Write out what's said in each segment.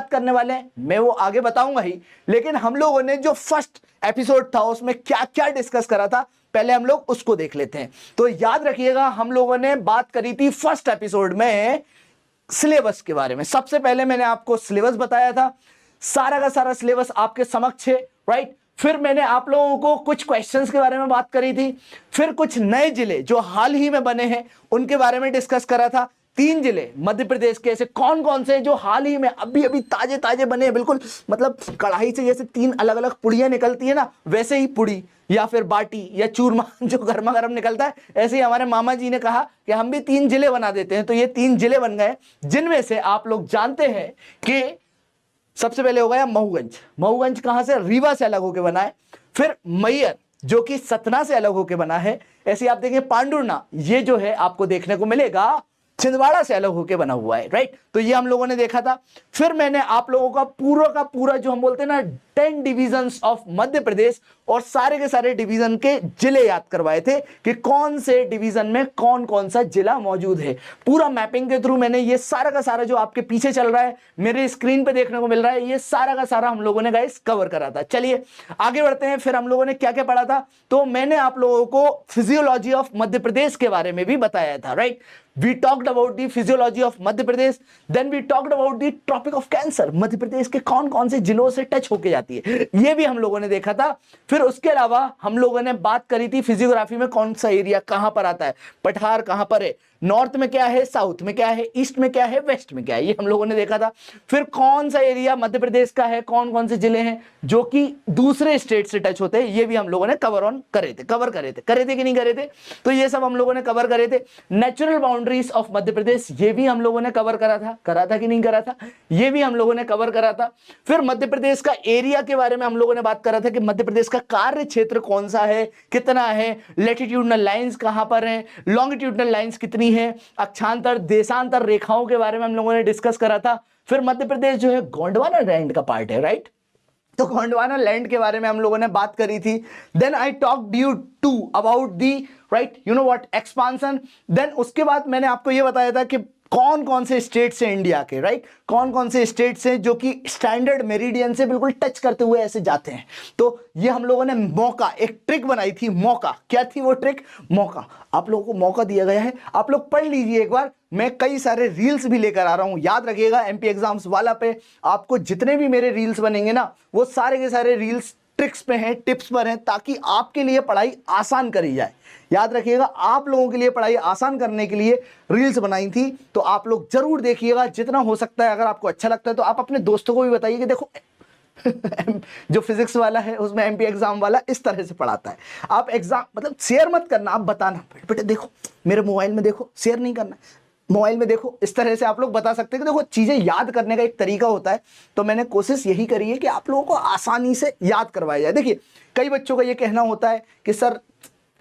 करने वाले हैं मैं वो आगे बताऊंगा ही, लेकिन हम लोगों ने जो फर्स्ट एपिसोड था उसमें क्या क्या डिस्कस करा था पहले हम लोग उसको देख लेते हैं। तो याद रखिएगा हम लोगों ने बात करी थी फर्स्ट एपिसोड में सिलेबस के बारे में। सबसे पहले मैंने आपको सिलेबस बताया था, सारा का सारा सिलेबस आपके समक्ष है, राइट। फिर मैंने आप लोगों को कुछ क्वेश्चंस के बारे में बात करी थी, फिर कुछ नए जिले जो हाल ही में बने हैं उनके बारे में डिस्कस करा था। 3 जिले मध्य प्रदेश के ऐसे कौन कौन से हैं जो हाल ही में अभी अभी ताजे ताजे बने हैं, बिल्कुल मतलब कढ़ाई से जैसे 3 अलग अलग पुड़ियां निकलती है ना, वैसे ही पुड़ी या फिर बाटी या चूरमा जो गर्मा गर्म निकलता है, ऐसे ही हमारे मामा जी ने कहा कि हम भी 3 जिले बना देते हैं। तो ये 3 जिले बन गए, जिनमें से आप लोग जानते हैं कि सबसे पहले हो गया महूगंज। महूगंज कहां से? रीवा से अलग होकर बना है। फिर मैयर जो कि सतना से अलग होकर बना है। ऐसे आप देखें पांडुरना, ये जो है आपको देखने को मिलेगा छिंदवाड़ा से अलग होकर बना हुआ है, राइट। तो ये हम लोगों ने देखा था। फिर मैंने आप लोगों का पूरा जो हम बोलते हैं ना 10 डिविजन्स ऑफ मध्य प्रदेश और सारे के सारे डिवीजन के जिले याद करवाए थे कि कौन से डिवीजन में कौन कौन सा जिला मौजूद है। पूरा मैपिंग के थ्रू मैंने ये सारा का सारा जो आपके पीछे चल रहा है मेरे स्क्रीन पे देखने को मिल रहा है, ये सारा का सारा हम लोगों ने गाइस कवर करा था। चलिए आगे बढ़ते हैं। फिर हम लोगों ने क्या क्या पढ़ा था, तो मैंने आप लोगों को फिजियोलॉजी ऑफ मध्य प्रदेश के बारे में भी बताया था, right. We talked about the physiology of Madhya Pradesh, then we talked about the topic of cancer। Madhya Pradesh के कौन कौन से जिलों से टच होके जाती है ये भी हम लोगों ने देखा था। फिर उसके अलावा हम लोगों ने बात करी थी फिजियोग्राफी में कौन सा एरिया कहां पर आता है, पठार कहां पर है, नॉर्थ में क्या है, साउथ में क्या है, ईस्ट में क्या है, वेस्ट में क्या है, ये हम लोगों ने देखा था। फिर कौन सा एरिया मध्य प्रदेश का है, कौन कौन से जिले हैं जो कि दूसरे स्टेट से टच होते हैं, ये भी हम लोगों ने कवर करे थे कि नहीं करे थे, तो ये सब हम लोगों ने कवर करे थे। Natural boundaries of Madhya Pradesh, ये भी हम लोगों ने कवर करा था कि नहीं करा था, ये भी हम लोगों ने कवर करा था। फिर मध्य प्रदेश का एरिया के बारे में हम लोगों ने बात करा था कि मध्य प्रदेश का कार्य क्षेत्र कौन सा है, कितना है, लैटिट्यूडनल लाइंस कहां पर हैं, लॉन्गिट्यूडनल लाइंस कितनी है, अक्षांतर देशांतर रेखाओं के बारे में हम लोगों ने डिस्कस करा था। फिर मध्य प्रदेश जो है गोंडवाना लैंड का पार्ट है, राइट। तो गोंडवाना लैंड के बारे में हम लोगों ने बात करी थी। Then I talked you to about the right you know what expansion. देन उसके बाद मैंने आपको यह बताया था कि कौन कौन से स्टेट्स हैं इंडिया के, राइट, कौन कौन से स्टेट्स हैं जो कि स्टैंडर्ड मेरिडियन से बिल्कुल टच करते हुए ऐसे जाते हैं। तो ये हम लोगों ने मौका एक ट्रिक बनाई थी। मौका क्या थी वो ट्रिक? मौका, आप लोगों को मौका दिया गया है, आप लोग पढ़ लीजिए एक बार। मैं कई सारे रील्स भी लेकर आ रहा हूं, याद रखिएगा एमपी एग्जाम्स वाला पे आपको जितने भी मेरे रील्स बनेंगे ना वो सारे के सारे रील्स ट्रिक्स पे हैं, टिप्स पर हैं, ताकि आपके लिए पढ़ाई आसान करी जाए। याद रखिएगा आप लोगों के लिए पढ़ाई आसान करने के लिए रील्स बनाई थी, तो आप लोग जरूर देखिएगा जितना हो सकता है। अगर आपको अच्छा लगता है तो आप अपने दोस्तों को भी बताइए कि देखो जो फिजिक्स वाला है उसमें एमपी एग्जाम वाला इस तरह से पढ़ाता है। आप एग्जाम मतलब शेयर मत करना, आप बताना बेटे देखो मेरे मोबाइल में देखो, शेयर नहीं करना, मोबाइल में देखो, इस तरह से आप लोग बता सकते हैं कि देखो चीजें याद करने का एक तरीका होता है। तो मैंने कोशिश यही करी है कि आप लोगों को आसानी से याद करवाया जाए। देखिए कई बच्चों का ये कहना होता है कि सर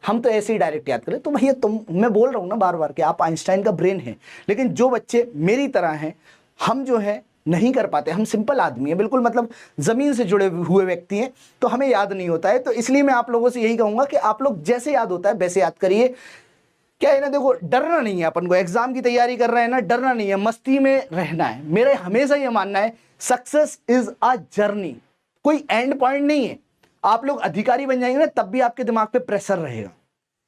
हम तो ऐसे ही डायरेक्ट याद करें, तो भैया मैं बोल रहा हूँ ना बार बार कि आप आइंस्टाइन का ब्रेन है, लेकिन जो बच्चे मेरी तरह हैं हम जो है नहीं कर पाते, हम सिंपल आदमी हैं, बिल्कुल मतलब जमीन से जुड़े हुए व्यक्ति हैं, तो हमें याद नहीं होता है। तो इसलिए मैं आप लोगों से यही कहूंगा कि आप लोग जैसे याद होता है वैसे याद करिए। क्या है ना, देखो डरना नहीं है, अपन को एग्जाम की तैयारी कर रहे हैं ना, डरना नहीं है, मस्ती में रहना है। मेरा हमेशा ये मानना है सक्सेस इज अ जर्नी, कोई एंड पॉइंट नहीं है। आप लोग अधिकारी बन जाएंगे ना तब भी आपके दिमाग पे प्रेशर रहेगा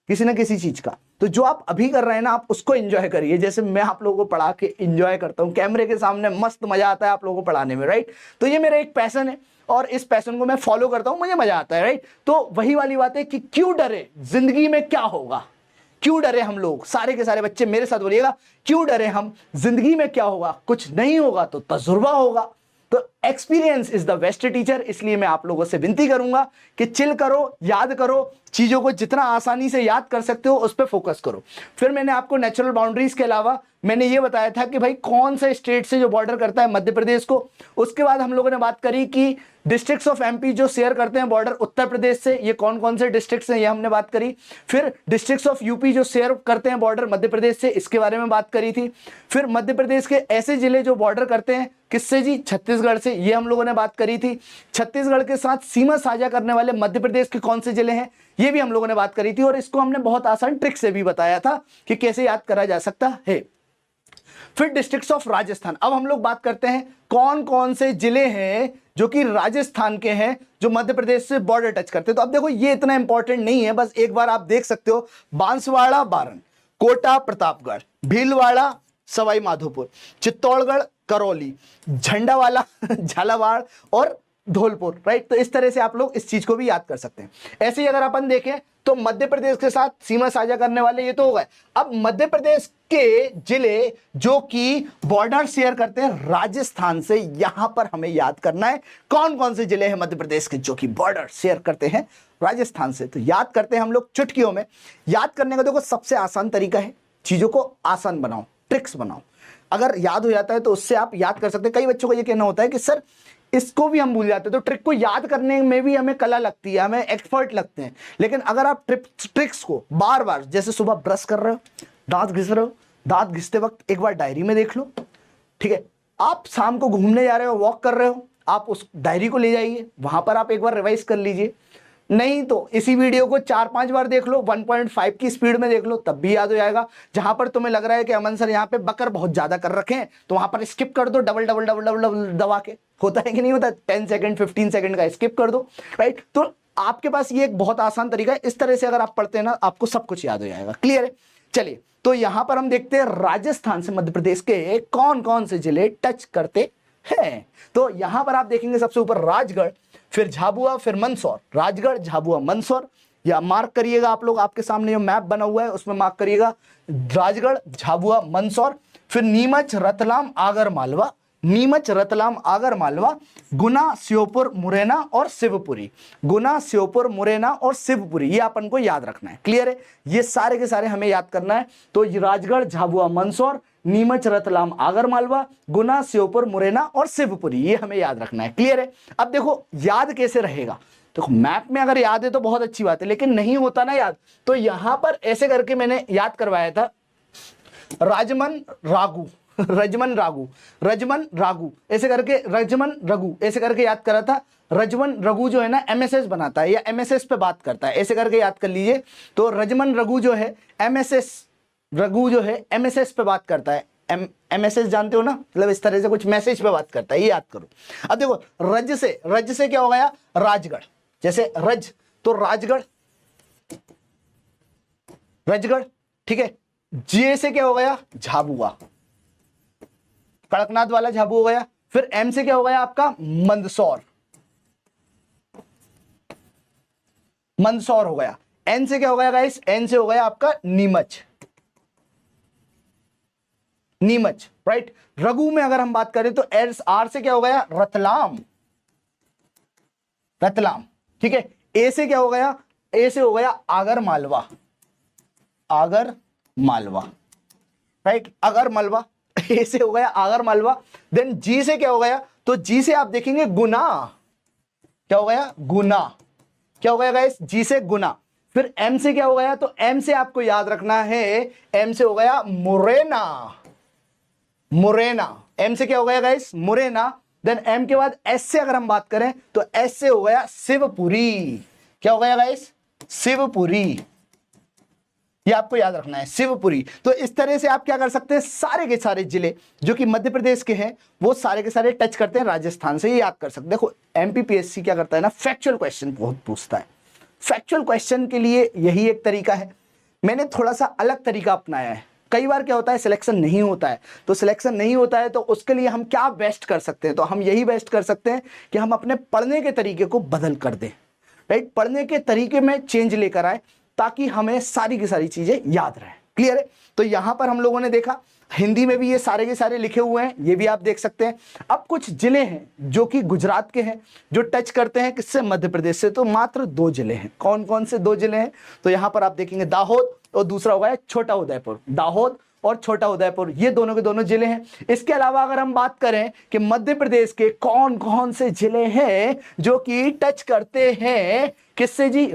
किसी ना किसी चीज का। तो जो आप अभी कर रहे हैं ना आप उसको एंजॉय करिए, जैसे मैं आप लोगों को पढ़ा के एंजॉय करता हूँ कैमरे के सामने, मस्त मजा आता है आप लोगों को पढ़ाने में, राइट। तो ये मेरा एक पैशन है और इस पैशन को मैं फॉलो करता हूँ, मुझे मजा आता है, राइट। तो वही वाली बात है कि क्यों डरे, जिंदगी में क्या होगा, क्यों डरे हम लोग, सारे के सारे बच्चे मेरे साथ बोलिएगा, क्यों डरे हम, जिंदगी में क्या होगा, कुछ नहीं होगा तो तजुर्बा होगा। तो experience is the best teacher. इसलिए मैं आप लोगों से विनती करूंगा कि चिल करो, याद करो, चीजों को जितना आसानी से याद कर सकते हो उस पर फोकस करो। फिर मैंने आपको नेचुरल बाउंड्रीज के अलावा मैंने ये बताया था कि भाई कौन सा स्टेट से जो बॉर्डर करता है मध्य प्रदेश को। उसके बाद हम लोगों ने बात करी कि डिस्ट्रिक्ट्स ऑफ एमपी जो शेयर करते हैं बॉर्डर उत्तर प्रदेश से, ये कौन कौन से डिस्ट्रिक्ट्स हैं ये हमने बात करी। फिर डिस्ट्रिक्ट्स ऑफ यूपी जो शेयर करते हैं बॉर्डर मध्य प्रदेश से, इसके बारे में बात करी थी। फिर मध्य प्रदेश के ऐसे जिले जो बॉर्डर करते हैं किससे जी, छत्तीसगढ़ से, ये हम लोगों ने बात करी थी। छत्तीसगढ़ के साथ सीमा साझा करने वाले मध्य प्रदेश के कौन से जिले हैं ये भी हम लोगों ने बात करी थी, और इसको हमने बहुत आसान ट्रिक से भी बताया था कि कैसे याद करा जा सकता है। फिर डिस्ट्रिक्ट्स ऑफ राजस्थान। अब हम लोग बात करते हैं कौन कौन से जिले हैं जो कि राजस्थान के हैं, जो मध्य प्रदेश से बॉर्डर टच करते हैं। तो अब देखो ये इतना इंपॉर्टेंट नहीं है, बस एक बार आप देख सकते हो, बांसवाड़ा बारन, कोटा प्रतापगढ़, भीलवाड़ा सवाई माधोपुर, चित्तौड़गढ़ करौली, झंडावाला झालावाड़ और धौलपुर, राइट। तो इस तरह से आप लोग इस चीज को भी याद कर सकते हैं। ऐसे ही अगर अपन देखें तो मध्य प्रदेश के साथ सीमा साझा करने वाले ये तो हो गए। अब मध्य प्रदेश के जिले जो कि बॉर्डर शेयर करते हैं राजस्थान से, यहां पर हमें याद करना है कौन कौन से जिले हैं मध्य प्रदेश के जो कि बॉर्डर शेयर करते हैं राजस्थान से। तो याद करते हैं हम लोग चुटकियों में। याद करने का देखो सबसे आसान तरीका है, चीजों को आसान बनाओ, ट्रिक्स बनाओ। अगर याद हो जाता है तो उससे आप याद कर सकते हैं। कई बच्चों को यह कहना होता है कि सर इसको भी हम भूल जाते हैं, तो ट्रिक को याद करने में भी हमें कला लगती है, हमें एक्सपर्ट लगते हैं। लेकिन अगर आप ट्रिक्स को बार बार, जैसे सुबह ब्रश कर रहे हो, दांत घिस रहे हो, दांत घिसते वक्त एक बार डायरी में देख लो, ठीक है। आप शाम को घूमने जा रहे हो, वॉक कर रहे हो, आप उस डायरी को ले जाइए, वहां पर आप एक बार रिवाइज कर लीजिए। नहीं तो इसी वीडियो को 4-5 बार देख लो, 1.5 की स्पीड में देख लो, तब भी याद हो जाएगा। जहां पर तुम्हें लग रहा है कि अमन सर यहाँ पे बकर बहुत ज्यादा कर रखे हैं, तो वहां पर स्किप कर दो, double double double double double दबा के। होता है कि नहीं होता, 10 सेकंड 15 सेकंड का स्किप कर दो, राइट। तो आपके पास ये एक बहुत आसान तरीका है। इस तरह से अगर आप पढ़ते हैं ना, आपको सब कुछ याद हो जाएगा। क्लियर है? चलिए, तो यहां पर हम देखते हैं राजस्थान से मध्य प्रदेश के कौन कौन से जिले टच करते हैं। तो यहां पर आप देखेंगे सबसे ऊपर राजगढ़, फिर झाबुआ, फिर मंदसौर। राजगढ़, झाबुआ, मंदसौर, या मार्क करिएगा आप लोग, आपके सामने जो मैप बना हुआ है उसमें मार्क करिएगा, राजगढ़, झाबुआ, मंदसौर, फिर नीमच, रतलाम, आगर मालवा, नीमच, रतलाम, आगर मालवा, गुना, श्योपुर, मुरैना और शिवपुरी। गुना, श्योपुर, मुरैना और शिवपुरी, ये अपन को याद रखना है। क्लियर है? ये सारे के सारे हमें याद करना है। तो राजगढ़, झाबुआ, मंदसौर, नीमच, रतलाम, आगर मालवा, गुना, श्योपुर, मुरैना और शिवपुरी, ये हमें याद रखना है। क्लियर है? अब देखो याद कैसे रहेगा। देखो मैप में अगर याद है तो बहुत अच्छी बात है, लेकिन नहीं होता ना याद, तो यहां पर ऐसे करके मैंने याद करवाया था, राजमन रागू, रजमन रागू, रजमन रागू, ऐसे करके, रजमन रघु ऐसे करके याद करा था। रजमन रघु जो है ना एमएसएस बनाता है या एमएसएस पे बात करता है, ऐसे करके याद कर लीजिए। तो रजमन रघु जो है एमएसएस, रघु जो है एमएसएस पे बात करता है। एमएसएस जानते हो ना, मतलब इस तरह से कुछ मैसेज पे बात करता है, ये याद करो। अब देखो रज से क्या हो गया, राजगढ़। जैसे रज तो राजगढ़, रजगढ़, ठीक है। जे से क्या हो गया, झाबुआ, कड़कनाथ वाला झाबू हो गया। फिर एम से क्या हो गया आपका, मंदसौर, मंदसौर हो गया। एन से क्या हो गया गाइस, एन से हो गया आपका नीमच, नीमच, राइट। रघु में अगर हम बात करें तो आर से क्या हो गया, रतलाम, रतलाम, ठीक है। ए से क्या हो गया, ए से हो गया आगर मालवा, आगर मालवा, राइट, आगर मालवा, ए से हो गया आगर मालवा। देन जी से क्या हो गया, तो जी से आप देखेंगे गुना, क्या हो गया, गुना, क्या हो गया गाइस, जी से गुना। फिर एम से क्या हो गया, तो एम से आपको याद रखना है, एम से हो गया मुरैना, मुरैना, एम से क्या हो गया गाइस, मुरैना। देन एम के बाद एस से अगर हम बात करें तो एस से हो गया शिवपुरी, क्या हो गया गाइस, शिवपुरी, ये आपको याद रखना है, शिवपुरी। तो इस तरह से आप क्या कर सकते हैं, सारे के सारे जिले जो कि मध्य प्रदेश के हैं वो सारे के सारे टच करते हैं राजस्थान से, ये याद कर सकते हैं। देखो एमपीपीएससी क्या करता है ना, फैक्चुअल क्वेश्चन बहुत पूछता है। फैक्चुअल क्वेश्चन के लिए यही एक तरीका है। मैंने थोड़ा सा अलग तरीका अपनाया है। कई बार क्या होता है, सिलेक्शन नहीं होता है, तो सिलेक्शन नहीं होता है तो उसके लिए हम क्या बेस्ट कर सकते हैं, तो हम यही बेस्ट कर सकते हैं कि हम अपने पढ़ने के तरीके को बदल कर दें, राइट। पढ़ने के तरीके में चेंज लेकर आए ताकि हमें सारी की सारी चीजें याद रहें। क्लियर है? तो यहां पर हम लोगों ने देखा हिंदी में भी ये सारे के सारे लिखे हुए हैं, ये भी आप देख सकते हैं। अब कुछ जिले हैं जो कि गुजरात के हैं, जो टच करते हैं किससे, मध्य प्रदेश से। तो मात्र 2 जिले हैं। कौन कौन से 2 जिले हैं, तो यहां पर आप देखेंगे दाहोद और दूसरा होगा छोटा उदयपुर। दाहोद और छोटा उदयपुर, ये दोनों के दोनों जिले हैं। इसके अलावा अगर हम बात करें कि मध्य प्रदेश के कौन कौन से जिले हैं जो कि टच करते हैं किससे जी,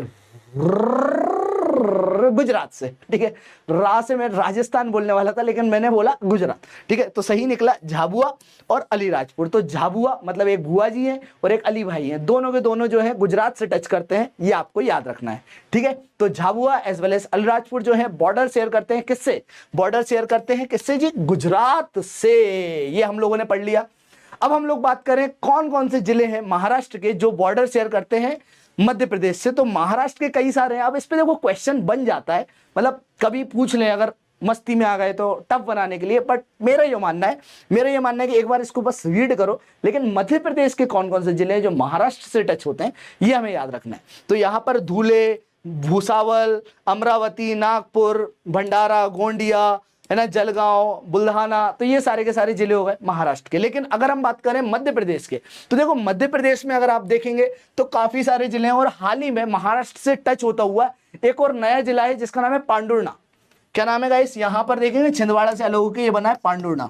करोगे गुजरात से, ठीक है। रा से मैं राजस्थान बोलने वाला था लेकिन मैंने बोला गुजरात, ठीक है। तो सही निकला झाबुआ और अलीराजपुर। तो झाबुआ मतलब एक बुआ जी हैं और एक अली भाई हैं, दोनों के दोनों जो है गुजरात से टच करते हैं, ये आपको याद रखना है, ठीक है। तो Jhabua as well as Alirajpur जो है बॉर्डर शेयर करते हैं किससे, बॉर्डर शेयर करते हैं किससे जी, गुजरात से। ये हम लोगों ने पढ़ लिया। अब हम लोग बात करें कौन कौन से जिले हैं महाराष्ट्र के जो बॉर्डर शेयर करते हैं मध्य प्रदेश से। तो महाराष्ट्र के कई सारे हैं। अब इस पे देखो क्वेश्चन बन जाता है, मतलब कभी पूछ लें अगर मस्ती में आ गए तो टफ बनाने के लिए, बट मेरा ये मानना है कि एक बार इसको बस रीड करो। लेकिन मध्य प्रदेश के कौन कौन से जिले हैं जो महाराष्ट्र से टच होते हैं ये हमें याद रखना है। तो यहाँ पर धुले, भूसावल, अमरावती, नागपुर, भंडारा, गोंडिया, है ना, जलगांव, बुल्ढाना, तो ये सारे के सारे जिले हो गए महाराष्ट्र के। लेकिन अगर हम बात करें मध्य प्रदेश के, तो देखो मध्य प्रदेश में अगर आप देखेंगे तो काफी सारे जिले हैं और हाल ही में महाराष्ट्र से टच होता हुआ एक और नया जिला है जिसका नाम है पांडुर्णा। क्या नाम है गाइस, यहां पर देखेंगे छिंदवाड़ा से अलग होकर ये बना है पांडुर्णा,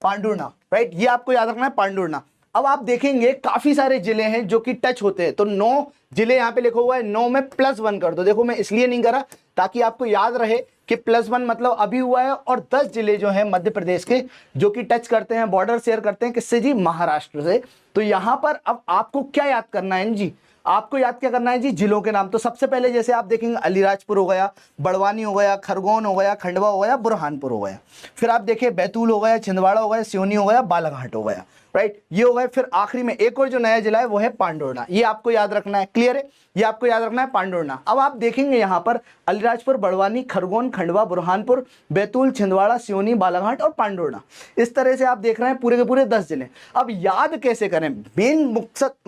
पांडुर्णा, राइट, ये आपको याद रखना है पांडुर्णा। अब आप देखेंगे काफी सारे जिले हैं जो कि टच होते हैं, तो 9 जिले यहाँ पे लिखा हुआ है, 9 में +1 कर दो। देखो मैं इसलिए नहीं करा ताकि आपको याद रहे कि +1 मतलब अभी हुआ है, और 10 जिले जो हैं मध्य प्रदेश के जो कि टच करते हैं, बॉर्डर शेयर करते हैं किससे जी, महाराष्ट्र से। तो यहां पर अब आपको क्या याद करना है जी, आपको याद क्या करना है जी, जिलों के नाम। तो सबसे पहले जैसे आप देखेंगे अलीराजपुर हो गया, बड़वानी हो गया, खरगोन हो गया, खंडवा हो गया, बुरहानपुर हो गया। फिर आप देखिए बैतूल हो गया, छिंदवाड़ा हो गया, सिवनी हो गया, बालाघाट हो गया, राइट, ये हो गए। फिर आखिरी में एक और जो नया जिला है वो है पांडुर्णा, ये आपको याद रखना है, क्लियर है, ये आपको याद रखना है पांडुर्णा। अब आप देखेंगे यहाँ पर अलीराजपुर, बड़वानी, खरगोन, खंडवा, बुरहानपुर, बैतूल, छिंदवाड़ा, सिवनी, बालाघाट और पांडुर्णा, इस तरह से आप देख रहे हैं पूरे के पूरे 10 जिले। अब याद कैसे करें, मेन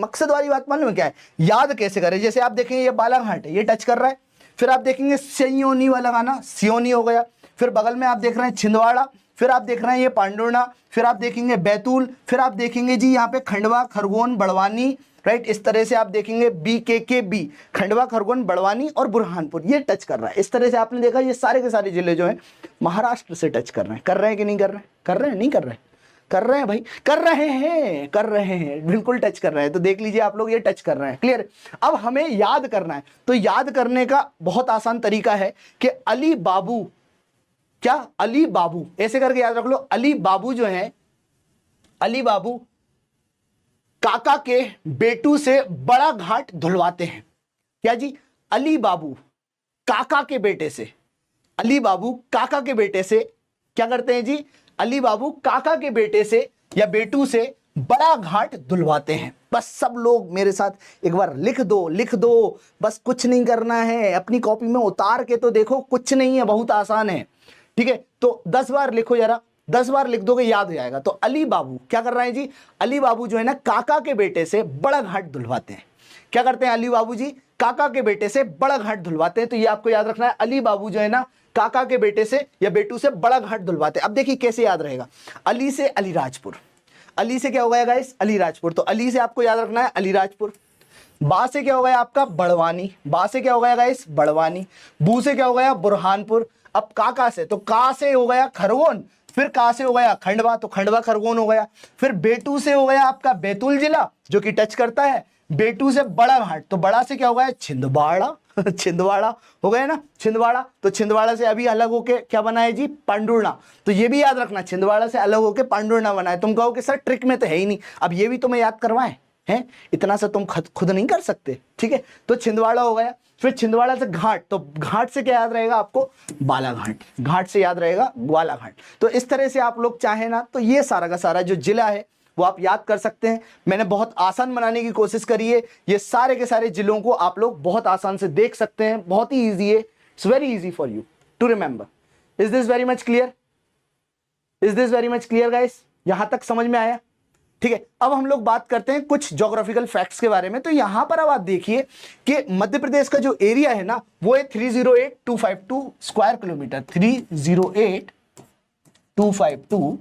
मकसद वाली बात मालूम है क्या है, याद कैसे करें। जैसे आप देखेंगे ये बालाघाट है, ये टच कर रहा है। फिर आप देखेंगे सियोनी वाला गाना, सियोनी हो गया। फिर बगल में आप देख रहे हैं छिंदवाड़ा, फिर आप देख रहे हैं ये पांडुर्णा, फिर आप देखेंगे बैतूल, फिर आप देखेंगे जी यहाँ पे खंडवा, खरगोन, बड़वानी, राइट, इस तरह से आप देखेंगे BKKB, खंडवा, खरगोन, बड़वानी और बुरहानपुर, ये टच कर रहा है। इस तरह से आपने देखा ये सारे के सारे जिले जो हैं महाराष्ट्र से टच कर रहे हैं कि नहीं कर रहे हैं, कर रहे हैं नहीं कर रहे हैं, कर रहे हैं भाई, कर रहे हैं, बिल्कुल टच कर रहे हैं। तो देख लीजिए आप लोग ये टच कर रहे हैं, क्लियर। अब हमें याद करना है, तो याद करने का बहुत आसान तरीका है कि अली बाबू, क्या, अली बाबू, ऐसे करके याद रख लो। अली बाबू जो है, अली बाबू काका के बेटू से बड़ा घाट धुलवाते हैं। क्या जी, अली बाबू काका के बेटे से, अली बाबू काका के बेटे से क्या करते हैं जी, अली बाबू काका के बेटे से या बेटू से बड़ा घाट धुलवाते हैं। बस सब लोग मेरे साथ एक बार लिख दो, बस कुछ नहीं करना है, अपनी कॉपी में उतार के तो देखो, कुछ नहीं है, बहुत आसान है, ठीक है। तो 10 बार लिखो जरा, 10 बार लिख दोगे याद हो जाएगा। तो अली बाबू क्या कर रहे हैं जी, अली बाबू जो है ना काका के बेटे से बड़ा घाट धुलवाते हैं। क्या करते हैं अली बाबू जी, काका के बेटे से बड़ा घाट धुलवाते हैं। तो ये आपको याद रखना है, अली बाबू जो है ना काका के बेटे से या बेटू से बड़ा घाट धुलवाते हैं। अब देखिए कैसे याद रहेगा, अली से अलीराजपुर, अली से क्या हो गया गाइस, अलीराजपुर। तो अली से आपको याद रखना है अलीराजपुर। बा से क्या हो गया आपका बड़वानी, बा से क्या हो गया गाइस बड़वानी। बू से क्या हो गया बुरहानपुर। अब काका से, तो का से हो गया खरगोन, फिर का से हो गया खंडवा, तो खंडवा खरगोन हो गया। फिर बेटू से हो गया आपका बैतूल जिला जो कि टच करता है, बेटू से बड़ा घाट, तो बड़ा से क्या हो गया छिंदवाड़ा छिंदवाड़ा हो गया ना, छिंदवाड़ा। तो छिंदवाड़ा से अभी अलग होके क्या बना है जी पांडुर्णा। तो ये भी याद रखना, छिंदवाड़ा से अलग होके पांडुर्णा बना है। तुम कहोगे सर ट्रिक में तो है ही नहीं, अब ये भी तुम्हें याद करवाएं हैं, इतना सा तुम खुद नहीं कर सकते, ठीक है। तो छिंदवाड़ा हो गया। फिर छिंदवाड़ा से घाट, तो घाट से क्या याद रहेगा आपको बालाघाट, घाट से याद रहेगा बालाघाट। तो इस तरह से आप लोग चाहे ना तो ये सारा का सारा जो जिला है वो आप याद कर सकते हैं। मैंने बहुत आसान बनाने की कोशिश करी है, ये सारे के सारे जिलों को आप लोग बहुत आसान से देख सकते हैं, बहुत ही ईजी है, it's very easy for you to remember. Is this very much clear, is this very much clear guys, यहां तक समझ में आया, ठीक है। अब हम लोग बात करते हैं कुछ ज्योग्राफिकल फैक्ट्स के बारे में। तो यहां पर अब आप देखिए कि मध्य प्रदेश का जो एरिया है ना वो है 308252 स्क्वायर किलोमीटर, 308252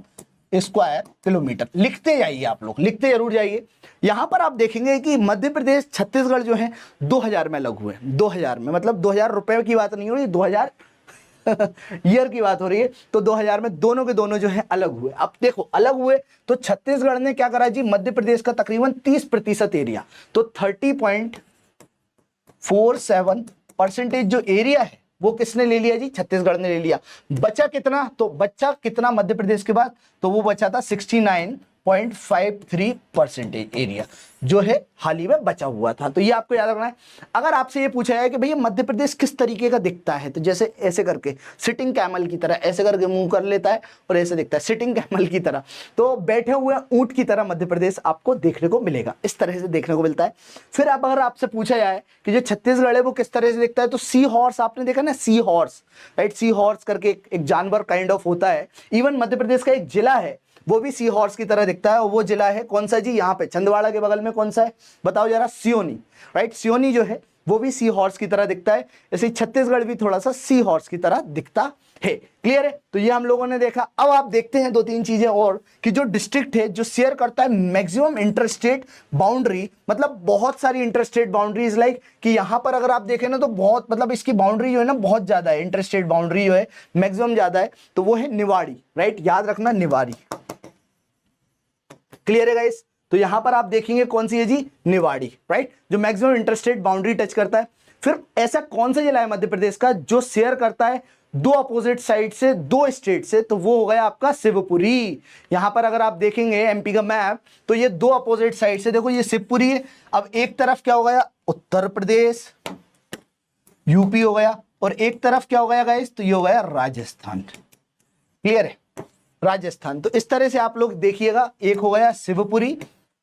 स्क्वायर किलोमीटर। लिखते जाइए आप लोग, लिखते जरूर जाइए। यहां पर आप देखेंगे कि मध्य प्रदेश छत्तीसगढ़ जो है 2000 में अलग हुए, 2000 में, मतलब 2000 रुपए की बात नहीं हो रही, 2000 ईयर की बात हो रही है। तो 2000 में दोनों के दोनों जो है अलग हुए। अब देखो अलग हुए तो छत्तीसगढ़ ने क्या करा जी, मध्य प्रदेश का तकरीबन 30% एरिया, तो 47% जो एरिया है वो किसने ले लिया जी, छत्तीसगढ़ ने ले लिया। बचा कितना, तो बचा कितना मध्य प्रदेश के बाद, तो वो बचा था 69.53% एरिया जो है हाल ही में बचा हुआ था। तो ये आपको याद रखना है। अगर आपसे ये पूछा है कि भैया मध्य प्रदेश किस तरीके का दिखता है, तो जैसे ऐसे करके सिटिंग कैमल की तरह ऐसे करके मुंह कर लेता है और ऐसे दिखता है सिटिंग कैमल की तरह, तो बैठे हुए ऊंट की तरह मध्य प्रदेश आपको देखने को मिलेगा, इस तरह से देखने को मिलता है। फिर आप अगर आपसे पूछा जाए कि जो छत्तीसगढ़ है वो किस तरह से दिखता है, तो सी हॉर्स आपने देखा ना, sea horse, right, sea horse करके एक जानवर काइंड ऑफ होता है। इवन मध्य प्रदेश का एक जिला है वो भी सी हॉर्स की तरह दिखता है, और वो जिला है कौन सा जी, यहाँ पे छिंदवाड़ा के बगल में कौन सा है बताओ जरा, सियोनी, राइट, सियोनी जो है वो भी सी हॉर्स की तरह दिखता है। ऐसे छत्तीसगढ़ भी थोड़ा सा सी हॉर्स की तरह दिखता है। क्लियर है, तो ये हम लोगों ने देखा। अब आप देखते हैं दो तीन चीजें और कि जो डिस्ट्रिक्ट है जो शेयर करता है मैक्सिमम इंटरस्टेट बाउंड्री, मतलब बहुत सारी इंटरस्टेट बाउंड्रीज, लाइक कि यहां पर अगर आप देखें ना तो बहुत, मतलब इसकी बाउंड्री जो है ना बहुत ज्यादा है, इंटरस्टेट बाउंड्री जो है मैक्सिमम ज्यादा है, तो वो है निवाड़ी, राइट, याद रखना निवाड़ी। क्लियर है गाइस, तो यहां पर आप देखेंगे कौन सी है जी, निवाड़ी, राइट, जो मैक्सिमम इंटरस्टेट बाउंड्री टच करता है। फिर ऐसा कौन सा जिला है मध्य प्रदेश का जो शेयर करता है दो अपोजिट साइड से, दो स्टेट से, तो वो हो गया आपका शिवपुरी। यहां पर अगर आप देखेंगे एमपी का मैप, तो ये दो अपोजिट साइड से, देखो ये शिवपुरी है, अब एक तरफ क्या हो गया उत्तर प्रदेश यूपी हो गया, और एक तरफ क्या हो गया गाइस, तो ये हो गया राजस्थान। क्लियर है, राजस्थान। तो इस तरह से आप लोग देखिएगा, एक हो गया शिवपुरी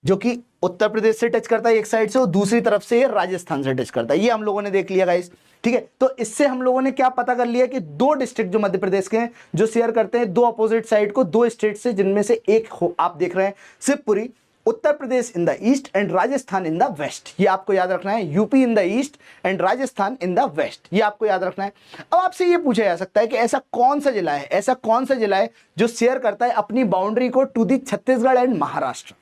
जो कि उत्तर प्रदेश से टच करता है एक साइड से, और दूसरी तरफ से ये राजस्थान से टच करता है, ये हम लोगों ने देख लिया गाइस। ठीक है, तो इससे हम लोगों ने क्या पता कर लिया कि दो डिस्ट्रिक्ट जो मध्य प्रदेश के हैं जो शेयर करते हैं दो अपोजिट साइड को, दो स्टेट से, जिनमें से एक आप देख रहे हैं Shivpuri, Uttar Pradesh in the east and Rajasthan in the west, ये आपको याद रखना है। UP in the east and Rajasthan in the west, ये आपको याद रखना है। अब आपसे ये पूछा जा सकता है कि ऐसा कौन सा जिला है, ऐसा कौन सा जिला है जो शेयर करता है अपनी बाउंड्री को to the Chhattisgarh and Maharashtra,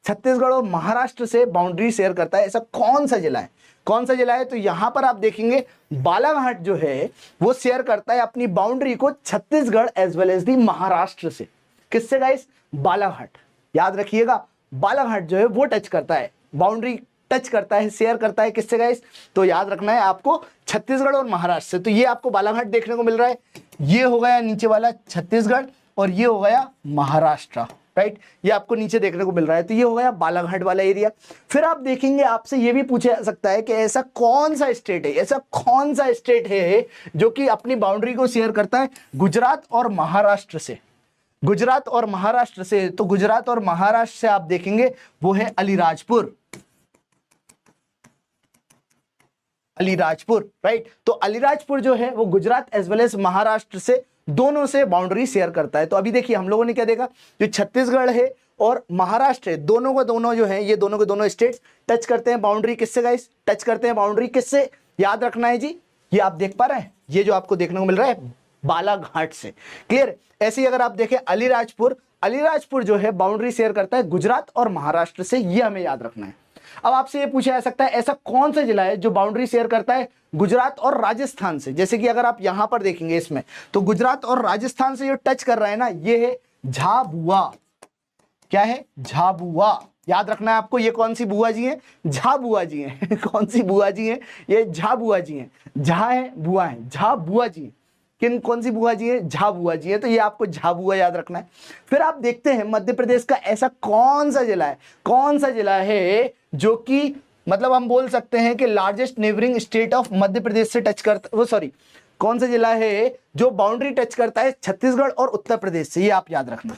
Chhattisgarh और महाराष्ट्र से बाउंड्री शेयर करता है, ऐसा कौन सा जिला है, कौन सा जिला है, तो यहां पर आप देखेंगे बालाघाट जो है वो शेयर करता है अपनी बाउंड्री को Chhattisgarh as well as the Maharashtra से। किससे गाइस, बालाघाट, याद रखिएगा बालाघाट जो है वो टच करता है, बाउंड्री टच करता है, शेयर करता है किससे गाइस, तो याद रखना है आपको छत्तीसगढ़ और महाराष्ट्र से। तो ये आपको बालाघाट देखने को मिल रहा है, ये हो गया नीचे वाला छत्तीसगढ़ और ये हो गया महाराष्ट्र, राइट, ये आपको नीचे देखने को मिल रहा है, तो ये हो गया बालाघाट वाला एरिया। फिर आप देखेंगे आपसे ये भी पूछा जा सकता है कि ऐसा कौन सा स्टेट है, ऐसा कौन सा स्टेट है जो कि अपनी बाउंड्री को शेयर करता है गुजरात और महाराष्ट्र से, गुजरात और महाराष्ट्र से, तो गुजरात और महाराष्ट्र से आप देखेंगे वो है अलीराजपुर, अलीराजपुर, राइट, तो अलीराजपुर जो है वो Gujarat as well as Maharashtra से दोनों से बाउंड्री शेयर करता है। तो अभी देखिए हम लोगों ने क्या देखा, जो छत्तीसगढ़ है और महाराष्ट्र है, दोनों को दोनों जो है ये दोनों के दोनों स्टेट्स टच करते हैं बाउंड्री किससे गाइस, टच करते हैं बाउंड्री किससे, याद रखना है जी, ये आप देख पा रहे हैं, ये जो आपको देखने को मिल रहा है बालाघाट से। क्लियर, ऐसे ही अगर आप देखें अलीराजपुर, अलीराजपुर जो है बाउंड्री शेयर करता है गुजरात और महाराष्ट्र से, ये हमें याद रखना है। अब आपसे ये पूछा जा सकता है ऐसा कौन सा जिला है जो बाउंड्री शेयर करता है गुजरात और राजस्थान से, जैसे कि अगर आप यहां पर देखेंगे इसमें, तो गुजरात और राजस्थान से जो टच कर रहा है ना, ये है झाबुआ। क्या है, झाबुआ, याद रखना है आपको, ये कौन सी बुआ जी हैं, झाबुआ जी हैं कौन सी बुआ जी हैं, ये झाबुआ जी हैं, झा है बुआ है, झाबुआ जी, किन कौन सी बुआ जी है, झाबुआ जी है, तो ये आपको झाबुआ याद रखना है। फिर आप देखते हैं मध्य प्रदेश का ऐसा कौन सा जिला है, कौन सा जिला है जो कि मतलब हम बोल सकते हैं कि largest neighbouring state of Madhya Pradesh से टच करता, वो सॉरी, कौन सा जिला है जो बाउंड्री टच करता है छत्तीसगढ़ और उत्तर प्रदेश से, ये आप याद रखना,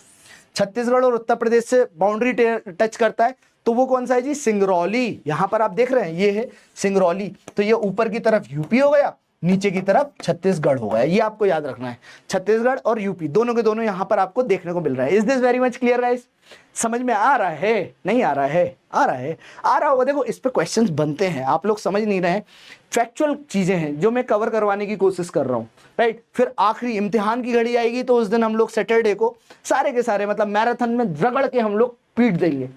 छत्तीसगढ़ और उत्तर प्रदेश से बाउंड्री टच करता है, तो वो कौन सा है जी, सिंगरौली। यहां पर आप देख रहे हैं ये है सिंगरौली, तो ये ऊपर की तरफ यूपी हो गया, नीचे की तरफ छत्तीसगढ़ हो गया, ये आपको याद रखना है, छत्तीसगढ़ और यूपी दोनों के दोनों यहां पर आपको देखने को मिल रहा है। Is this very much clear guys, समझ में आ रहा है, नहीं आ रहा है, आ रहा है, आ रहा होगा। देखो इस पे क्वेश्चंस बनते हैं, आप लोग समझ नहीं रहे हैं, फैक्चुअल चीजें हैं जो मैं कवर करवाने की कोशिश कर रहा हूं, राइट। फिर आखिरी इम्तिहान की घड़ी आएगी तो उस दिन हम लोग सैटरडे को सारे के सारे मतलब मैराथन में रगड़ के हम लोग पीट देंगे,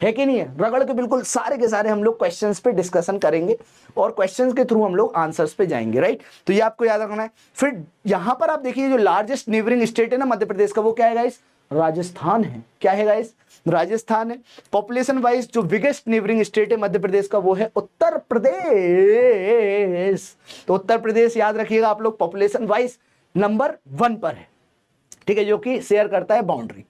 है कि नहीं है, रगड़ के बिल्कुल सारे के सारे हम लोग क्वेश्चंस पे डिस्कशन करेंगे और क्वेश्चंस के थ्रू हम लोग आंसर्स पे जाएंगे, राइट। तो ये आपको याद रखना है। फिर यहां पर आप देखिए जो लार्जेस्ट नेबरिंग स्टेट है ना मध्य प्रदेश का, वो क्या है गाइस, राजस्थान है। क्या है गाइस? राजस्थान है। पॉपुलेशन वाइज जो बिगेस्ट नेबरिंग स्टेट है मध्य प्रदेश का वो है उत्तर प्रदेश। तो उत्तर प्रदेश याद रखिएगा आप लोग, पॉपुलेशन वाइज नंबर 1 पर है, ठीक है, जो कि शेयर करता है बाउंड्री।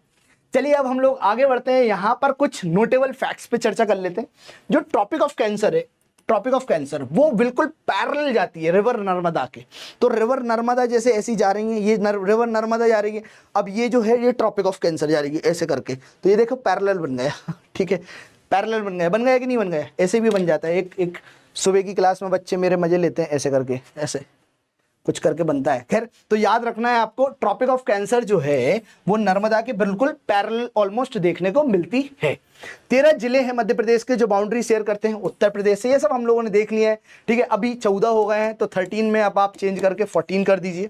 चलिए अब हम लोग आगे बढ़ते हैं, यहां पर कुछ नोटेबल फैक्ट्स पे चर्चा कर लेते हैं। जो टॉपिक ऑफ कैंसर है, टॉपिक ऑफ कैंसर वो बिल्कुल पैरेलल जाती है रिवर नर्मदा के। तो रिवर नर्मदा जैसे ऐसी जा रही है, ये रिवर नर्मदा जा रही है, अब ये जो है ये टॉपिक ऑफ कैंसर जा रही है ऐसे करके, तो ये देखो पैरेलल बन गया ठीक है, पैरेलल बन गया कि नहीं बन गया? ऐसे भी बन जाता है। एक सुबह की क्लास में बच्चे मेरे मजे लेते हैं ऐसे करके, ऐसे कुछ करके बनता है। खैर, तो याद रखना है आपको, ट्रॉपिक ऑफ कैंसर जो है वो नर्मदा के बिल्कुल पैरेलल ऑलमोस्ट देखने को मिलती है। 13 जिले हैं मध्य प्रदेश के जो बाउंड्री शेयर करते हैं उत्तर प्रदेश से। ये सब हम लोगों ने देख लिया है, ठीक है। अभी 14 हो गए हैं, तो 13 में अब आप चेंज करके 14 कर दीजिए।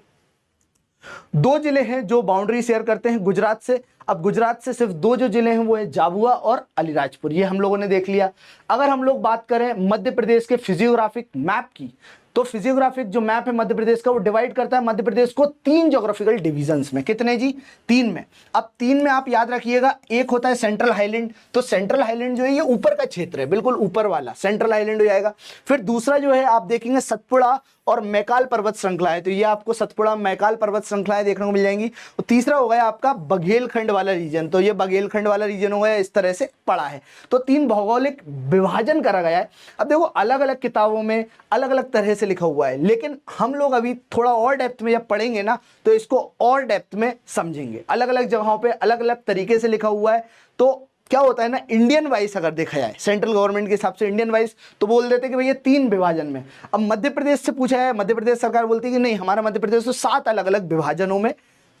2 जिले हैं जो बाउंड्री शेयर करते हैं गुजरात से। अब गुजरात से सिर्फ 2 जो जिले हैं वो है झाबुआ और अलीराजपुर, ये हम लोगों ने देख लिया। अगर हम लोग बात करें मध्य प्रदेश के फिजियोग्राफिक मैप की, तो फिजियोग्राफिक जो मैप है मध्य प्रदेश का वो डिवाइड करता है मध्य प्रदेश को 3 ज्योग्राफिकल डिवीजन्स में। कितने जी? 3 में। अब 3 में आप याद रखिएगा, एक होता है सेंट्रल हाईलैंड, तो सेंट्रल हाईलैंड जो है ये ऊपर का क्षेत्र है, बिल्कुल ऊपर वाला सेंट्रल हाईलैंड हो जाएगा। फिर दूसरा जो है आप देखेंगे सतपुड़ा और मैकाल पर्वत श्रृंखला है, तो ये आपको सतपुड़ा मैकाल पर्वत श्रृंखलाएं देखने को मिल जाएंगी। और तीसरा हो गया आपका बघेलखंड वाला रीजन, तो ये बघेलखंड वाला रीजन हो गया, इस तरह से पड़ा है। तो 3 भौगोलिक विभाजन करा गया है। अब देखो अलग अलग किताबों में अलग अलग तरह से लिखा हुआ है, लेकिन हम लोग अभी थोड़ा और डेप्थ में जब पढ़ेंगे ना तो इसको और डेप्थ में समझेंगे। अलग अलग जगहों पे अलग अलग तरीके से लिखा हुआ है। तो क्या होता है ना, इंडियन वाइज अगर देखा जाए सेंट्रल गवर्नमेंट के हिसाब से इंडियन वाइज, तो बोल देते कि भैया 3 विभाजन में। अब मध्य प्रदेश से पूछा है, मध्य प्रदेश सरकार बोलती है कि नहीं, हमारा मध्य प्रदेश तो 7 अलग अलग विभाजनों में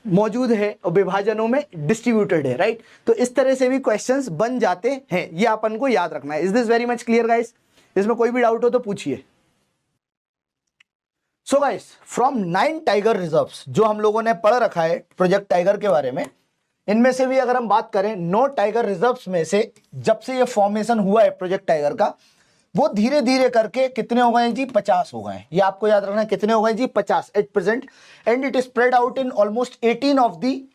मौजूद है और विभाजनों में डिस्ट्रीब्यूटेड है, राइट। तो इस तरह से भी क्वेश्चंस बन जाते हैं, ये अपन को याद रखना है। Is this very much clear guys? इसमें कोई भी डाउट हो तो पूछिए। So guys, from 9 tiger reserves जो हम लोगों ने पढ़ रखा है प्रोजेक्ट टाइगर के बारे में, इनमें से भी अगर हम बात करें 9 टाइगर रिजर्व्स में से जब से ये फॉर्मेशन हुआ है प्रोजेक्ट टाइगर का, वो धीरे धीरे करके कितने हो गए जी? 50 हो गए। ये आपको याद रखना है, कितने हो गए जी? 50 at present, and it spread out in almost 18 of the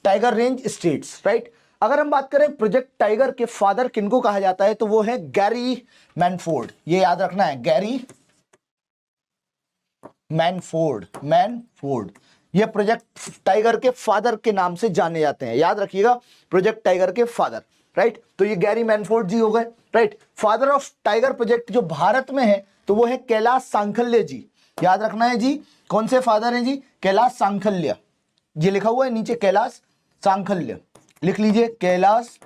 tiger range states, right. अगर हम बात करें प्रोजेक्ट टाइगर के फादर किनको कहा जाता है, तो वो है गैरी मैनफोर्ड। ये याद रखना है, गैरी मैनफोर्ड ये प्रोजेक्ट टाइगर के फादर के नाम से जाने जाते हैं। याद रखिएगा, प्रोजेक्ट टाइगर के फादर, राइट। तो ये गैरी मैनफोर्ड जी हो गए, right. Father of tiger project जो भारत में है तो वो है कैलाश सांखल्य जी। याद रखना है जी, कौन से फादर हैं जी? कैलाश सांखल्य। ये लिखा हुआ है नीचे, कैलाश सांखल्य, लिख लीजिए, कैलाश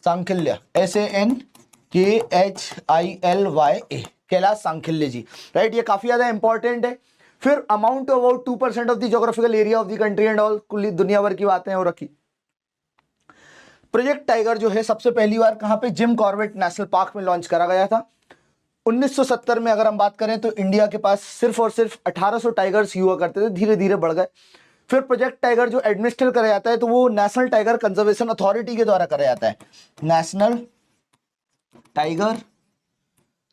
सांखल्य, SANKHILYA, कैलाश सांखल्य जी, राइट। ये काफी ज्यादा इंपॉर्टेंट है। फिर amount about 2% of the geographical area of the country and all, कुल दुनिया भर की बातें हो रखी। प्रोजेक्ट टाइगर जो है सबसे पहली बार कहां पे? जिम कॉर्बेट नेशनल पार्क में लॉन्च करा गया था 1970 में। अगर हम बात करें तो इंडिया के पास सिर्फ और सिर्फ 1800 टाइगर्स हुआ करते थे, धीरे धीरे बढ़ गए। फिर प्रोजेक्ट टाइगर जो एडमिनिस्ट्रेट करा जाता है तो वो नेशनल टाइगर कंजर्वेशन अथॉरिटी के द्वारा करा जाता है, नेशनल टाइगर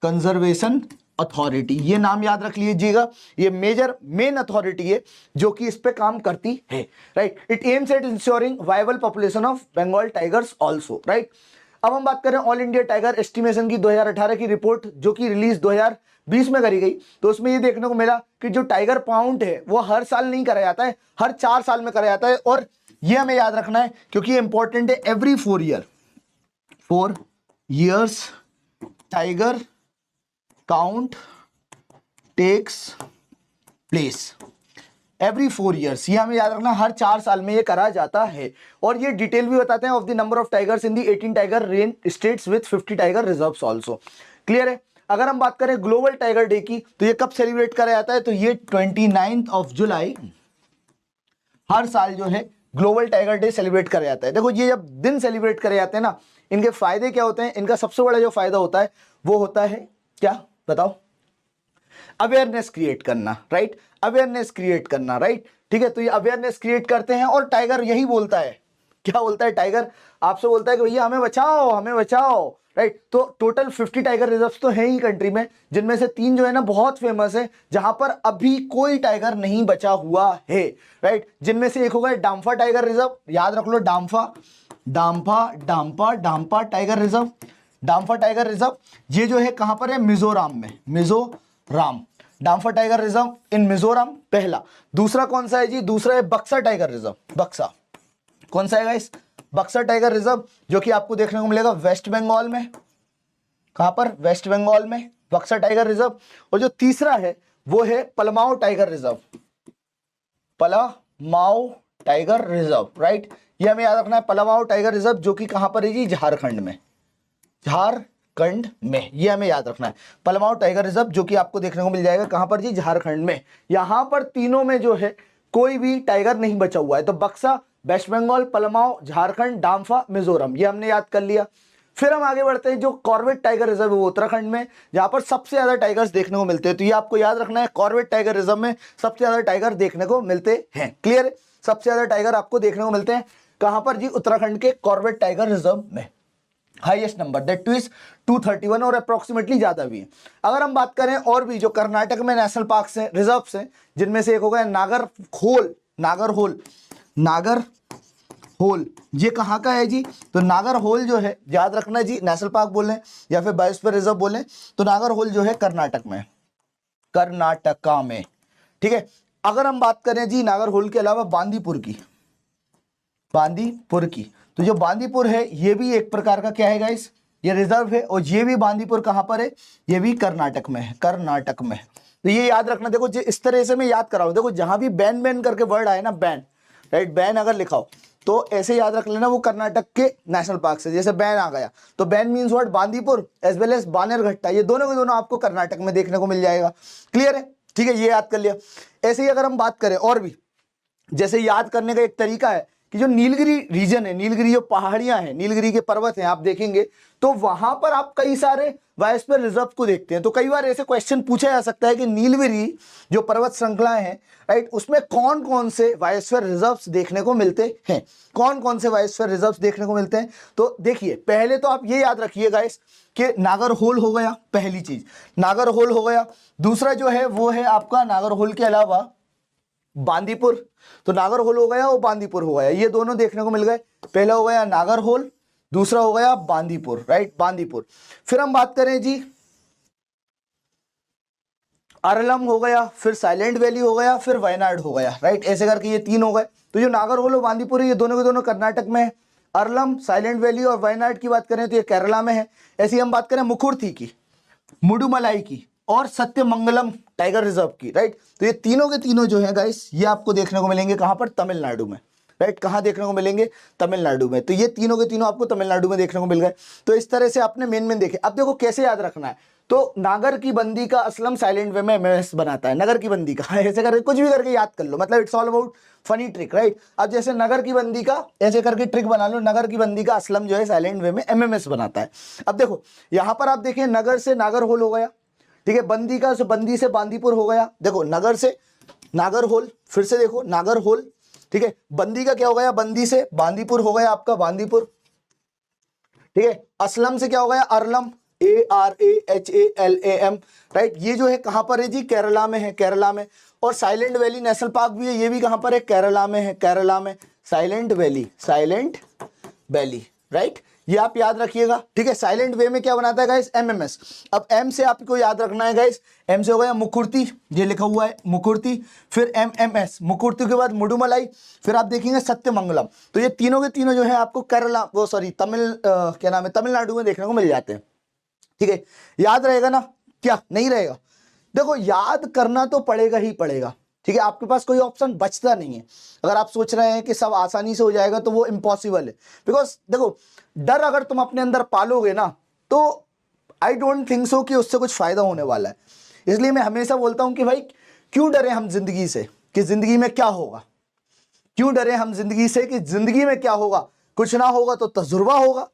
कंजर्वेशन अथॉरिटी। ये नाम याद रख लीजिएगा, ये मेन अथॉरिटी है जो कि इस पे काम करती है, right. It aims at ensuring viable population of Bengal tigers also, right. अब हम बात करें ऑल इंडिया टाइगर एस्टिमेशन की 2018 की रिपोर्ट जो कि रिलीज 2020 में करी गई, तो उसमें ये देखने को मिला कि जो टाइगर काउंट है वो हर साल नहीं करा जाता है, हर 4 साल में करा जाता है। और ये हमें याद रखना है क्योंकि ये इंपॉर्टेंट है। Every 4 years tiger count takes place, every 4 years, ये हमें याद रखना, हर 4 साल में ये करा जाता है। और ये डिटेल भी बताते हैं of the number of tigers in the 18 tiger range states with 50 tiger reserves also. Clear है? अगर हम बात करें ग्लोबल टाइगर डे की, तो ये कब सेलिब्रेट करा जाता है? तो ये 29 जुलाई हर साल जो है ग्लोबल टाइगर डे सेलिब्रेट करा जाता है। देखो ये जब दिन सेलिब्रेट करे जाते हैं ना, इनके फायदे क्या होते हैं? इनका सबसे बड़ा जो फायदा होता है वो होता है क्या, बताओ? अवेयरनेस क्रिएट करना, राइट। अवेयरनेस क्रिएट करना, राइट, ठीक है। तो ये अवेयरनेस क्रिएट करते हैं और टाइगर यही बोलता है क्या बोलता है टाइगर? आपसे बोलता है कि भैया हमें बचाओ, हमें बचाओ, राइट। तो टोटल 50 टाइगर रिजर्व्स तो है ही कंट्री में, जिनमें से 3 जो है ना बहुत फेमस है, जहां पर अभी कोई टाइगर नहीं बचा हुआ है, राइट। जिनमें से एक होगा डाम्फा टाइगर रिजर्व, याद रख लो, Dampa Dampa Dampa Dampa tiger reserve, Dampa tiger reserve. ये जो है कहां पर है? मिजोरम में, Mizoram. Dampa tiger reserve in Mizoram, पहला। दूसरा कौन सा है जी? दूसरा है बक्सा टाइगर रिजर्व। बक्सा कौन सा है गाइस? बक्सा टाइगर रिजर्व, जो कि आपको देखने को मिलेगा वेस्ट बंगाल में। कहां पर? वेस्ट बंगाल में बक्सा टाइगर रिजर्व। और जो तीसरा है वो है Palamau tiger reserve, Palamau tiger reserve, right. ये हमें याद रखना है, पलामाओ टाइगर रिजर्व, जो कि कहां पर है जी? झारखंड में, झारखंड में, ये हमें याद रखना है। पलमाओ टाइगर रिजर्व जो कि आपको देखने को मिल जाएगा कहां पर जी? झारखंड में। यहां पर तीनों में जो है कोई भी टाइगर नहीं बचा हुआ है। तो बक्सा, वेस्ट बंगाल, पलमाओ, झारखंड, डाम्फा, मिजोरम, ये हमने याद कर लिया। फिर हम आगे बढ़ते हैं, जो कॉर्बेट टाइगर रिजर्व है वो उत्तराखंड में, जहां पर सबसे ज्यादा टाइगर्स देखने को मिलते हैं। तो ये आपको याद रखना है, कॉर्बेट टाइगर रिजर्व में सबसे ज्यादा टाइगर देखने को मिलते हैं। क्लियर है? सबसे ज्यादा टाइगर आपको देखने को मिलते हैं कहां पर जी? उत्तराखंड के कॉर्बेट टाइगर रिजर्व में। हाईएस्ट नंबर दैट इज 231 और अप्रोक्सीमेटली ज्यादा भी है। अगर हम बात करें और भी जो कर्नाटक में नेशनल पार्क हैं, रिजर्व्स हैं, जिनमें से एक हो गया नागरहोल, नागरहोल, नागरहोल, ये कहां का है जी? तो नागरहोल जो है, याद रखना जी, नेशनल पार्क बोले या फिर बायोस्फीयर रिजर्व बोले, तो नागरहोल जो है कर्नाटक में, कर्नाटका में, ठीक है। अगर हम बात करें जी नागरहोल के अलावा बांदीपुर की, बांदीपुर की, तो जो बांदीपुर है ये भी एक प्रकार का क्या है गाइस? ये रिजर्व है। और ये भी बांदीपुर कहां पर है? ये भी कर्नाटक में है, कर्नाटक में। तो ये याद रखना। देखो इस तरह से मैं याद कराऊं, देखो जहां भी बैन बैन करके वर्ड आए ना, बैन, राइट, बैन अगर लिखाओ तो ऐसे याद रख लेना वो कर्नाटक के नेशनल पार्क से। जैसे बैन आ गया तो ban means what? Bandipur as well as Bannerghatta, ये दोनों के दोनों आपको कर्नाटक में देखने को मिल जाएगा। क्लियर है? ठीक है, ये याद कर लिया। ऐसे ही अगर हम बात करें और भी, जैसे याद करने का एक तरीका है कि जो नीलगिरी रीजन है, नीलगिरी जो पहाड़ियां हैं, नीलगिरी के पर्वत हैं, आप देखेंगे तो वहां पर आप कई सारे बायोस्फीयर रिजर्व को देखते हैं। तो कई बार ऐसे क्वेश्चन पूछा जा सकता है कि नीलगिरी जो पर्वत श्रृंखलाएं हैं, राइट, उसमें कौन कौन से बायोस्फीयर रिजर्व्स देखने को मिलते हैं, कौन कौन से बायोस्फीयर रिजर्व्स देखने को मिलते हैं। तो देखिए, पहले तो आप ये याद रखिए गाइस कि नागरहोल हो गया, पहली चीज नागरहोल हो गया। दूसरा जो है वो है आपका नागरहोल के अलावा बांदीपुर, तो नागरहोल हो गया और बांदीपुर हो गया, ये दोनों देखने को मिल गए। पहला हो गया नागरहोल, दूसरा हो गया बांदीपुर, राइट, बांदीपुर। फिर हम बात करें जी अरलम हो गया, फिर साइलेंट वैली हो गया, फिर वायनाड हो गया, राइट, ऐसे करके ये 3 हो गए। तो जो नागरहोल और बांदीपुर है ये दोनों के दोनों कर्नाटक में है। अरलम, साइलेंट वैली और वायनाड की बात करें तो ये केरला में है। ऐसी हम बात करें मुकुर्थी की, मुडुमलाई की और सत्यमंगलम टाइगर रिजर्व की, राइट। तो ये तीनों के तीनों जो है गाइस, ये आपको देखने को मिलेंगे कहां पर? तमिलनाडु में, राइट। कहां देखने को मिलेंगे? तमिलनाडु में। तो ये तीनों के तीनों आपको तमिलनाडु में देखने को मिल गए। तो इस तरह से आपने मेन देखे। अब देखो कैसे याद रखना है। तो नागर की बंदी का असलम साइलेंट वे में एमएमएस बनाता है, नगर की बंदी का, ऐसे करके कुछ भी करके याद कर लो, मतलब it's all about funny trick, right. अब जैसे नगर की बंदी का ऐसे करके ट्रिक बना लो, नगर की बंदी का असलम जो है साइलेंट वे में एमएमएस बनाता है। अब देखो यहां पर आप देखें, नगर से नागरहोल हो गया, ठीक है, बंदी का बंदी से बांदीपुर हो गया। देखो नगर से नागरहोल, फिर से देखो नागरहोल, ठीक है। बंदी का क्या हो गया? बंदी से बांदीपुर हो गया आपका बांदीपुर, ठीक है। असलम से क्या हो गया? Aralam, ARAHALAM, right. ये जो है कहां पर है जी? केरला में है, केरला में। और साइलेंट वैली नेशनल पार्क भी है, ये भी कहां पर है? केरला में है, केरला में। Silent valley, silent valley, right, ये आप याद रखिएगा, ठीक है। साइलेंट वे में क्या बनाता है गाइस? एमएमएस। अब एम से आपको याद रखना है गाइस, एम से हो गया मुकुर्ती, ये लिखा हुआ है मुकुर्ती, फिर एमएमएस, मुकुर्ती के बाद मुडुमलाई, फिर आप देखेंगे सत्यमंगलम। तो ये तीनों के तीनों जो है आपको केरला, वो सॉरी तमिल क्या नाम है, तमिलनाडु में देखने को मिल जाते हैं, ठीक है। याद रहेगा ना? क्या नहीं रहेगा? देखो याद करना तो पड़ेगा ही पड़ेगा, ठीक है। आपके पास कोई ऑप्शन बचता नहीं है। अगर आप सोच रहे हैं कि सब आसानी से हो जाएगा तो वो इम्पॉसिबल है। बिकॉज देखो, डर अगर तुम अपने अंदर पालोगे ना, तो आई डोंट थिंक सो कि उससे कुछ फायदा होने वाला है। इसलिए मैं हमेशा बोलता हूं कि भाई क्यों डरे हम जिंदगी से, कि जिंदगी में क्या होगा, क्यों डरे हम जिंदगी से कि जिंदगी में क्या होगा, कुछ ना होगा तो तजुर्बा होगा।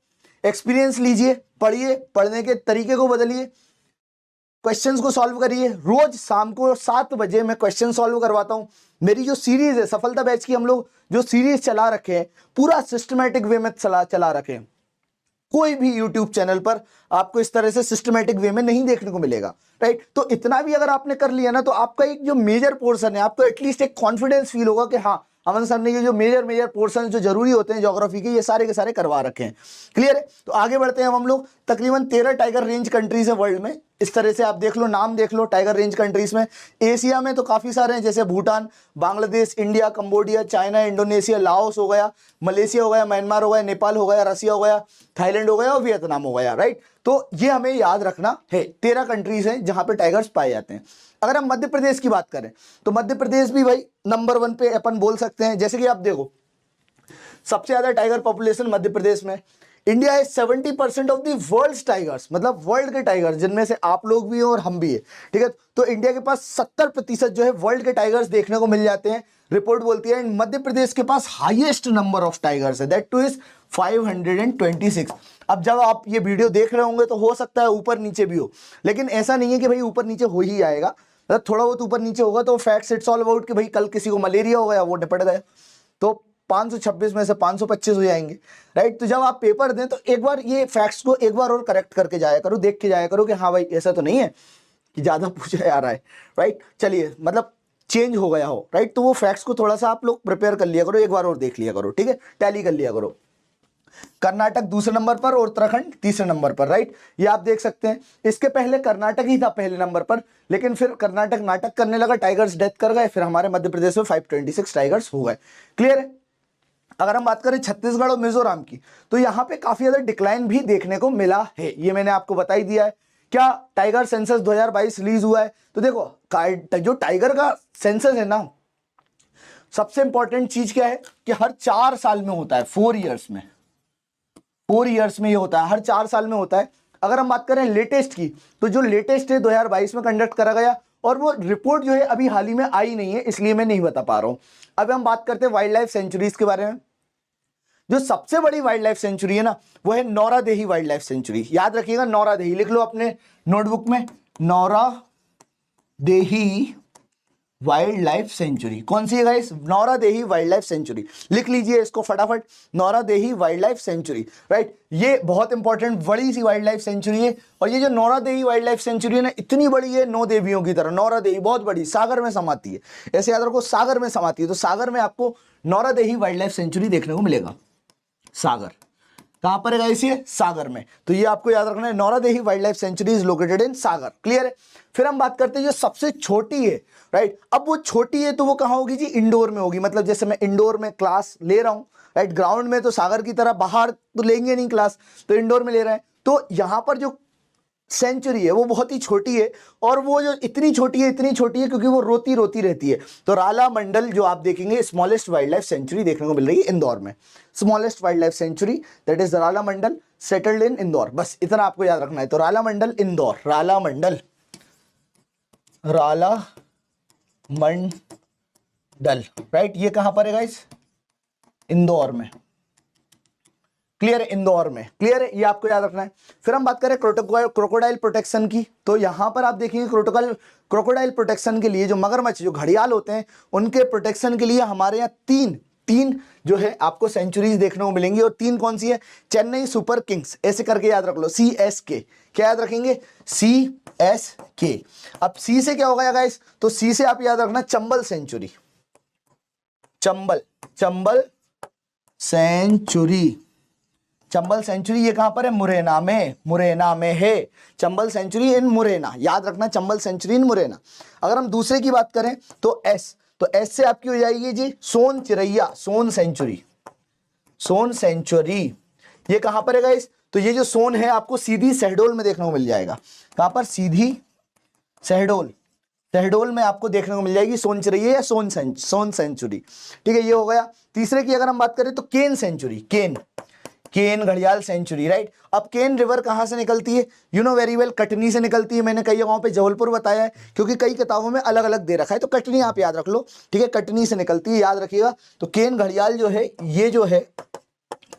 एक्सपीरियंस लीजिए, पढ़िए, पढ़ने के तरीके को बदलिए, क्वेश्चंस को सॉल्व करिए। रोज शाम को 7 बजे मैं क्वेश्चन सॉल्व करवाता हूं। मेरी जो सीरीज है सफलता बैच की, हम लोग जो सीरीज चला रखे हैं पूरा सिस्टमैटिक वे में चला रखे हैं। कोई भी यूट्यूब चैनल पर आपको इस तरह से सिस्टमैटिक वे में नहीं देखने को मिलेगा, राइट। तो इतना भी अगर आपने कर लिया ना, तो आपका एक जो मेजर पोर्शन है, आपको एटलीस्ट एक कॉन्फिडेंस फील होगा कि हाँ, अमन सर ने ये जो मेजर पोर्शन जो जरूरी होते हैं ज्योग्राफी के, ये सारे के सारे करवा रखे हैं। क्लियर है। तो आगे बढ़ते हैं हम लोग। तकरीबन 13 टाइगर रेंज कंट्रीज है वर्ल्ड में। इस तरह से आप देख लो, नाम देख लो टाइगर रेंज कंट्रीज में। एशिया में तो काफी सारे हैं, जैसे Bhutan, Bangladesh, India, Cambodia, China, Indonesia, Laos हो गया, मलेशिया हो गया, म्यांमार हो गया, नेपाल हो गया, रसिया हो गया, थाईलैंड हो गया और वियतनाम हो गया, राइट। तो ये हमें याद रखना है। 13 कंट्रीज हैं जहां पे टाइगर्स पाए जाते हैं। अगर हम मध्य प्रदेश की बात करें तो मध्य प्रदेश भी भाई नंबर 1 पे अपन बोल सकते हैं। जैसे कि आप देखो, सबसे ज्यादा टाइगर पॉपुलेशन मध्य प्रदेश में। इंडिया है 70% ऑफ द वर्ल्ड टाइगर्स, मतलब वर्ल्ड के टाइगर्स, जिनमें से आप लोग भी हैं और हम भी है, ठीक है। तो इंडिया के पास 70% जो है वर्ल्ड के टाइगर्स देखने को मिल जाते हैं, रिपोर्ट बोलती है। मध्य प्रदेश के पास हाईएस्ट नंबर ऑफ टाइगर्स है, दैट टू इज 526। अब जब आप ये वीडियो देख रहे होंगे तो हो सकता है ऊपर नीचे भी हो, लेकिन ऐसा नहीं है कि भाई ऊपर नीचे हो ही जाएगा। मतलब थोड़ा बहुत ऊपर नीचे होगा तो फैक्ट्स इट्स ऑल अबाउट कि भाई कल किसी को मलेरिया हो गया, वो निपट गया, तो 526 में से 525 हो जाएंगे, राइट। तो जब आप पेपर दें तो एक बार ये फैक्ट्स को एक बार और करेक्ट करके जाया करो, देख के जाया करो कि हाँ भाई ऐसा तो नहीं है कि ज्यादा पूछा जा रहा है, राइट। चलिए, मतलब चेंज हो गया हो, राइट। तो वो फैक्ट्स को थोड़ा सा आप लोग प्रिपेयर कर लिया करो, एक बार और देख लिया करो, ठीक है, टैली कर लिया करो। कर्नाटक दूसरे नंबर पर और उत्तराखंड तीसरे नंबर पर, राइट। ये आप देख सकते हैं। इसके पहले कर्नाटक ही था पहले नंबर पर, लेकिन फिर कर्नाटक नाटक करने लगा, टाइगर्स डेथ कर गए, फिर हमारे मध्य प्रदेश में 526 टाइगर्स हो गए। क्लियर है। अगर हम बात करें छत्तीसगढ़ और मिजोरम की, तो यहां पे काफी ज्यादा डिक्लाइन भी देखने को मिला है, ये मैंने आपको बता ही दिया है। क्या टाइगर सेंसस 2022 रिलीज हुआ है, तो देखो जो टाइगर का सेंसस है ना, सबसे इंपॉर्टेंट चीज क्या है कि हर 4 साल में होता है, 4 ईयर्स में, 4 ईयर्स में ये होता है, हर 4 साल में होता है। अगर हम बात करें लेटेस्ट की, तो जो लेटेस्ट है 2022 में कंडक्ट करा गया, और वो रिपोर्ट जो है अभी हाल ही में आई नहीं है, इसलिए मैं नहीं बता पा रहा हूं। अब हम बात करते हैं वाइल्ड लाइफ सेंचुरीज के बारे में। जो सबसे बड़ी वाइल्ड लाइफ सेंचुरी है ना, वो है नौरादेही वाइल्ड लाइफ सेंचुरी। याद रखिएगा, नौरादेही लिख लो अपने नोटबुक में, नौरादेही वाइल्ड लाइफ सेंचुरी। कौन सी है guys? Nauradehi wild life sanctuary. लिख लीजिए इसको फटाफट, Nauradehi wild life sanctuary, right. ये बहुत इंपॉर्टेंट बड़ी सी वाइल्ड लाइफ सेंचुरी है। और ये जो नौरादेही वाइल्ड लाइफ सेंचुरी है ना, इतनी बड़ी है, 9 देवियों की तरह। नौरादेही बहुत बड़ी, सागर में समाती है, ऐसे याद रखो, सागर में समाती है। तो सागर में आपको नौरादेही वाइल्ड लाइफ सेंचुरी देखने को मिलेगा। सागर कहां पर है गाइस? ये सागर में। तो ये आपको याद रखना है, Nauradehi wild life sanctuary is located in Sagar. Clear है। फिर हम बात करते हैं जो सबसे छोटी है, राइट। अब वो छोटी है तो वो कहां होगी जी? इंडोर में होगी। मतलब जैसे मैं इंडोर में क्लास ले रहा हूं, राइट। ग्राउंड में तो सागर की तरह बाहर तो लेंगे नहीं क्लास, तो इंडोर में ले रहे हैं। तो यहां पर जो सेंचुरी है वो बहुत ही छोटी है, और वो जो इतनी छोटी है क्योंकि वो रोती रोती रहती है। तो राला मंडल जो आप देखेंगे, स्मॉलेस्ट वाइल्ड लाइफ सेंचुरी देखने को मिल रही है इंदौर में। Smallest wildlife sanctuary that is Ralamandal, settled in Indore. बस इतना आपको याद रखना है। तो राला मंडल इंदौर, राला मंडल राइट। ये कहां पर है गाइस? इंदौर में। क्लियर है, इंदौर में। क्लियर है, ये आपको याद रखना है। फिर हम बात करें क्रोकोडाइल प्रोटेक्शन की, तो यहां पर आप देखेंगे क्रोकोडाइल प्रोटेक्शन के लिए जो मगरमच्छ, जो घड़ियाल होते हैं, उनके प्रोटेक्शन के लिए हमारे यहाँ तीन जो है आपको सेंचुरीज देखने को मिलेंगी। और 3 कौन सी है? चेन्नई सुपर किंग्स, ऐसे करके याद रख लो, CSK। क्या याद रखेंगे? CSK। अब सी से क्या होगा गाइस? तो सी से आप याद रखना Chambal sanctuary, Chambal sanctuary. Chambal sanctuary ये कहां पर है? मुरैना में है चंबल सेंचुरी इन मुरैना। याद रखना, चंबल सेंचुरी इन मुरैना। अगर हम दूसरे की बात करें तो एस से आपकी हो जाएगी जी सोन चिरैया, सोन सेंचुरी। ये कहां पर है गाइस? तो ये जो सोन है आपको सीधी शहडोल में देखने को मिल जाएगा। कहां पर? सीधी शहडोल में आपको देखने को मिल जाएगी सोन चिरैया या सोन सेंचुरी। ठीक है, ये हो गया। तीसरे की अगर हम बात करें तो केन सेंचुरी, केन घड़ियाल सेंचुरी, राइट। अब केन रिवर कहां से निकलती है? You know very well, Katni से निकलती है। मैंने कई जगहों पे जबलपुर बताया है, क्योंकि कई किताबों में अलग अलग दे रखा है, तो कटनी आप याद रख लो, ठीक है, कटनी से निकलती है, याद रखिएगा। तो केन घड़ियाल जो है, ये जो है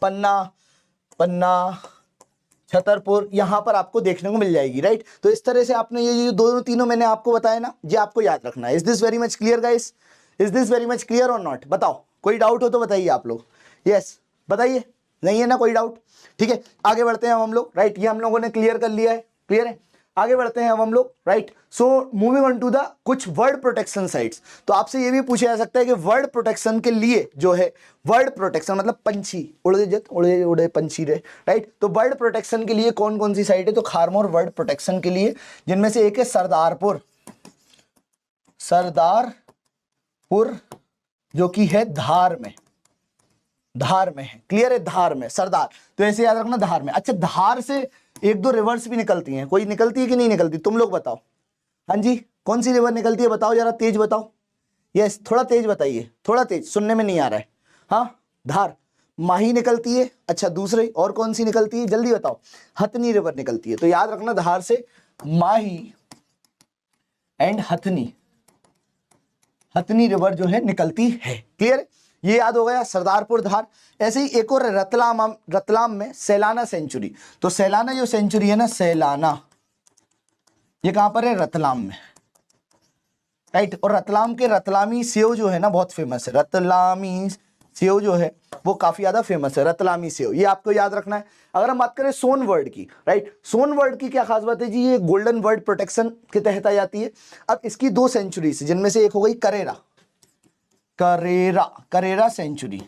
पन्ना छतरपुर यहाँ पर आपको देखने को मिल जाएगी, राइट। तो इस तरह से आपने ये दोनों तीनों मैंने आपको बताया ना, ये आपको याद रखना है। Is this very much clear guys? Is this very much clear और नॉट? बताओ, कोई डाउट हो तो बताइए आप लोग। यस बताइए, नहीं है ना कोई डाउट? ठीक है, आगे बढ़ते हैं हम लोग, राइट। ये हम लोगों ने क्लियर कर लिया है, क्लियर है। आगे बढ़ते हैं अब हम लोग, right. So moving on to the कुछ वर्ड प्रोटेक्शन साइट्स। तो आपसे ये भी पूछा जा सकता है कि वर्ड प्रोटेक्शन के लिए जो है, वर्ड प्रोटेक्शन मतलब पंछी उड़े जत उड़े उड़े पंछी रहे, राइट। तो वर्ड प्रोटेक्शन के लिए कौन कौन सी साइट है? तो खारमोर वर्ड प्रोटेक्शन के लिए, जिनमें से एक है सरदारपुर, सरदारपुर जो कि है धार में, धार में है, क्लियर है, धार में सरदार। तो ऐसे याद रखना धार में। अच्छा, धार से एक दो रिवर्स भी निकलती हैं, कोई निकलती है कि नहीं निकलती? तुम लोग बताओ। हाँ जी, कौन सी रिवर निकलती है बताओ जरा, तेज बताओ। यस, थोड़ा तेज बताइए, थोड़ा तेज, सुनने में नहीं आ रहा है। हाँ, धार, माही निकलती है। अच्छा, दूसरे और कौन सी निकलती है जल्दी बताओ? हथनी रिवर निकलती है। तो याद रखना धार से माही एंड हथनी, हथनी रिवर जो है निकलती है, क्लियर। ये याद हो गया, सरदारपुर धार। ऐसे ही एक और रतलाम, रतलाम में सैलाना सेंचुरी। तो सैलाना जो सेंचुरी है ना, सैलाना, ये कहां पर है? रतलाम में, राइट। और रतलाम के रतलामी सेव जो है ना बहुत फेमस है, रतलामी सेव जो है वो काफी ज्यादा फेमस है, रतलामी सेव, ये आपको याद रखना है। अगर हम बात करें सोन वर्ड की, राइट, सोन वर्ड की क्या खास बात है जी? ये गोल्डन वर्ड प्रोटेक्शन के तहत आ जाती है। अब इसकी दो सेंचुरीज, जिनमें से एक हो गई Karera, Karera, Karera sanctuary,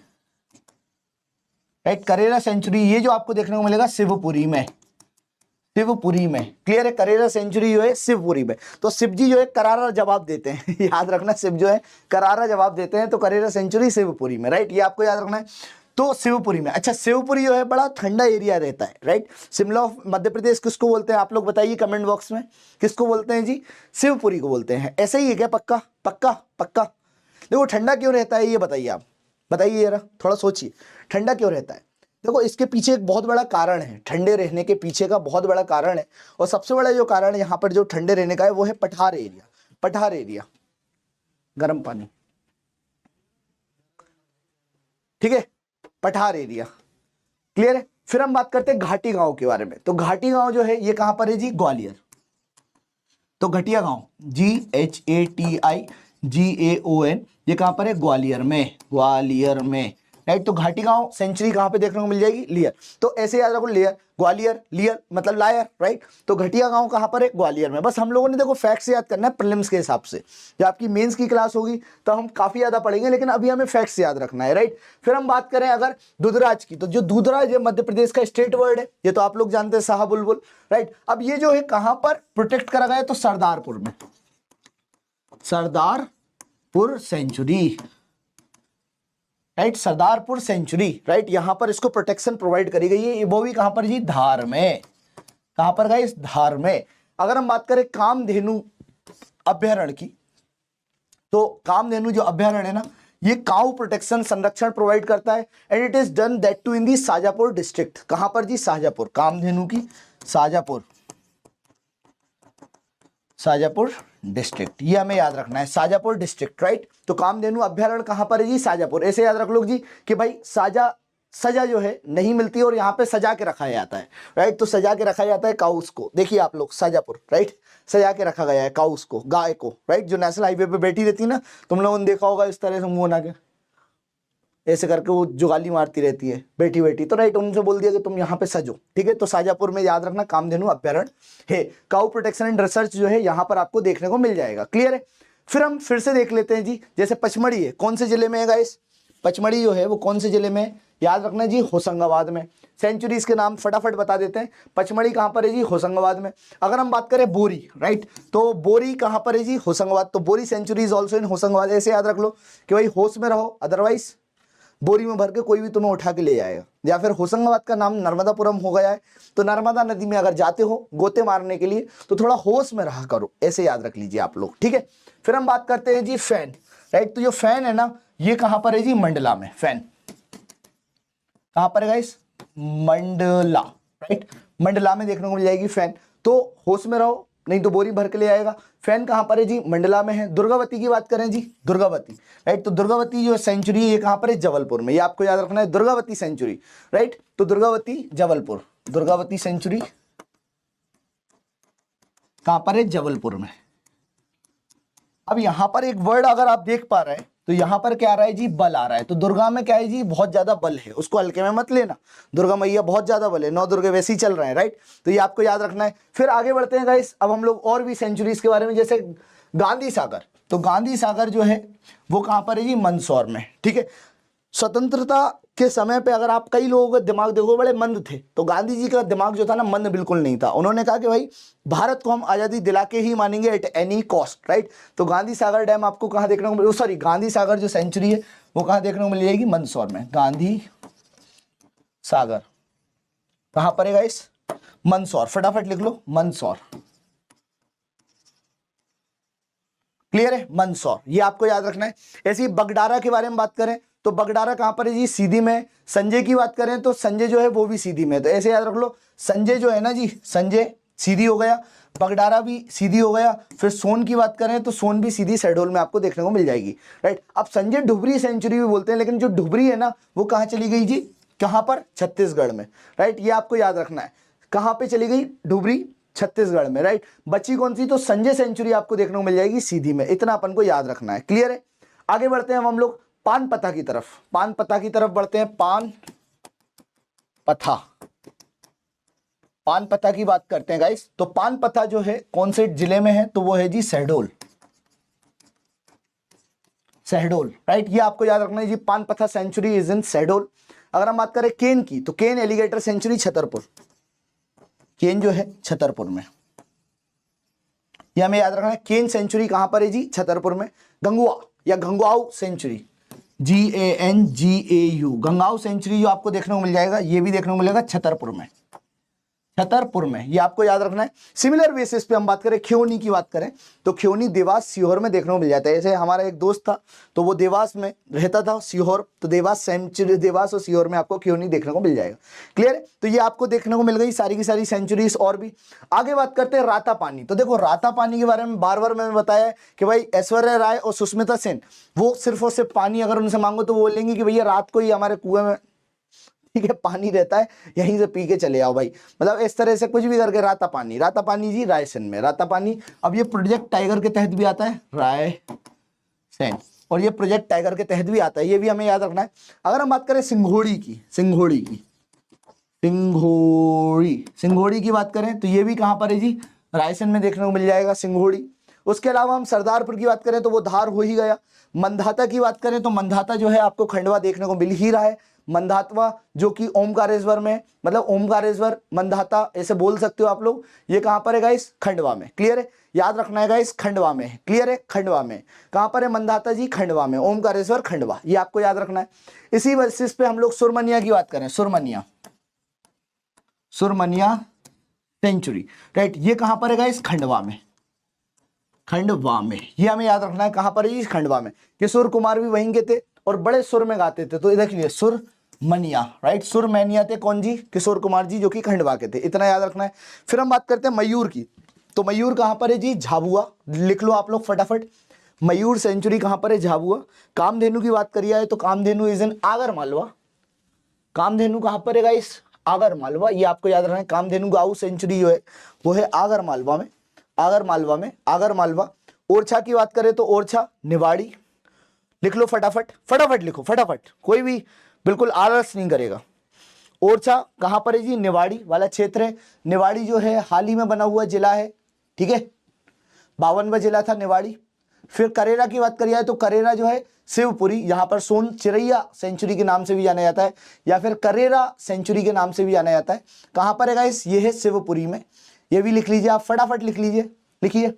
right, Karera sanctuary. ये जो आपको देखने को मिलेगा शिवपुरी में, शिवपुरी में, क्लियर है। करेरा सेंचुरी जो है शिवपुरी में। तो शिव जी जो है करारा जवाब देते हैं याद रखना, शिव जो है करारा जवाब देते हैं। तो करेरा सेंचुरी शिवपुरी में, राइट, ये आपको याद रखना है। तो शिवपुरी में, अच्छा, शिवपुरी जो है बड़ा ठंडा एरिया रहता है, राइट। शिमला ऑफ मध्य प्रदेश किसको बोलते हैं आप लोग बताइए कमेंट बॉक्स में, किसको बोलते हैं जी? शिवपुरी को बोलते हैं। ऐसा ही है क्या? पक्का पक्का पक्का? देखो ठंडा क्यों रहता है ये बताइए आप, बताइए जरा, थोड़ा सोचिए, ठंडा क्यों रहता है? देखो इसके पीछे एक बहुत बड़ा कारण है, ठंडे रहने के पीछे का बहुत बड़ा कारण है। और सबसे बड़ा जो कारण यहाँ पर जो ठंडे रहने का है वो है पठार एरिया, पठार एरिया, गर्म पानी, ठीक है, पठार एरिया, क्लियर है। फिर हम बात करते हैं घाटी गांव के बारे में। तो घाटी गांव जो है ये कहां पर है जी? ग्वालियर। तो घटिया गांव, GHATIGAON, ये कहां पर है? ग्वालियर में, ग्वालियर में, राइट। तो घाटी गांव सेंचुरी कहां पे देखने को मिल जाएगी? लियर। तो ऐसे याद रखो, लियर, ग्वालियर, लियर मतलब लायर, राइट। तो घटिया गांव कहां पर है? ग्वालियर में। बस हम लोगों ने देखो फैक्ट्स याद करना है प्रीलिम्स के हिसाब से। जब आपकी मेंस की क्लास होगी तो हम काफी ज्यादा पढ़ेंगे, लेकिन अभी हमें फैक्ट्स याद रखना है, राइट। फिर हम बात करें अगर दुधराज की, तो जो दुधराज है मध्य प्रदेश का स्टेट वर्ड है, ये तो आप लोग जानते हैं, शाहबुलबुल, राइट। अब ये जो है कहां पर प्रोटेक्ट करा गया है? तो सरदारपुर में, Sardarpur sanctuary, right, Sardarpur sanctuary, right. यहां पर इसको प्रोटेक्शन प्रोवाइड करी गई है। वो भी कहां पर जी? धार में। कहां पर गए? इस धार में। अगर हम बात करें कामधेनु अभ्यारण्य की, तो कामधेनु जो अभ्यारण्य है ना, ये काऊ प्रोटेक्शन संरक्षण प्रोवाइड करता है। And it is done that too in the Shajapur district. कहां पर जी? शाजापुर, कामधेनु की शाजापुर, शाजापुर डिस्ट्रिक्ट, ये हमें याद रखना है, शाजापुर डिस्ट्रिक्ट, राइट। तो कामधेनु अभ्यारण्य कहां पर है जी? शाजापुर। ऐसे याद रख लो जी कि भाई सजा जो है नहीं मिलती और यहाँ पे सजा के रखा जाता है, राइट। तो सजा के रखा जाता है काउस को, देखिए आप लोग, शाजापुर, राइट, सजा के रखा गया है काउस को, गाय को, राइट, जो नेशनल हाईवे पे बैठी रहती है ना, तुम लोगों ने देखा होगा इस तरह से मुंह बना के ऐसे करके वो जुगाली मारती रहती है बैठी बैठी, तो राइट, उनसे बोल दिया कि तुम यहाँ पे सजो, ठीक है। तो शाजापुर में याद रखना कामधेनु अभ्यारण्य है। काउ प्रोटेक्शन एंड रिसर्च जो है यहाँ पर आपको देखने को मिल जाएगा, क्लियर है। फिर हम फिर से देख लेते हैं जी, जैसे पचमढ़ी है, कौन से जिले में है गाइस? पचमढ़ी जो है वो कौन से जिले में? याद रखना जी, होशंगाबाद में। सेंचुरीज के नाम फटाफट बता देते हैं। पचमढ़ी कहां पर है जी? होशंगाबाद में। अगर हम बात करें बोरी, राइट, तो बोरी कहां पर है जी? होशंगाबाद। तो Bori sanctuary is also in Hoshangabad. ऐसे याद रख लो कि भाई होश में रहो, अदरवाइज बोरी में भर के कोई भी तुम्हें उठा के ले जाएगा। या फिर होशंगाबाद का नाम नर्मदापुरम हो गया है, तो नर्मदा नदी में अगर जाते हो गोते मारने के लिए तो थोड़ा होश में रहा करो, ऐसे याद रख लीजिए आप लोग, ठीक है। फिर हम बात करते हैं जी फैन, राइट। तो जो फैन है ना, ये कहां पर है जी? मंडला में। फैन कहां पर है गाइस? मंडला, राइट, मंडला में देखने को मिल जाएगी फैन। तो होश में रहो, नहीं तो बोरी भर के ले आएगा। फैन कहां पर है जी? मंडला में है। दुर्गावती की बात करें जी, दुर्गावती, राइट, तो दुर्गावती जो सेंचुरी है ये कहां पर है? जबलपुर में। ये आपको याद रखना है, दुर्गावती सेंचुरी, राइट। तो दुर्गावती जबलपुर, दुर्गावती सेंचुरी कहां पर है? जबलपुर में। अब यहां पर एक वर्ड अगर आप देख पा रहे हैं तो यहां पर क्या आ रहा है जी? बल आ रहा है। तो दुर्गा में क्या है जी? बहुत ज्यादा बल है, उसको हल्के में मत लेना। दुर्गा मैया बहुत ज्यादा बल है, 9 दुर्गे वैसे ही चल रहे हैं, राइट? तो ये आपको याद रखना है। फिर आगे बढ़ते हैं गाइस, अब हम लोग और भी सेंचुरीज के बारे में, जैसे गांधी सागर। तो गांधी सागर जो है वो कहां पर है जी? मंदसौर में, ठीक है। स्वतंत्रता के समय पे अगर आप कई लोगों का दिमाग देखो बड़े मंद थे, तो गांधी जी का दिमाग जो था ना मंद बिल्कुल नहीं था। उन्होंने कहा कि भाई भारत को हम आजादी दिला के ही मानेंगे एट एनी कॉस्ट, राइट? तो गांधी सागर डैम आपको कहां देखने को मिले? सॉरी, गांधी सागर जो सेंचुरी है वो कहां देखने को मिल जाएगी? मंदसौर में। गांधी सागर कहां पर है गाइस? मंदसौर। फटाफट लिख लो, मंदसौर। क्लियर है? मंदसौर, ये आपको याद रखना है। ऐसे ही बगडारा के बारे में बात करें तो बगडारा कहां पर है जी? सीधी में। संजय की बात करें तो संजय जो है वो भी सीधी में। तो ऐसे याद रख लो, संजय जो है ना जी, संजय सीधी हो गया, बगडारा भी सीधी हो गया। फिर सोन की बात करें तो सोन भी सीधी शहडोल में आपको देखने को मिल जाएगी, राइट? अब संजय ढुबरी सेंचुरी भी बोलते हैं, लेकिन जो ढुबरी है ना वो कहां चली गई जी? कहां पर? छत्तीसगढ़ में, राइट? ये आपको याद रखना है। कहां पे चली गई ढुबरी? छत्तीसगढ़ में, राइट? बची कौन सी? तो संजय सेंचुरी आपको देखने को मिल जाएगी सीधी में। इतना अपन को याद रखना है, क्लियर है? आगे बढ़ते हैं हम लोग पानपथा की तरफ। पानपथा की तरफ बढ़ते हैं। पानपथा, पानपथा की बात करते हैं गाइस। तो पानपथा जो है कौन से जिले में है? तो वो है जी शहडोल। शहडोल, राइट? ये आपको याद रखना है जी, Panpatha sanctuary is in Shahdol. अगर हम बात करें केन की, तो केन एलिगेटर सेंचुरी छतरपुर। केन जो है छतरपुर में, ये हमें याद रखना है। केन सेंचुरी कहां पर है जी? छतरपुर में। गंगुआ या गंगुआऊ सेंचुरी, GANGAU, गंगाऊ सेंचुरी जो आपको देखने को मिल जाएगा, ये भी देखने को मिलेगा छतरपुर में। छतरपुर में, ये आपको याद रखना है। सिमिलर बेसिस पे हम बात करें, खियोनी की बात करें तो खियोनी देवास सीहोर में देखने को मिल जाता है। जैसे हमारा एक दोस्त था तो वो देवास में रहता था, सीहोर, तो देवास सेंचुरी, देवास और सीहोर में आपको खियोनी देखने को मिल जाएगा, क्लियर है? तो ये आपको देखने को मिल गई सारी की सारी सेंचुरीज। और भी आगे बात करते हैं रातापानी। तो देखो रातापानी के बारे में बार बार मैंने बताया है कि भाई ऐश्वर्या राय और सुष्मिता सेन वो सिर्फ और सिर्फ पानी अगर उनसे मांगो तो वो बोलेंगे कि भैया रात को ही हमारे कुएं में, ठीक है, पानी रहता है, यहीं से पी के चले आओ भाई। मतलब इस तरह से कुछ भी करके रातापानी, रातापानी जी रायसेन में, रातापानी। अब ये प्रोजेक्ट टाइगर के तहत भी आता है, रायसेन, और ये प्रोजेक्ट टाइगर के तहत भी आता है, ये भी हमें याद रखना है। अगर हम बात करें सिंघोड़ी की, सिंघोड़ी की बात करें तो ये भी कहां पर है जी? रायसेन में देखने को मिल जाएगा सिंघोड़ी। उसके अलावा हम सरदारपुर की बात करें तो वो धार हो ही गया। मंधाता की बात करें तो मंधाता जो है आपको खंडवा देखने को मिल ही रहा है। मंधातवा जो कि ओमकारेश्वर में, मतलब ओमकारेश्वर मंधाता ऐसे बोल सकते हो आप लोग। ये कहां पर है गाइस? खंडवा में, क्लियर है? याद रखना है गाइस, खंडवा में है, क्लियर है? खंडवा में। कहां पर है मंधाता जी? खंडवा में। ओमकारेश्वर खंडवा, ये आपको याद रखना है। इसी बेसिस पे हम लोग सुरमनिया की बात करें, सुरमनिया सेंचुरी, राइट? ये कहां पर है गाइस? खंडवा में, खंडवा में। ये हमें याद रखना है, कहां पर है? खंडवा में। किशोर कुमार भी वहीं के थे और बड़े सुर में गाते थे, तो देख लीजिए सुरमनिया, राइट? सुरमनिया थे कौन जी? किशोर कुमार जी, जो कि खंडवा के थे, इतना याद रखना है। फिर हम बात करते हैं मयूर की। तो मयूर कहां पर है जी? झाबुआ, लिख लो आप लोग फटाफट। मयूर सेंचुरी कहां पर है? झाबुआ। कामधेनु की बात करिए है तो कामधेनु इज इन आगर मालवा। कामधेनु कहां पर है गाइस? आगर मालवा, ये आपको याद रखना है। कामधेनु गांव सेंचुरी जो है वो है आगर मालवा में, आगर मालवा में, आगर मालवा। ओरछा की बात करें तो ओरछा निवाड़ी, लिख लो फटाफट, फटाफट लिखो फटाफट, कोई भी बिल्कुल आलस नहीं करेगा। ओरछा कहां पर है जी? निवाड़ी वाला क्षेत्र है। निवाड़ी जो है हाल ही में बना हुआ जिला है, ठीक है, 52वां जिला था निवाड़ी। फिर करेरा की बात करिए तो करेरा जो है शिवपुरी, यहाँ पर सोन चिरैया सेंचुरी के नाम से भी जाना जाता है, या फिर करेरा सेंचुरी के नाम से भी जाना जाता है। कहां पर है गाइस? ये है शिवपुरी में, ये भी लिख लीजिए आप, फटाफट लिख लीजिए, लिखिए।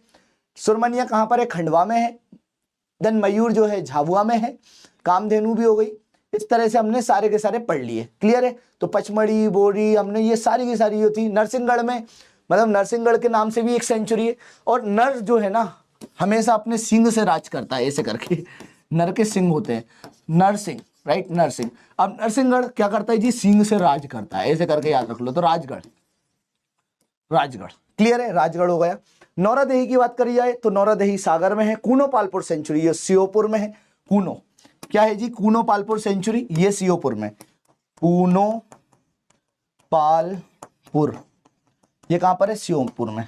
सुरमनिया कहां पर है? खंडवा में है। देन मयूर जो है झाबुआ में है। कामधेनु भी हो गई। इस तरह से हमने सारे के सारे पढ़ लिए, क्लियर है? तो पचमढ़ी, बोरी, हमने ये सारी की सारी होती। नरसिंहगढ़ में, मतलब नरसिंहगढ़ के नाम से भी एक सेंचुरी है। और नर जो है ना हमेशा अपने सिंह से राज करता है, ऐसे करके नर के सिंह होते हैं, नरसिंह, राइट? नरसिंह। अब नरसिंहगढ़ क्या करता है जी? सिंह से राज करता है, ऐसे करके याद रख लो। तो राजगढ़, राजगढ़, क्लियर है? राजगढ़ हो गया। नौरादेही की बात करी जाए तो नौरादेही सागर में है। कूनो पालपुर सेंचुरी ये श्योपुर में है। कूनो क्या है जी? कूनो पालपुर सेंचुरी, ये श्योपुर में। कूनो पालपुर पुर, ये कहां पर है? श्योपुर में,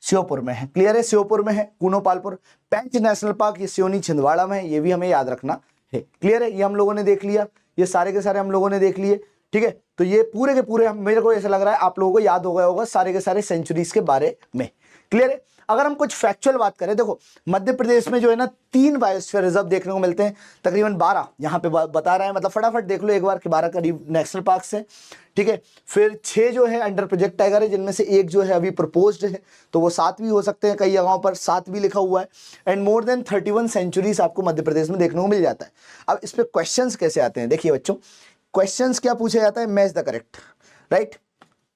श्योपुर में है। क्लियर है? श्योपुर में है। कूनो पालपुर। पेंच नेशनल पार्क ये सियोनी छिंदवाड़ा में है, ये भी हमें याद रखना है। क्लियर है? ये हम लोगों ने देख लिया, ये सारे के सारे हम लोगों ने देख लिए। ठीक है, तो ये पूरे के पूरे मेरे को ऐसा लग रहा है आप लोगों को याद हो गया होगा सारे के सारे सेंचुरीज के बारे में। क्लियर है? अगर हम कुछ फैक्चुअल बात करें, देखो मध्य प्रदेश में जो है ना 3 बायोस्फीयर रिजर्व देखने को मिलते हैं, तकरीबन 12 यहाँ पे बता रहा है, मतलब फटाफट देख लो एक बार कि 12 करीब नेशनल पार्क है। ठीक है, फिर 6 जो है अंडर प्रोजेक्ट टाइगर है, जिनमें से एक जो है अभी प्रपोज्ड है, तो वो 7 भी हो सकते हैं, कई जगहों पर 7 भी लिखा हुआ है। एंड मोर देन 31 सेंचुरीज आपको मध्य प्रदेश में देखने को मिल जाता है। अब इस पे क्वेश्चंस कैसे आते हैं, देखिए बच्चों, क्वेश्चंस क्या पूछा जाता है? Match the correct, right?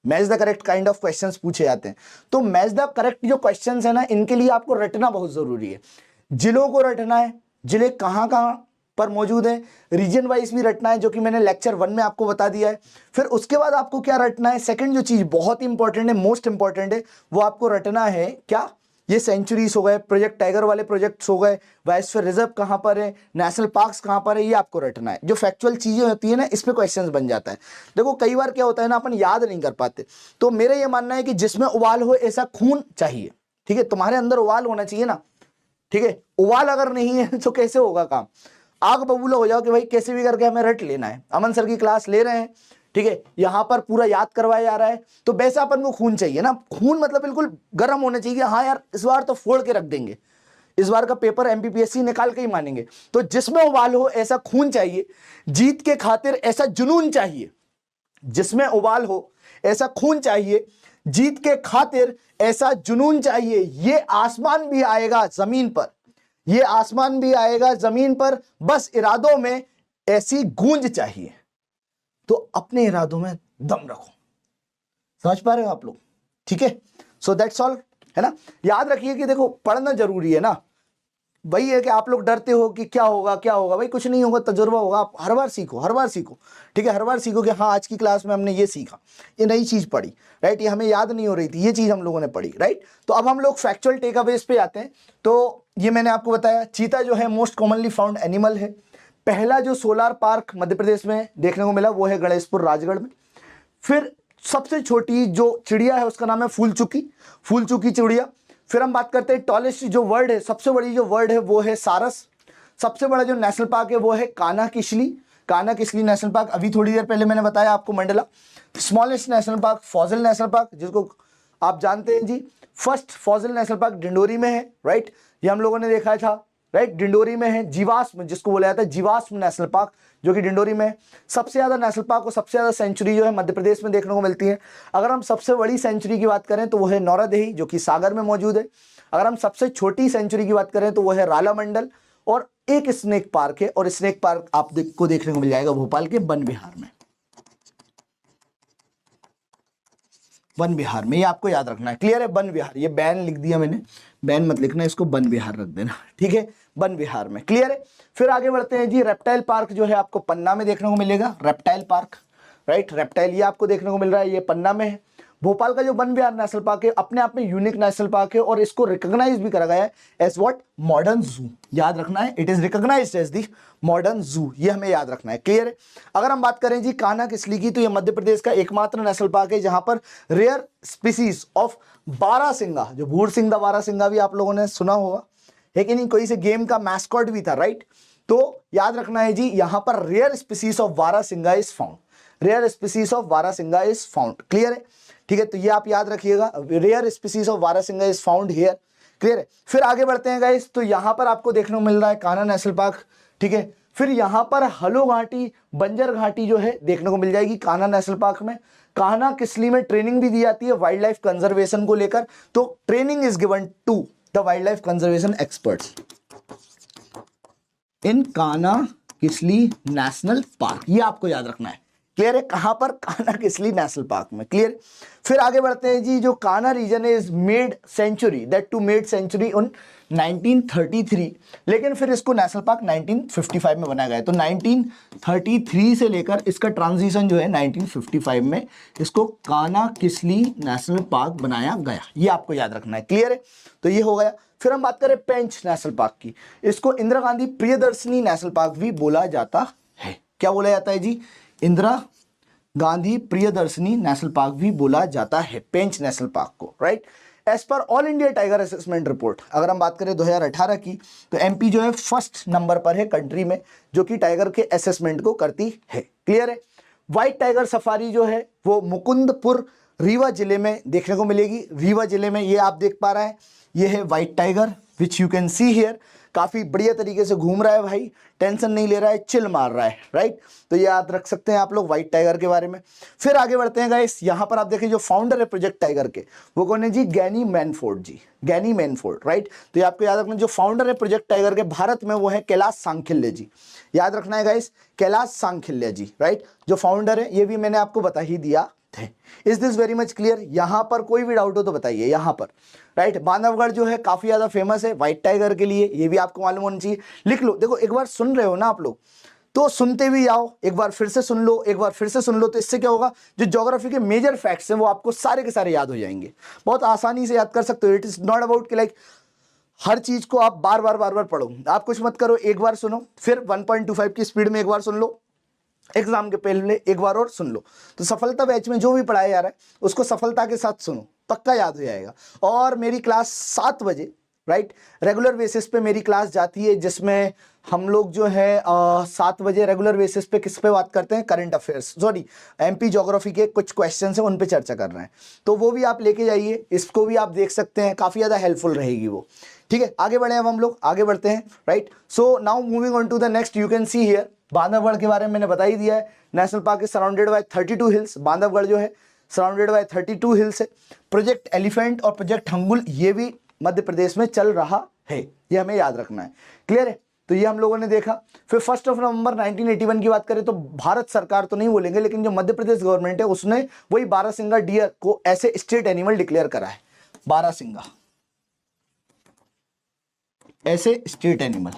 Match the correct kind of questions पूछे जाते हैं। तो मैच द करेक्ट जो क्वेश्चंस है ना, इनके लिए आपको रटना बहुत जरूरी है। जिलों को रटना है, जिले कहाँ कहाँ पर मौजूद है, रीजन वाइज भी रटना है, जो कि मैंने लेक्चर 1 में आपको बता दिया है। फिर उसके बाद आपको क्या रटना है? सेकंड जो चीज बहुत इंपॉर्टेंट है, मोस्ट इंपॉर्टेंट है, वो आपको रटना है क्या? ये सेंचुरीज हो गए, प्रोजेक्ट टाइगर वाले प्रोजेक्ट्स हो गए, बायोस्फीयर रिजर्व कहाँ पर है, नेशनल पार्क्स कहाँ पर है, ये आपको रटना है। जो फैक्चुअल चीजें होती है ना, इस पे क्वेश्चंस बन जाता है। देखो कई बार क्या होता है ना, अपन याद नहीं कर पाते। तो मेरा ये मानना है कि जिसमें उबाल हो ऐसा खून चाहिए। ठीक है, तुम्हारे अंदर उबाल होना चाहिए ना। ठीक है, उबाल अगर नहीं है तो कैसे होगा काम? आग बबूला हो जाओ कि भाई कैसे भी करके हमें रट लेना है। अमन सर की क्लास ले रहे हैं, ठीक है, यहां पर पूरा याद करवाया जा रहा है, तो वैसा अपन को खून चाहिए ना। खून मतलब बिल्कुल गर्म होना चाहिए, हाँ यार इस बार तो फोड़ के रख देंगे, इस बार का पेपर एमपीपीएससी निकाल के ही मानेंगे। तो जिसमें उबाल हो ऐसा खून चाहिए, जीत के खातिर ऐसा जुनून चाहिए। जिसमें उबाल हो ऐसा खून चाहिए, जीत के खातिर ऐसा जुनून चाहिए। ये आसमान भी आएगा जमीन पर, ये आसमान भी आएगा जमीन पर, बस इरादों में ऐसी गूंज चाहिए। तो अपने इरादों में दम रखो। समझ पा रहे हो आप लोग? ठीक है, सो दैट्स ऑल, है ना। याद रखिए कि देखो पढ़ना जरूरी है ना। वही है कि आप लोग डरते हो कि क्या होगा क्या होगा, भाई कुछ नहीं होगा, तजुर्बा होगा। आप हर बार सीखो, हर बार सीखो। ठीक है, हर बार सीखो कि हाँ आज की क्लास में हमने ये सीखा, ये नई चीज पढ़ी, राइट, ये हमें याद नहीं हो रही थी, ये चीज हम लोगों ने पढ़ी, राइट। तो अब हम लोग फैक्चुअल टेक अवेज पे आते हैं। तो ये मैंने आपको बताया, चीता जो है मोस्ट कॉमनली फाउंड एनिमल है। पहला जो सोलार पार्क मध्य प्रदेश में देखने को मिला वो है गणेशपुर राजगढ़ में। फिर सबसे छोटी जो चिड़िया है उसका नाम है फूलचुकी, फूलचुकी चिड़िया। फिर हम बात करते हैं टॉलेस्ट जो वर्ड है, सबसे बड़ी जो वर्ड है वो है सारस। सबसे बड़ा जो नेशनल पार्क है वो है कान्हा किसली, कान्हा किसली नेशनल पार्क। अभी थोड़ी देर पहले मैंने बताया आपको Mandla. Smallest national park fossil national park, जिसको आप जानते हैं जी, first fossil national park Dindori में है, राइट, ये हम लोगों ने देखा था, राइट, डिंडोरी में है। जीवाश्म जिसको बोला जाता है जीवाश्म नेशनल पार्क, जो कि डिंडोरी में है। सबसे ज्यादा नेशनल पार्क और सबसे ज्यादा सेंचुरी जो है मध्य प्रदेश में देखने को मिलती है। अगर हम सबसे बड़ी सेंचुरी की बात करें तो वो है नौरादेही, जो कि सागर में मौजूद है। अगर हम सबसे छोटी सेंचुरी की बात करें तो वो है राला मंडल। और एक स्नेक पार्क है, और स्नेक पार्क आपको देखने को मिल जाएगा भोपाल के वन विहार में, वन विहार में। ये आपको याद रखना है, क्लियर है? वन विहार, ये बैन लिख दिया मैंने, बैन मत लिखना, इसको वन विहार रख देना, ठीक है, वन विहार में, क्लियर है। फिर आगे बढ़ते हैं जी, रेप्टाइल पार्क जो है आपको पन्ना में देखने को मिलेगा, रेप्टाइल पार्क, राइट, रेप्टाइल ये आपको देखने को मिल रहा है, ये पन्ना में है। भोपाल का जो वन विहार नेशनल पार्क है अपने आप में यूनिक नेशनल पार्क है, और इसको रिकॉग्नाइज भी करा गया है एज व्हाट, मॉडर्न जू। याद रखना है, it is recognised as the modern zoo, ये हमें याद रखना है, क्लियर है। अगर हम बात करें जी कान्हा किसली की, तो ये मध्य प्रदेश का एकमात्र नेशनल पार्क है जहां पर रेयर स्पीसीज ऑफ बारहसिंगा, जो भूरसिंगा बारहसिंगा भी आप लोगों ने सुना होगा, है कि नहीं, कोई से गेम का मैस्कॉट भी था, राइट। तो याद रखना है जी, यहां पर rare species of barasingha is found, rare species of barasingha is found, clear है, ठीक है। तो ये आप याद रखिएगा, rare species of barasingha is found here, clear है। फिर आगे बढ़ते हैं गाइस, तो यहां पर आपको देखने को मिल रहा है कान्हा नेशनल पार्क, ठीक है। फिर यहां पर हलो घाटी, बंजर घाटी जो है देखने को मिल जाएगी कान्हा नेशनल पार्क में। कान्हा किसली में ट्रेनिंग भी दी जाती है वाइल्ड लाइफ कंजर्वेशन को लेकर, तो training is given to the wild life conservation experts in Kanha Kisli national park, ये आपको याद रखना है, क्लियर है। कहां पर? कान्हा किसली नेशनल पार्क में, क्लियर। फिर आगे बढ़ते हैं जी, जो Kanha region is made sanctuary, that too made sanctuary in 1933, लेकिन फिर इसको नेशनल पार्क 1955 में बनाया गया। तो 1933 से लेकर इसका ट्रांजिशन जो है 1955 में इसको कान्हा किसली नेशनल पार्क बनाया गया, ये आपको याद रखना है, क्लियर है। तो ये हो गया। फिर हम बात करें पेंच नेशनल पार्क की, इसको इंदिरा गांधी प्रियदर्शनी नेशनल पार्क भी बोला जाता है। क्या बोला जाता है जी? इंदिरा गांधी प्रियदर्शनी नेशनल पार्क भी बोला जाता है, पेंच नेशनल पार्क को, right. As per all India tiger assessment report, अगर हम बात करें 2018 की, तो एमपी जो है फर्स्ट नंबर पर है कंट्री में जो कि टाइगर के असेसमेंट को करती है। क्लियर है। व्हाइट टाइगर सफारी जो है वो मुकुंदपुर रीवा जिले में देखने को मिलेगी। रीवा जिले में, ये आप देख पा रहे हैं, ये है white tiger which you can see here. काफी बढ़िया तरीके से घूम रहा है भाई, टेंशन नहीं ले रहा है, चिल मार रहा है, राइट। तो ये याद रख सकते हैं आप लोग व्हाइट टाइगर के बारे में। फिर आगे बढ़ते हैं गाइस, यहाँ पर आप देखें जो फाउंडर है प्रोजेक्ट टाइगर के, वो कौन है जी? गैनी मैनफोर्ड जी, गैनी मैनफोर्ड, राइट। तो ये आपको याद रखना, जो फाउंडर है प्रोजेक्ट टाइगर के भारत में, वो है कैलाश सांखिल्य जी। याद रखना है गाइस, कैलाश सांखिल्य जी, राइट, जो फाउंडर है। ये भी मैंने आपको बता ही दिया है। Is this very much clear? यहां पर कोई भी डाउट हो तो बताइए। यहां पर राइट, बांधवगढ़ जो है काफी ज्यादा फेमस है व्हाइट टाइगर के लिए, ये भी आपको मालूम होना चाहिए। लिख लो, देखो एक बार सुन रहे हो ना आप लोग, तो सुनते भी जाओ, एक बार फिर से सुन लो, एक बार फिर से सुन लो, तो इससे क्या होगा, जो ज्योग्राफी के मेजर फैक्ट्स हैं वो आपको सारे के सारे याद हो जाएंगे, बहुत आसानी से याद कर सकते हो। इट इज नॉट अबाउट कि लाइक हर चीज को आप बार बार पढ़ो। आप कुछ मत करो, एक बार सुनो, फिर 1.25 की स्पीड में एक बार सुन लो, एग्जाम के पहले एक बार और सुन लो। तो सफलता बैच में जो भी पढ़ाया जा रहा है उसको सफलता के साथ सुनो, पक्का याद हो जाएगा। और मेरी क्लास 7 बजे, राइट, रेगुलर बेसिस पे मेरी क्लास जाती है, जिसमें हम लोग जो है 7 बजे रेगुलर बेसिस पे किस पे बात करते हैं? Current affairs, sorry MP geography के कुछ क्वेश्चन हैं उन पे चर्चा कर रहे हैं। तो वो भी आप लेके जाइए, इसको भी आप देख सकते हैं, काफ़ी ज़्यादा हेल्पफुल रहेगी वो। ठीक है, आगे बढ़े, अब हम लोग आगे बढ़ते हैं, right. So now moving on to the next, you can see here Bandhavgarh के बारे में मैंने बता ही दिया है। National park is surrounded by 32 hills. Bandhavgarh जो है सराउंडेड बाय 32 हिल्स है। प्रोजेक्ट एलिफेंट और प्रोजेक्ट हंगुल ये भी मध्य प्रदेश में चल रहा है, ये हमें याद रखना है। क्लियर है, तो ये हम लोगों ने देखा। फिर 1 नवंबर 1981 की बात करें तो भारत सरकार तो नहीं बोलेंगे, लेकिन जो मध्य प्रदेश गवर्नमेंट है उसने वही बारहसिंगा डियर को ऐसे स्टेट एनिमल डिक्लेयर करा है। बारहसिंगा ऐसे स्टेट एनिमल,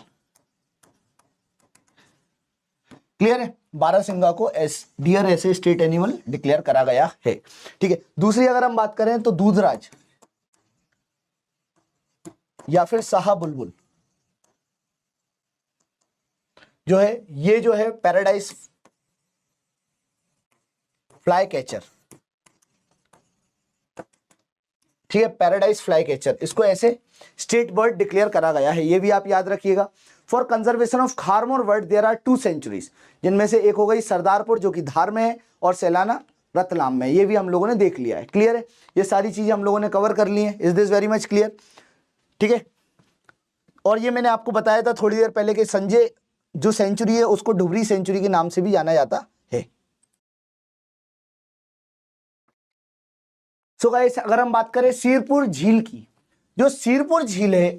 क्लियर है, बारहसिंगा को डियर ऐसे स्टेट एनिमल डिक्लेयर करा गया है। ठीक है, दूसरी अगर हम बात करें तो दूधराज या फिर शाह बुलबुल जो है, ये जो है पैराडाइज फ्लाई कैचर, ठीक है, पैराडाइज फ्लाई कैचर, इसको ऐसे स्टेट बर्ड डिक्लेयर करा गया है, ये भी आप याद रखिएगा। For conservation of kharmor bird there are 2 sanctuaries, जिनमें से एक हो गई सरदारपुर जो कि धार में है, और सैलाना रतलाम में, ये भी हम लोगों ने देख लिया है। क्लियर है, ये सारी चीजें हम लोगों ने कवर कर ली हैं। Is this very much clear? ठीक है, और ये मैंने आपको बताया था थोड़ी देर पहले कि संजय जो सेंचुरी है उसको डुबरी सेंचुरी के नाम से भी जाना जाता है। सो गाइस, अगर हम बात करें सिरपुर झील की, जो सिरपुर झील है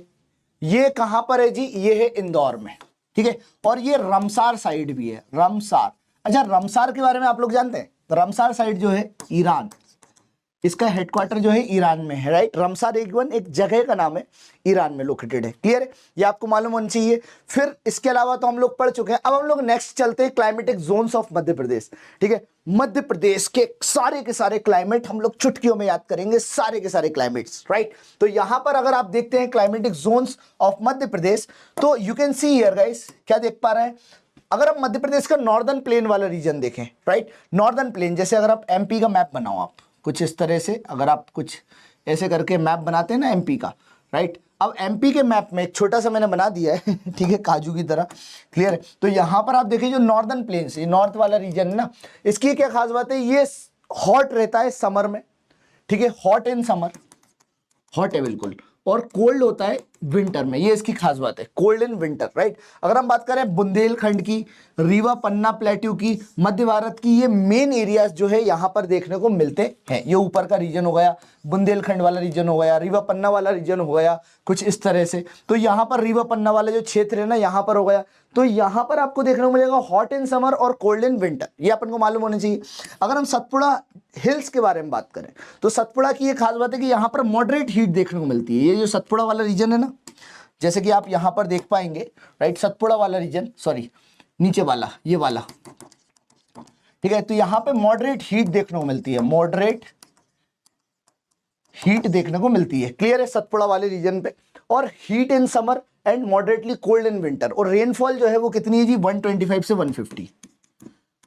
ये कहां पर है जी? ये है इंदौर में, ठीक है, और ये रमसार साइड भी है, रमसार। अच्छा, रमसार के बारे में आप लोग जानते हैं? तो रमसार साइड जो है ईरान, इसका हेडक्वार्टर जो है ईरान में है, राइट। रमसार एक जगह का नाम है, ईरान में लोकेटेड है। क्लियर है, ये आपको मालूम होना चाहिए। फिर इसके अलावा तो हम लोग पढ़ चुके हैं। अब हम लोग नेक्स्ट चलते हैं climatic zones of Madhya Pradesh. ठीक है, मध्य प्रदेश के सारे क्लाइमेट हम लोग चुटकियों में याद करेंगे, सारे के सारे क्लाइमेट्स, राइट। तो यहां पर अगर आप देखते हैं climatic zones of Madhya Pradesh, तो you can see here guys, क्या देख पा रहे हैं? अगर आप मध्य प्रदेश का नॉर्दर्न प्लेन वाला रीजन देखें, राइट, नॉर्दर्न प्लेन, जैसे अगर आप एमपी का मैप बनाओ, आप कुछ इस तरह से, अगर आप कुछ ऐसे करके मैप बनाते हैं ना एमपी का, राइट। अब एमपी के मैप में एक छोटा सा मैंने बना दिया है, ठीक है, काजू की तरह। क्लियर है, तो यहां पर आप देखिए जो नॉर्दर्न प्लेन्स, ये नॉर्थ वाला रीजन है ना, इसकी क्या खास बात है? ये हॉट रहता है समर में, ठीक है, हॉट इन समर, हॉट है बिल्कुल, और कोल्ड होता है विंटर में, ये इसकी खास बात है, कोल्ड इन विंटर, राइट। अगर हम बात करें बुंदेलखंड की, रीवा पन्ना प्लेट्यू की, मध्य भारत की, ये मेन एरियाज जो है यहाँ पर देखने को मिलते हैं। ये ऊपर का रीजन हो गया, बुंदेलखंड वाला रीजन हो गया, रीवा पन्ना वाला रीजन हो गया, कुछ इस तरह से। तो यहाँ पर रीवा पन्ना वाला जो क्षेत्र है ना, यहाँ पर हो गया, तो यहाँ पर आपको देखने को मिलेगा हॉट इन समर और कोल्ड इन विंटर, ये अपन को मालूम होना चाहिए। अगर हम सतपुड़ा हिल्स के बारे में बात करें तो सतपुड़ा की ये खास बात है कि यहाँ पर मॉडरेट हीट देखने को मिलती है। ये जो सतपुड़ा वाला रीजन है ना, जैसे कि आप यहाँ पर देख पाएंगे, राइट, सतपुड़ा वाला रीजन, सॉरी नीचे वाला, ये वाला, ठीक है, तो यहाँ पे मॉडरेट हीट देखने को मिलती है, मॉडरेट हीट देखने को मिलती है। क्लियर है, सतपुड़ा वाले रीजन पे, और heat in summer and moderately cold in winter. और रेनफॉल जो है वो कितनी है जी? 125 से 150,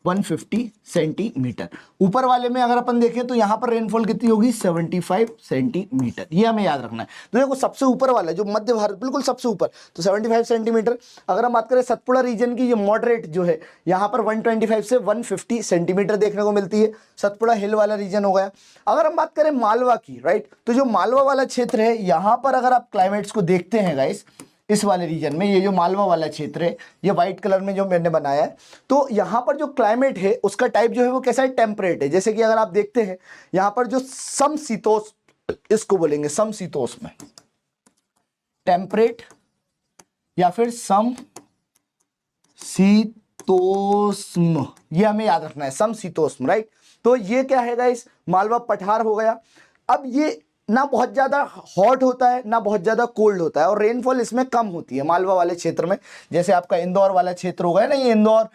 150 सेंटीमीटर। ऊपर वाले में अगर अपन देखें तो यहाँ पर रेनफॉल कितनी होगी 75 सेंटीमीटर, ये हमें याद रखना है। तो देखो सबसे ऊपर वाला जो मध्य भारत बिल्कुल सबसे ऊपर तो 75 सेंटीमीटर। अगर हम बात करें सतपुड़ा रीजन की, ये मॉडरेट जो है यहाँ पर 125 से 150 सेंटीमीटर देखने को मिलती है, सतपुड़ा हिल वाला रीजन हो गया। अगर हम बात करें मालवा की, राइट, तो जो मालवा वाला क्षेत्र है यहाँ पर अगर आप क्लाइमेट्स को देखते हैं गाइस, इस वाले रीजन में ये जो मालवा वाला क्षेत्र है, ये व्हाइट कलर में जो मैंने बनाया है, तो यहाँ पर जो क्लाइमेट है उसका टाइप जो है वो कैसा है, टेम्परेट है। जैसे कि अगर आप देखते हैं यहाँ पर जो समशीतोष्ण, इसको बोलेंगे समशीतोष्ण, टेम्परेट या फिर समशीतोष्ण, ये हमें याद रखना है, समशीतोष्ण, राइट। तो ये क्या है गाइस, मालवा पठार हो गया। अब ये ना बहुत ज्यादा हॉट होता है ना बहुत ज्यादा कोल्ड होता है, और रेनफॉल इसमें कम होती है मालवा वाले क्षेत्र में। जैसे आपका इंदौर वाला क्षेत्र हो गया ना, ये इंदौर,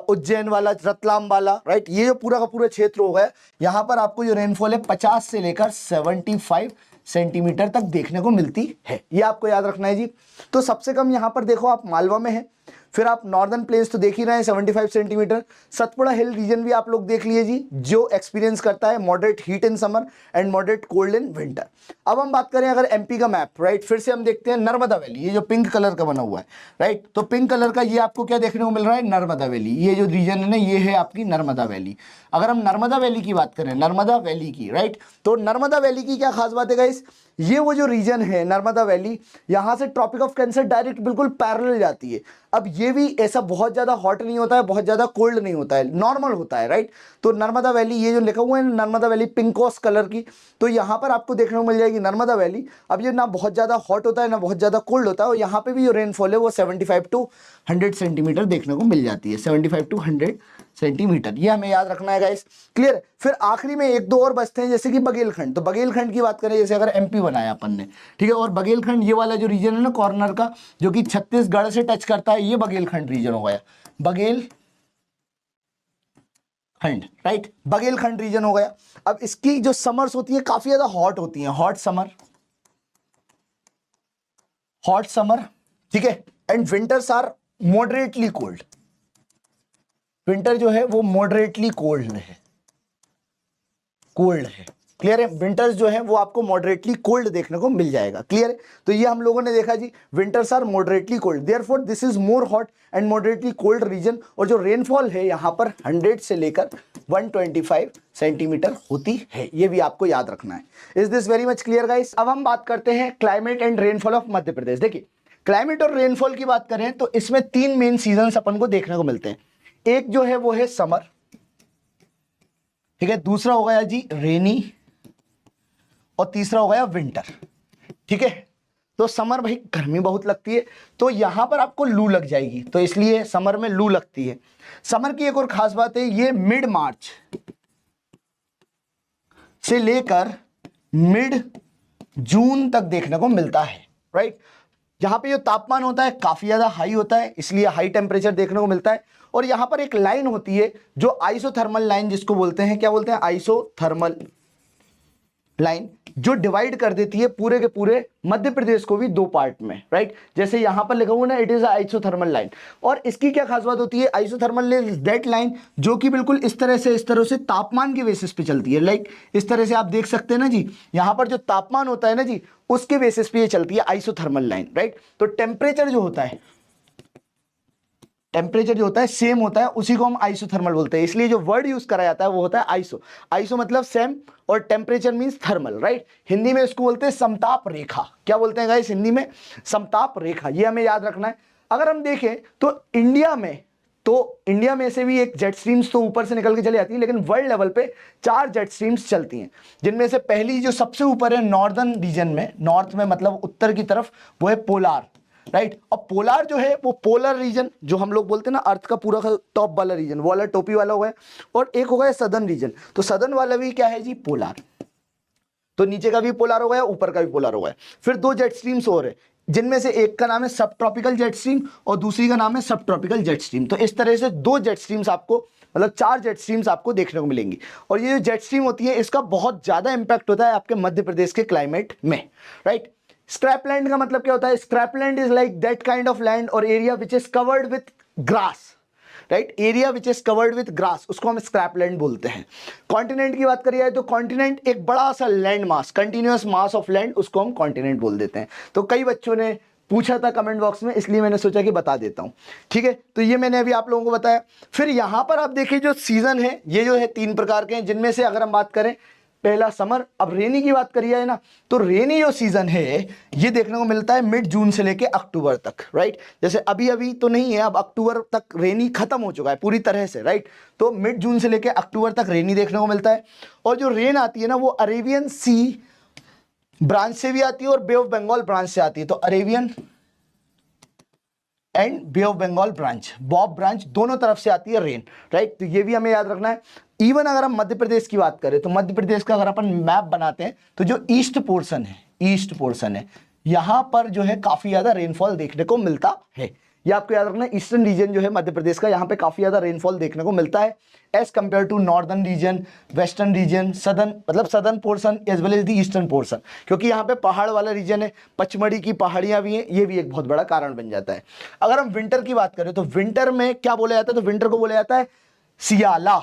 उज्जैन वाला, रतलाम वाला, राइट, ये जो पूरा का पूरा क्षेत्र हो गया, यहाँ पर आपको जो रेनफॉल है 50 से लेकर 75 सेंटीमीटर तक देखने को मिलती है, ये आपको याद रखना है जी। तो सबसे कम यहाँ पर देखो आप मालवा में है, फिर आप नॉर्दर्न प्लेन्स तो देख ही रहे हैं 75 सेंटीमीटर। सतपुड़ा हिल रीजन भी आप लोग देख लिए जी, जो एक्सपीरियंस करता है moderate heat in summer and moderate cold in winter. अब हम बात करें अगर एमपी का मैप, राइट, फिर से हम देखते हैं नर्मदा वैली, ये जो पिंक कलर का बना हुआ है, राइट, तो पिंक कलर का ये आपको क्या देखने को मिल रहा है, नर्मदा वैली। ये जो रीजन है ना, ये है आपकी नर्मदा वैली। अगर हम नर्मदा वैली की बात करें, नर्मदा वैली की, राइट, तो नर्मदा वैली की क्या खास बात है गाइस, ये वो जो रीजन है नर्मदा वैली, यहाँ से ट्रॉपिक ऑफ कैंसर डायरेक्ट बिल्कुल पैरेलल जाती है। अब ये भी ऐसा बहुत ज़्यादा हॉट नहीं होता है, बहुत ज़्यादा कोल्ड नहीं होता है, नॉर्मल होता है, राइट। तो नर्मदा वैली, ये जो लिखा हुआ है नर्मदा वैली पिंकोस कलर की, तो यहाँ पर आपको देखने को मिल जाएगी नर्मदा वैली। अब ये ना बहुत ज़्यादा हॉट होता है ना बहुत ज़्यादा कोल्ड होता है, और यहाँ पे भी जो रेनफॉल है वो 75 टू 100 सेंटीमीटर देखने को मिल जाती है, 75 टू 100 सेंटीमीटर, ये हमें याद रखना है गाइस, क्लियर। फिर आखिरी में एक दो और बचते हैं, जैसे कि बघेलखंड। तो बघेलखंड की बात करें, जैसे अगर एमपी बनाया अपन ने, ठीक है, और बघेलखंड ये वाला जो रीजन है ना कॉर्नर का, जो कि छत्तीसगढ़ से टच करता है, ये बघेलखंड रीजन हो गया, बघेलखंड, राइट, बघेलखंड रीजन हो गया। अब इसकी जो समर्स होती है काफी ज्यादा हॉट होती है, हॉट समर, ठीक है, and winters are moderately cold. Winter जो है वो मॉडरेटली कोल्ड है, क्लियर है। विंटर्स जो है वो आपको मॉडरेटली कोल्ड देखने को मिल जाएगा, क्लियर है। तो ये हम लोगों ने देखा जी, winters are moderately cold, therefore this is more hot and moderately cold region. और जो रेनफॉल है यहाँ पर 100 से लेकर 125 सेंटीमीटर होती है, ये भी आपको याद रखना है। Is this very much clear guys. अब हम बात करते हैं climate and rainfall of Madhya Pradesh. देखिए, क्लाइमेट और रेनफॉल की बात करें तो इसमें 3 मेन सीजन अपन को देखने को मिलते हैं। एक जो है वो है समर, ठीक है, दूसरा हो गया जी रेनी, और तीसरा हो गया विंटर, ठीक है। तो समर भाई गर्मी बहुत लगती है, तो यहां पर आपको लू लग जाएगी, तो इसलिए समर में लू लगती है। समर की एक और खास बात है, ये मिड मार्च से लेकर मिड जून तक देखने को मिलता है, राइट। यहाँ पे जो तापमान होता है काफी ज्यादा हाई होता है, इसलिए हाई टेम्परेचर देखने को मिलता है। और यहाँ पर एक लाइन होती है जो आइसोथर्मल लाइन जिसको बोलते हैं, क्या बोलते हैं, आइसोथर्मल लाइन, जो डिवाइड कर देती है पूरे के पूरे मध्य प्रदेश को भी 2 पार्ट में, राइट। जैसे यहां पर लिखा हुआ ना, इट इज आइसोथर्मल लाइन। और इसकी क्या खास बात होती है, आइसोथर्मल इज दैट लाइन जो कि बिल्कुल इस तरह से तापमान के बेसिस पे चलती है। लाइक इस तरह से आप देख सकते हैं ना जी, यहां पर जो तापमान होता है ना जी, उसके बेसिस पे ये चलती है आइसोथर्मल लाइन, राइट। तो टेम्परेचर जो होता है सेम होता है, उसी को हम आइसोथर्मल बोलते हैं। इसलिए जो वर्ड यूज करा जाता है वो होता है आइसो। आइसो मतलब सेम, और temperature means thermal, right. Hindi में इसको बोलते हैं समताप रेखा। क्या बोलते हैं गाइस हिंदी में, समताप रेखा, ये हमें याद रखना है। अगर हम देखें तो इंडिया में से भी एक जेट स्ट्रीम्स तो ऊपर से निकल के चली जाती है, लेकिन वर्ल्ड लेवल पे 4 जेट स्ट्रीम्स चलती हैं, जिनमें से पहली जो सबसे ऊपर है नॉर्दर्न रीजन में, नॉर्थ में मतलब उत्तर की तरफ, वो है पोलार, राइट। और पोलार जो है वो पोलर रीजन, जो हम लोग बोलते हैं ना अर्थ का पूरा टॉप वाला रीजन, वो वाला टोपी वाला हुआ है। और एक हो गया सदर्न रीजन, तो सदर्न वाला भी क्या है जी, पोलार। तो नीचे का भी पोलार हो गया, ऊपर का भी पोलार हो गया। फिर 2 जेट स्ट्रीम्स और है, जिनमें से एक का नाम है सब ट्रॉपिकल जेट स्ट्रीम और दूसरी का नाम है सब ट्रॉपिकल जेट स्ट्रीम। तो इस तरह से 2 जेट स्ट्रीम्स आपको, मतलब 4 जेट स्ट्रीम्स आपको देखने को मिलेंगी। और ये जो जेट स्ट्रीम होती है, इसका बहुत ज्यादा इंपैक्ट होता है आपके मध्य प्रदेश के क्लाइमेट में, राइट। स्क्रैपलैंड का मतलब क्या होता है, scrubland is like that kind of land और area which is covered with grass, right. Area which is covered with grass, उसको हम स्क्रैपलैंड बोलते हैं। कॉन्टिनेंट की बात करिए तो कॉन्टिनेंट एक बड़ा सा land mass, continuous mass of land, उसको हम कॉन्टिनेंट बोल देते हैं। तो कई बच्चों ने पूछा था कमेंट बॉक्स में, इसलिए मैंने सोचा कि बता देता हूं। ठीक है, तो ये मैंने अभी आप लोगों को बताया। फिर यहां पर आप देखिए जो सीजन है, ये जो है 3 प्रकार के हैं, जिनमें से अगर हम बात करें पहला समर। अब रेनी की बात करिए है ना, तो रेनी जो सीजन है ये देखने को मिलता है मिड जून से लेके अक्टूबर तक, राइट। जैसे अभी अभी तो नहीं है, अब अक्टूबर तक रेनी खत्म हो चुका है पूरी तरह से, राइट। तो मिड जून से लेके अक्टूबर तक रेनी देखने को मिलता है। और जो रेन आती है ना, वो अरेबियन सी ब्रांच से भी आती है और बे ऑफ बंगाल ब्रांच से आती है। तो Arabian and Bay of Bengal branch, BoB branch, दोनों तरफ से आती है रेन, राइट। तो ये भी हमें याद रखना है। इवन अगर हम मध्य प्रदेश की बात करें तो मध्य प्रदेश का अगर अपन मैप बनाते हैं तो जो ईस्ट पोर्शन है, यहां पर जो है काफी ज्यादा रेनफॉल देखने को मिलता है। ये आपको याद रखना है, ईस्टर्न रीजन जो है मध्य प्रदेश का, यहाँ पे काफी ज्यादा रेनफॉल देखने को मिलता है as compare to northern region, western region, southern, मतलब southern portion as well as the eastern portion, क्योंकि यहाँ पे पहाड़ वाला रीजन है, पचमढ़ी की पहाड़ियां भी हैं, ये भी एक बहुत बड़ा कारण बन जाता है। अगर हम विंटर की बात करें तो विंटर में क्या बोला जाता है, तो विंटर को बोला जाता है सियाला,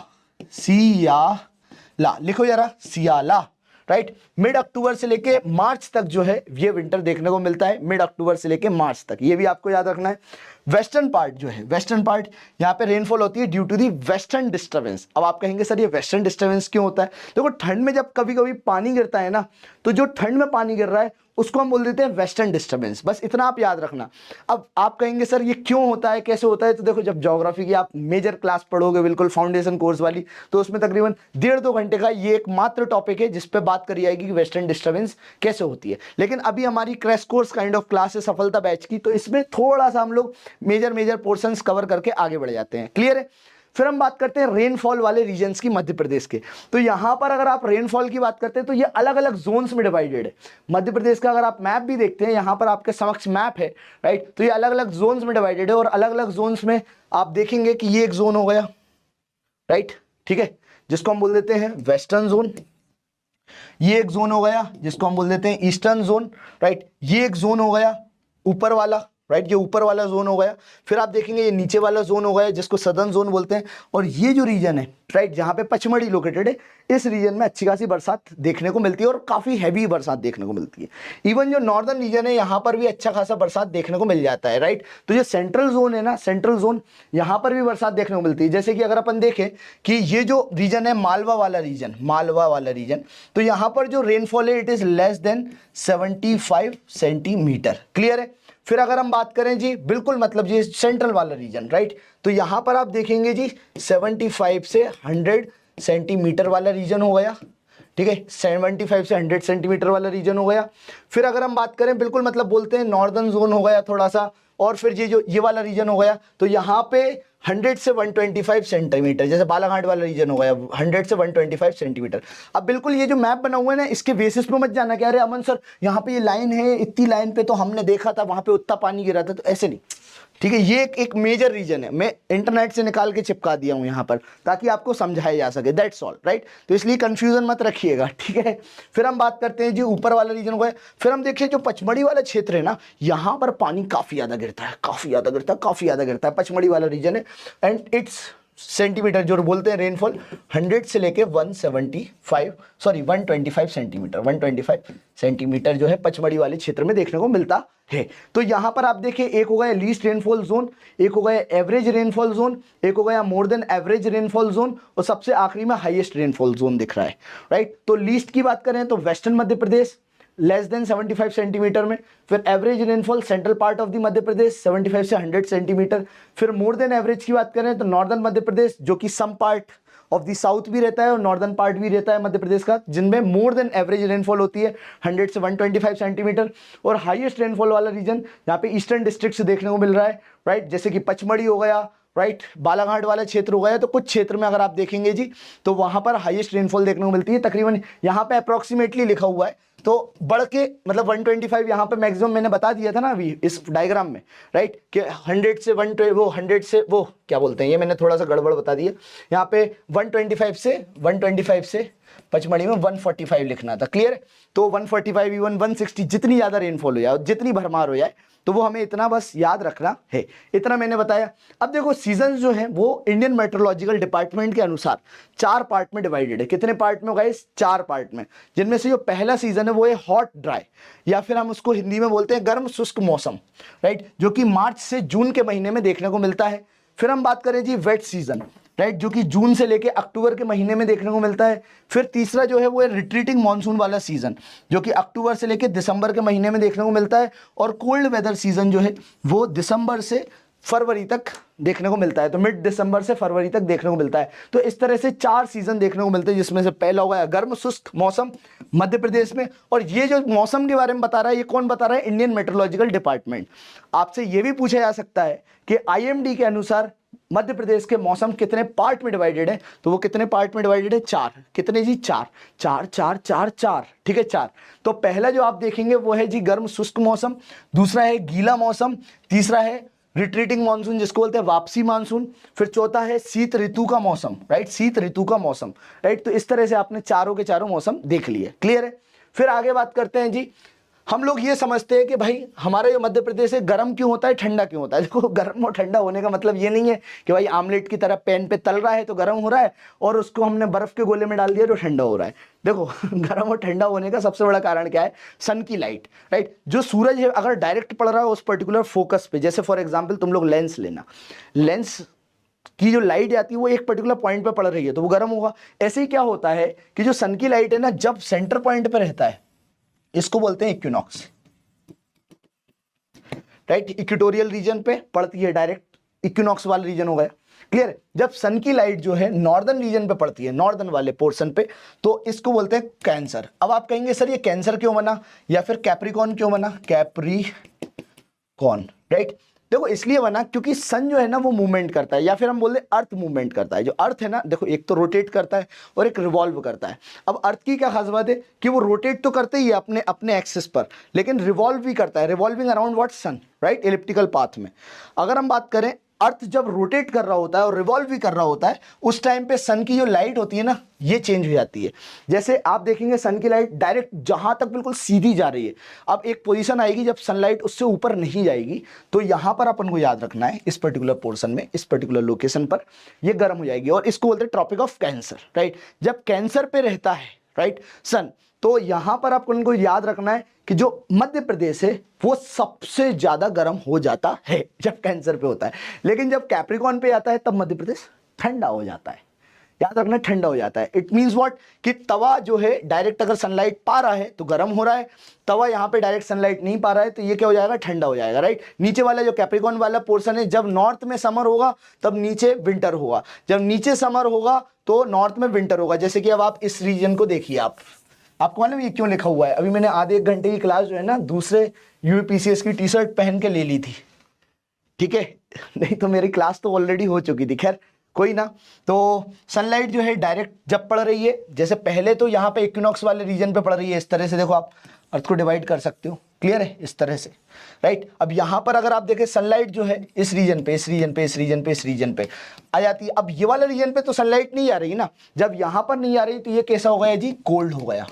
सियाला, लिखो जरा सियाला, राइट। मिड अक्टूबर से लेके मार्च तक जो है ये विंटर देखने को मिलता है, मिड अक्टूबर से लेके मार्च तक, ये भी आपको याद रखना है। वेस्टर्न पार्ट जो है, वेस्टर्न पार्ट, यहाँ पे रेनफॉल होती है due to the western disturbance. अब आप कहेंगे सर ये वेस्टर्न डिस्टर्बेंस क्यों होता है? देखो ठंड में जब कभी कभी पानी गिरता है ना, तो जो ठंड में पानी गिर रहा है उसको हम बोल देते हैं वेस्टर्न डिस्टर्बेंस, बस इतना आप याद रखना। अब आप कहेंगे सर ये क्यों होता है, कैसे होता है? तो देखो, जब ज्योग्राफी की आप मेजर क्लास पढ़ोगे, बिल्कुल फाउंडेशन कोर्स वाली, तो उसमें तकरीबन 1.5-2 घंटे का ये एकमात्र टॉपिक है जिस पे बात करी जाएगी कि वेस्टर्न डिस्टर्बेंस कैसे होती है। लेकिन अभी हमारी crash course kind of class है सफलता बैच की, तो इसमें थोड़ा सा हम लोग मेजर पोर्शंस कवर करके आगे बढ़ जाते हैं। क्लियर है? फिर हम बात करते हैं रेनफॉल वाले रीजन्स की मध्य प्रदेश के। तो यहां पर अगर आप रेनफॉल की बात करते हैं तो ये अलग अलग जोन्स में डिवाइडेड है। मध्य प्रदेश का अगर आप मैप भी देखते हैं, यहां पर आपके समक्ष मैप है, राइट। तो ये अलग अलग जोन्स में डिवाइडेड है और अलग अलग जोन्स में आप देखेंगे कि ये एक जोन हो गया, राइट, ठीक है, जिसको हम बोल देते हैं वेस्टर्न जोन। ये एक जोन हो गया जिसको हम बोल देते हैं ईस्टर्न जोन, राइट। ये एक जोन हो गया ऊपर वाला, राइट, ये ऊपर वाला जोन हो गया। फिर आप देखेंगे ये नीचे वाला जोन हो गया जिसको सदर्न जोन बोलते हैं। और ये जो रीजन है, राइट, जहां पे पचमढ़ी लोकेटेड है, इस रीजन में अच्छी खासी बरसात देखने को मिलती है और काफी हैवी बरसात देखने को मिलती है। इवन जो नॉर्दर्न रीजन है, यहाँ पर भी अच्छा खासा बरसात देखने को मिल जाता है, राइट। तो जो सेंट्रल जोन है ना, सेंट्रल जोन, यहाँ पर भी बरसात देखने को मिलती है। जैसे कि अगर अपन देखें कि ये जो रीजन है मालवा वाला रीजन, तो यहाँ पर जो रेनफॉल है it is less than 75 centimetre. Clear है? फिर अगर हम बात करें जी, बिल्कुल मतलब ये सेंट्रल वाला रीजन, राइट, तो यहां पर आप देखेंगे जी 75 से 100 सेंटीमीटर वाला रीजन हो गया, ठीक है, 75 से 100 सेंटीमीटर वाला रीजन हो गया। फिर अगर हम बात करें, बिल्कुल मतलब बोलते हैं नॉर्दर्न जोन हो गया थोड़ा सा, और फिर ये वाला रीजन हो गया, तो यहाँ पे 100 से 125 सेंटीमीटर, जैसे बालाघाट वाला रीजन हो गया 100 से 125 सेंटीमीटर। अब बिल्कुल ये जो मैप बना हुआ है ना, इसके बेसिस पे मत जाना कि अरे अमन सर यहाँ पे ये लाइन है, इतनी लाइन पे तो हमने देखा था वहां पे उतना पानी गिरा था, तो ऐसे नहीं, ठीक है। ये एक मेजर रीजन है, मैं इंटरनेट से निकाल के चिपका दिया हूं यहाँ पर ताकि आपको समझाया जा सके, दैट्स ऑल, राइट। तो इसलिए कंफ्यूजन मत रखिएगा, ठीक है। फिर हम बात करते हैं जी ऊपर वाला रीजन को है। फिर हम देखिए जो पचमढ़ी वाला क्षेत्र है ना, यहाँ पर पानी काफी ज्यादा गिरता है, पचमढ़ी वाला रीजन है। एंड इट्स सेंटीमीटर जो बोलते हैं रेनफॉल 100 से लेके 125 सेंटीमीटर जो है पचमढ़ी वाले क्षेत्र में देखने को मिलता है। तो यहां पर आप देखिए, एक हो गया लीस्ट रेनफॉल जोन, एक हो गया एवरेज रेनफॉल जोन, एक हो गया more than average rainfall zone, और सबसे आखिरी में हाईएस्ट रेनफॉल जोन दिख रहा है, राइट। तो लीस्ट की बात करें तो western Madhya Pradesh less than 75 centimetre में। फिर average rainfall central part of the Madhya Pradesh 75 से 100 सेंटीमीटर। फिर मोर देन एवरेज की बात करें तो नॉर्दर्न मध्य प्रदेश, जो कि some part of the south भी रहता है और नॉर्दर्न पार्ट भी रहता है मध्य प्रदेश का, जिनमें मोर देन एवरेज रेनफॉल होती है 100 से 125 सेंटीमीटर। और हाईएस्ट रेनफॉल वाला रीजन यहाँ पे ईस्टर्न डिस्ट्रिक्ट देखने को मिल रहा है, राइट, जैसे कि पचमढ़ी हो गया, राइट, बालाघाट वाला क्षेत्र हो गया। तो कुछ क्षेत्र में अगर आप देखेंगे जी तो वहां पर हाईएस्ट रेनफॉल देखने को मिलती है। तकरीबन यहाँ पे अप्रोक्सीमेटली लिखा हुआ है, तो बढ़ के मतलब 125 यहाँ पे मैक्सिमम मैंने बता दिया था ना अभी इस डायग्राम में, राइट, कि 100 से 100 से वो क्या बोलते हैं, ये मैंने थोड़ा सा गड़बड़ बता दिया। यहाँ पे 125 से पचमढ़ी में 145 लिखना था, क्लियर है। तो 145 इवन 160 जितनी ज़्यादा रेनफॉल हो जाए और जितनी भरमार हो जाए तो वो हमें इतना बस याद रखना है, इतना मैंने बताया। अब देखो सीजन जो है वो इंडियन मेट्रोलॉजिकल डिपार्टमेंट के अनुसार 4 पार्ट में डिवाइडेड है। कितने पार्ट में होगा? इस 4 पार्ट में, जिनमें से जो पहला सीजन है वो है हॉट ड्राई, या फिर हम उसको हिंदी में बोलते हैं गर्म शुष्क मौसम, राइट, जो कि मार्च से जून के महीने में देखने को मिलता है। फिर हम बात करें जी वेट सीजन, राइट, जो कि जून से लेके अक्टूबर के महीने में देखने को मिलता है। फिर तीसरा जो है वो है रिट्रीटिंग मॉनसून वाला सीजन, जो कि अक्टूबर से लेके दिसंबर के महीने में देखने को मिलता है। और कोल्ड वेदर सीजन जो है वो दिसंबर से फरवरी तक देखने को मिलता है, तो मिड दिसंबर से फरवरी तक देखने को मिलता है। तो इस तरह से 4 सीजन देखने को मिलते हैं, जिसमें से पहला होगा गर्म शुष्क मौसम मध्य प्रदेश में। और ये जो मौसम के बारे में बता रहा है, ये कौन बता रहा है? Indian meteorological department. आपसे ये भी पूछा जा सकता है कि IMD के अनुसार मध्य प्रदेश के मौसम कितने पार्ट में डिवाइडेड है, तो वो कितने पार्ट में डिवाइडेड है? 4। कितने जी? 4 4 4 4 4, ठीक है, 4। तो पहला जो आप देखेंगे वो है जी गर्म शुष्क मौसम, दूसरा है गीला मौसम, तीसरा है रिट्रीटिंग मानसून जिसको बोलते हैं वापसी मानसून, फिर चौथा है शीत ऋतु का मौसम, राइट, शीत ऋतु का मौसम, राइट। तो इस तरह से आपने चारों के चारों मौसम देख लिए, क्लियर है। फिर आगे बात करते हैं जी, हम लोग ये समझते हैं कि भाई हमारा जो मध्य प्रदेश है गर्म क्यों होता है, ठंडा क्यों होता है। देखो गर्म और ठंडा होने का मतलब ये नहीं है कि भाई आमलेट की तरह पैन पे तल रहा है तो गर्म हो रहा है, और उसको हमने बर्फ के गोले में डाल दिया तो ठंडा हो रहा है। देखो गर्म और ठंडा होने का सबसे बड़ा कारण क्या है? सन की लाइट, राइट। जो सूरज है अगर डायरेक्ट पड़ रहा है उस पर्टिकुलर फोकस पे, जैसे फॉर एग्जाम्पल तुम लोग लेंस लेना, लेंस की जो लाइट आती है वो एक पर्टिकुलर पॉइंट पे पड़ रही है तो वो गर्म होगा। ऐसे ही क्या होता है कि जो सन की लाइट है ना, जब सेंटर पॉइंट पे रहता है, इसको बोलते हैं इक्विनॉक्स, राइट। इक्वेटोरियल रीजन पे पड़ती है डायरेक्ट, इक्विनॉक्स वाला रीजन हो गया, क्लियर। जब सन की लाइट जो है नॉर्दर्न रीजन पे पड़ती है, नॉर्दर्न वाले पोर्शन पे, तो इसको बोलते हैं कैंसर। अब आप कहेंगे सर ये कैंसर क्यों बना, या फिर कैप्रिकॉन क्यों बना? Capricorn, right. देखो इसलिए बना क्योंकि सन जो है ना वो मूवमेंट करता है, या फिर हम बोलते हैं अर्थ मूवमेंट करता है। जो अर्थ है ना, देखो एक तो रोटेट करता है और एक रिवॉल्व करता है। अब अर्थ की क्या खास बात है कि वो रोटेट तो करते ही है अपने अपने एक्सिस पर, लेकिन रिवॉल्व भी करता है, revolving around what? Sun, right, elliptical path में। अगर हम बात करें, अर्थ जब रोटेट कर रहा होता है और रिवॉल्व भी कर रहा होता है, उस टाइम पे सन की जो लाइट होती है ना, ये चेंज हो जाती है। जैसे आप देखेंगे सन की लाइट डायरेक्ट जहां तक बिल्कुल सीधी जा रही है, अब एक पोजीशन आएगी जब सनलाइट उससे ऊपर नहीं जाएगी, तो यहां पर अपन को याद रखना है, इस पर्टिकुलर पोर्शन में, इस पर्टिकुलर लोकेशन पर ये गर्म हो जाएगी, और इसको बोलते हैं ट्रॉपिक ऑफ कैंसर, राइट। जब कैंसर पे रहता है, राइट, सन, तो यहां पर आपको उनको याद रखना है कि जो मध्य प्रदेश है वो सबसे ज्यादा गर्म हो जाता है जब कैंसर पे होता है, लेकिन जब कैप्रिकॉन पे आता है तब मध्य प्रदेश ठंडा हो जाता है। याद रखना, ठंडा हो जाता है। इट मींस व्हाट कि तवा जो है डायरेक्ट अगर सनलाइट पा रहा है तो गर्म हो रहा है, तवा यहाँ पे डायरेक्ट सनलाइट नहीं पा रहा है तो ये क्या हो जाएगा? ठंडा हो जाएगा, राइट। नीचे वाला जो कैप्रिकॉन वाला पोर्शन है, जब नॉर्थ में समर होगा तब नीचे विंटर होगा, जब नीचे समर होगा तो नॉर्थ में विंटर होगा। जैसे कि अब आप इस रीजन को देखिए, आपको मालूम ये क्यों लिखा हुआ है? अभी मैंने आधे 1 घंटे की क्लास जो है ना दूसरे यूपीसीएस की टी-शर्ट पहन के ले ली थी, ठीक है, नहीं तो मेरी क्लास तो ऑलरेडी हो चुकी थी, खैर कोई ना। तो सनलाइट जो है डायरेक्ट जब पड़ रही है, जैसे पहले तो यहाँ पे इक्विनॉक्स वाले रीजन पे पड़ रही है, इस तरह से देखो आप अर्थ को डिवाइड कर सकते हो, क्लियर है, इस तरह से, राइट। अब यहाँ पर अगर आप देखें सनलाइट जो है इस रीजन पे, इस रीजन पे, इस रीजन पे, इस रीजन पे आ जाती है। अब ये वाले रीजन पे तो सनलाइट नहीं आ रही ना, जब यहाँ पर नहीं आ रही तो ये कैसा हो गया जी? कोल्ड हो गया,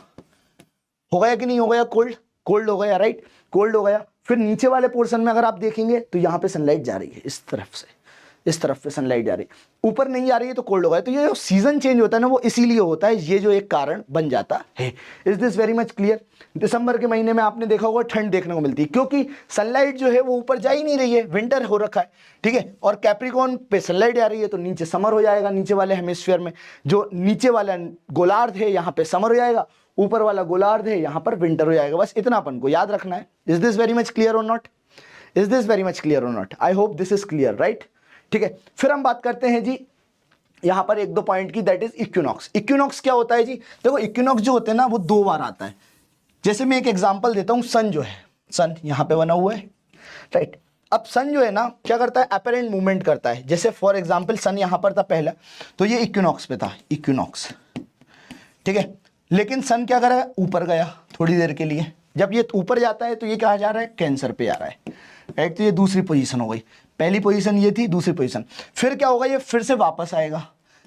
हो गया कि नहीं हो गया? कोल्ड, कोल्ड हो गया, राइट, कोल्ड हो गया। फिर नीचे वाले पोर्शन में अगर आप देखेंगे तो यहाँ पे सनलाइट जा रही है, इस तरफ से, इस तरफ पे सनलाइट जा रही है, ऊपर नहीं आ रही है तो कोल्ड हो गया। तो ये जो सीजन चेंज होता है ना वो इसीलिए होता है, ये जो एक कारण बन जाता है। Is this very much clear? दिसंबर के महीने में आपने देखा होगा ठंड देखने को मिलती है, क्योंकि सनलाइट जो है वो ऊपर जा ही नहीं रही है, विंटर हो रखा है, ठीक है। और कैप्रिकॉन पे सनलाइट आ रही है तो नीचे समर हो जाएगा, नीचे वाले हेमिस्फीयर में जो नीचे वाला गोलार्ध है यहाँ पे समर हो जाएगा, ऊपर वाला गोलार्ध है यहाँ पर विंटर हो जाएगा। बस इतना अपन को याद रखना है। Is this very much clear और not? Is this very much clear और not? I hope this is clear, right, ठीक है। फिर हम बात करते हैं जी यहाँ पर 1-2 पॉइंट की, दैट इज इक्विनॉक्स। इक्विनॉक्स क्या होता है जी? देखो इक्विनॉक्स जो होते हैं ना वो 2 बार आता है। जैसे मैं एक एग्जांपल देता हूँ, सन जो है, सन यहाँ पे बना हुआ है, राइट। अब सन जो है ना क्या करता है? अपरेंट मूवमेंट करता है। जैसे फॉर एग्जांपल सन यहाँ पर था पहला, तो ये इक्विनॉक्स पे था, इक्विनॉक्स, ठीक है। लेकिन सन क्या कर रहा है? ऊपर गया थोड़ी देर के लिए, जब ये ऊपर जाता है तो ये क्या जा रहा है? कैंसर पे आ रहा है, राइट। तो ये दूसरी पोजीशन हो गई, पहली पोजीशन ये थी, दूसरी पोजीशन। फिर क्या होगा? ये फिर से वापस आएगा,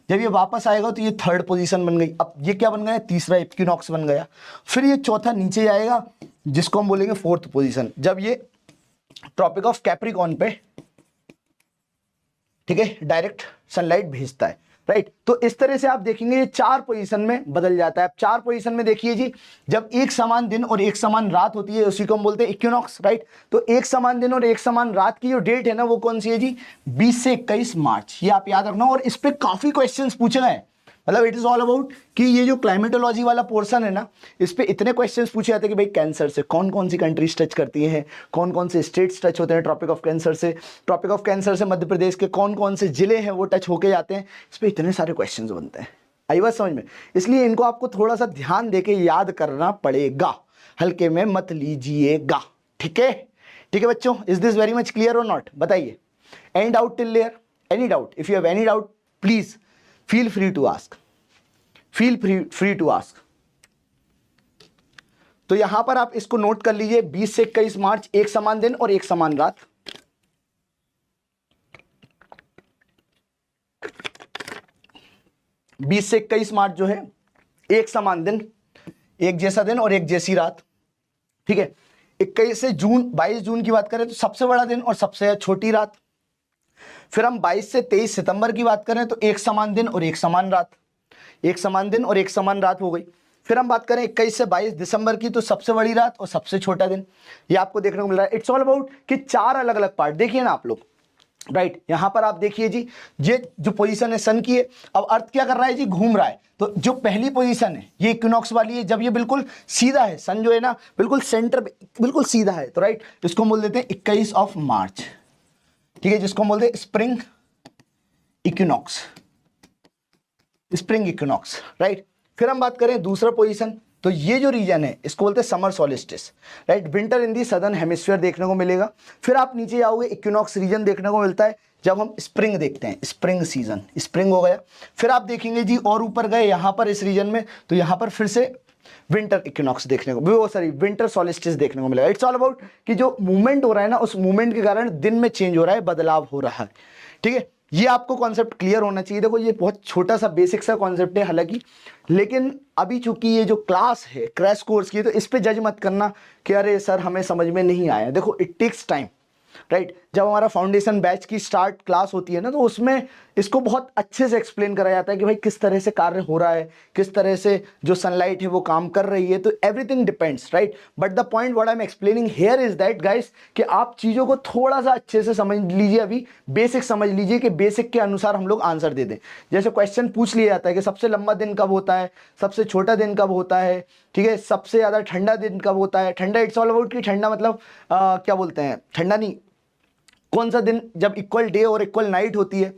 जब ये वापस आएगा तो ये थर्ड पोजीशन बन गई। अब ये क्या बन गया, तीसरा इक्विनॉक्स बन गया। फिर ये चौथा नीचे जाएगा जिसको हम बोलेंगे फोर्थ पोजीशन, जब ये ट्रॉपिक ऑफ कैप्रिकॉर्न पे, ठीक है, डायरेक्ट सनलाइट भेजता है, राइट। तो इस तरह से आप देखेंगे ये 4 पोजीशन में बदल जाता है। अब 4 पोजीशन में देखिए जी, जब एक समान दिन और एक समान रात होती है उसी को हम बोलते हैं इक्विनॉक्स, राइट। तो एक समान दिन और एक समान रात की जो डेट है ना वो कौन सी है जी, 20 से 21 मार्च। ये आप याद रखना। और इस पे काफी क्वेश्चंस पूछे गए, मतलब इट इज ऑल अबाउट कि ये जो क्लाइमेटोलॉजी वाला पोर्शन है ना, इस पे इतने क्वेश्चंस पूछे जाते हैं कि भाई कैंसर से कौन कौन सी कंट्रीज टच करती हैं, कौन कौन से स्टेट्स टच होते हैं ट्रॉपिक ऑफ कैंसर से, ट्रॉपिक ऑफ कैंसर से मध्य प्रदेश के कौन कौन से जिले हैं वो टच होके जाते हैं। इस पे इतने सारे क्वेश्चंस बनते हैं, आई बात समझ में। इसलिए इनको आपको थोड़ा सा ध्यान देके याद करना पड़ेगा, हल्के में मत लीजिएगा, ठीक है। ठीक है बच्चों, is this very much clear और नॉट, बताइए। Any doubt till there, any doubt, if you have any doubt please feel free to ask, feel free to ask. तो यहां पर आप इसको नोट कर लीजिए, 20 से 21 मार्च एक समान दिन और एक समान रात। बीस से 21 मार्च जो है एक समान दिन, एक जैसा दिन और एक जैसी रात, ठीक है। 21 से जून 22 जून की बात करें तो सबसे बड़ा दिन और सबसे छोटी रात। फिर हम 22 से 23 सितंबर की बात करें तो एक समान दिन और एक समान रात, एक समान दिन और एक समान रात हो गई। फिर हम बात करें 21 से 22 दिसंबर की तो सबसे बड़ी रात और सबसे छोटा दिन। ये आपको देखने को मिल रहा है। इट्स ऑल अबाउट कि 4 अलग अलग पार्ट देखिए ना आप लोग, राइट। यहां पर आप देखिए जी, ये जो पोजीशन है सन की है। अब अर्थ क्या कर रहा है जी, घूम रहा है। तो जो पहली पोजीशन है ये इक्विनॉक्स वाली है, जब ये बिल्कुल सीधा है, सन जो है ना बिल्कुल सेंटर पे बिल्कुल सीधा है, तो राइट इसको बोल देते हैं 21 ऑफ मार्च, ठीक है, जिसको हम बोलते हैं spring equinox, spring equinox, right. फिर हम बात करें दूसरा पोजीशन, तो ये जो रीजन है इसको बोलते हैं समर सोलिस्टिस, राइट, विंटर इन दी सदर्न हेमिस्फीयर देखने को मिलेगा। फिर आप नीचे जाओगे इक्विनॉक्स रीजन देखने को मिलता है जब हम स्प्रिंग देखते हैं, स्प्रिंग सीजन, स्प्रिंग हो गया। फिर आप देखेंगे जी और ऊपर गए यहां पर इस रीजन में, तो यहां पर फिर से विंटर इक्विनॉक्स देखने को, सॉरी विंटर सोलिस्टिस देखने को मिलेगा। इट्स ऑल अबाउट कि जो मूवमेंट हो रहा है ना, उस मूवमेंट के कारण दिन में चेंज हो रहा है, बदलाव हो रहा है, ठीक है। ये आपको कॉन्सेप्ट क्लियर होना चाहिए। देखो ये बहुत छोटा सा बेसिक सा कॉन्सेप्ट है हालांकि, लेकिन अभी चूंकि ये जो क्लास है क्रैश कोर्स की है, तो इस पे जज मत करना कि अरे सर हमें समझ में नहीं आया। देखो इट टेक्स टाइम, राइट। जब हमारा फाउंडेशन बैच की स्टार्ट क्लास होती है ना, तो उसमें इसको बहुत अच्छे से एक्सप्लेन करा जाता है कि भाई किस तरह से कार्य हो रहा है, किस तरह से जो सनलाइट है वो काम कर रही है, तो everything depends, right. But the point what I am explaining here is that guys कि आप चीज़ों को थोड़ा सा अच्छे से समझ लीजिए, अभी बेसिक समझ लीजिए कि बेसिक के अनुसार हम लोग आंसर दे दें। जैसे क्वेश्चन पूछ लिया जाता है कि सबसे लंबा दिन कब होता है, सबसे छोटा दिन कब होता है, ठीक है, सबसे ज़्यादा ठंडा दिन कब होता है। ठंडा इट्स ऑल अबाउट कि ठंडा मतलब क्या बोलते हैं, ठंडा नहीं, कौन सा दिन जब इक्वल डे और इक्वल नाइट होती है।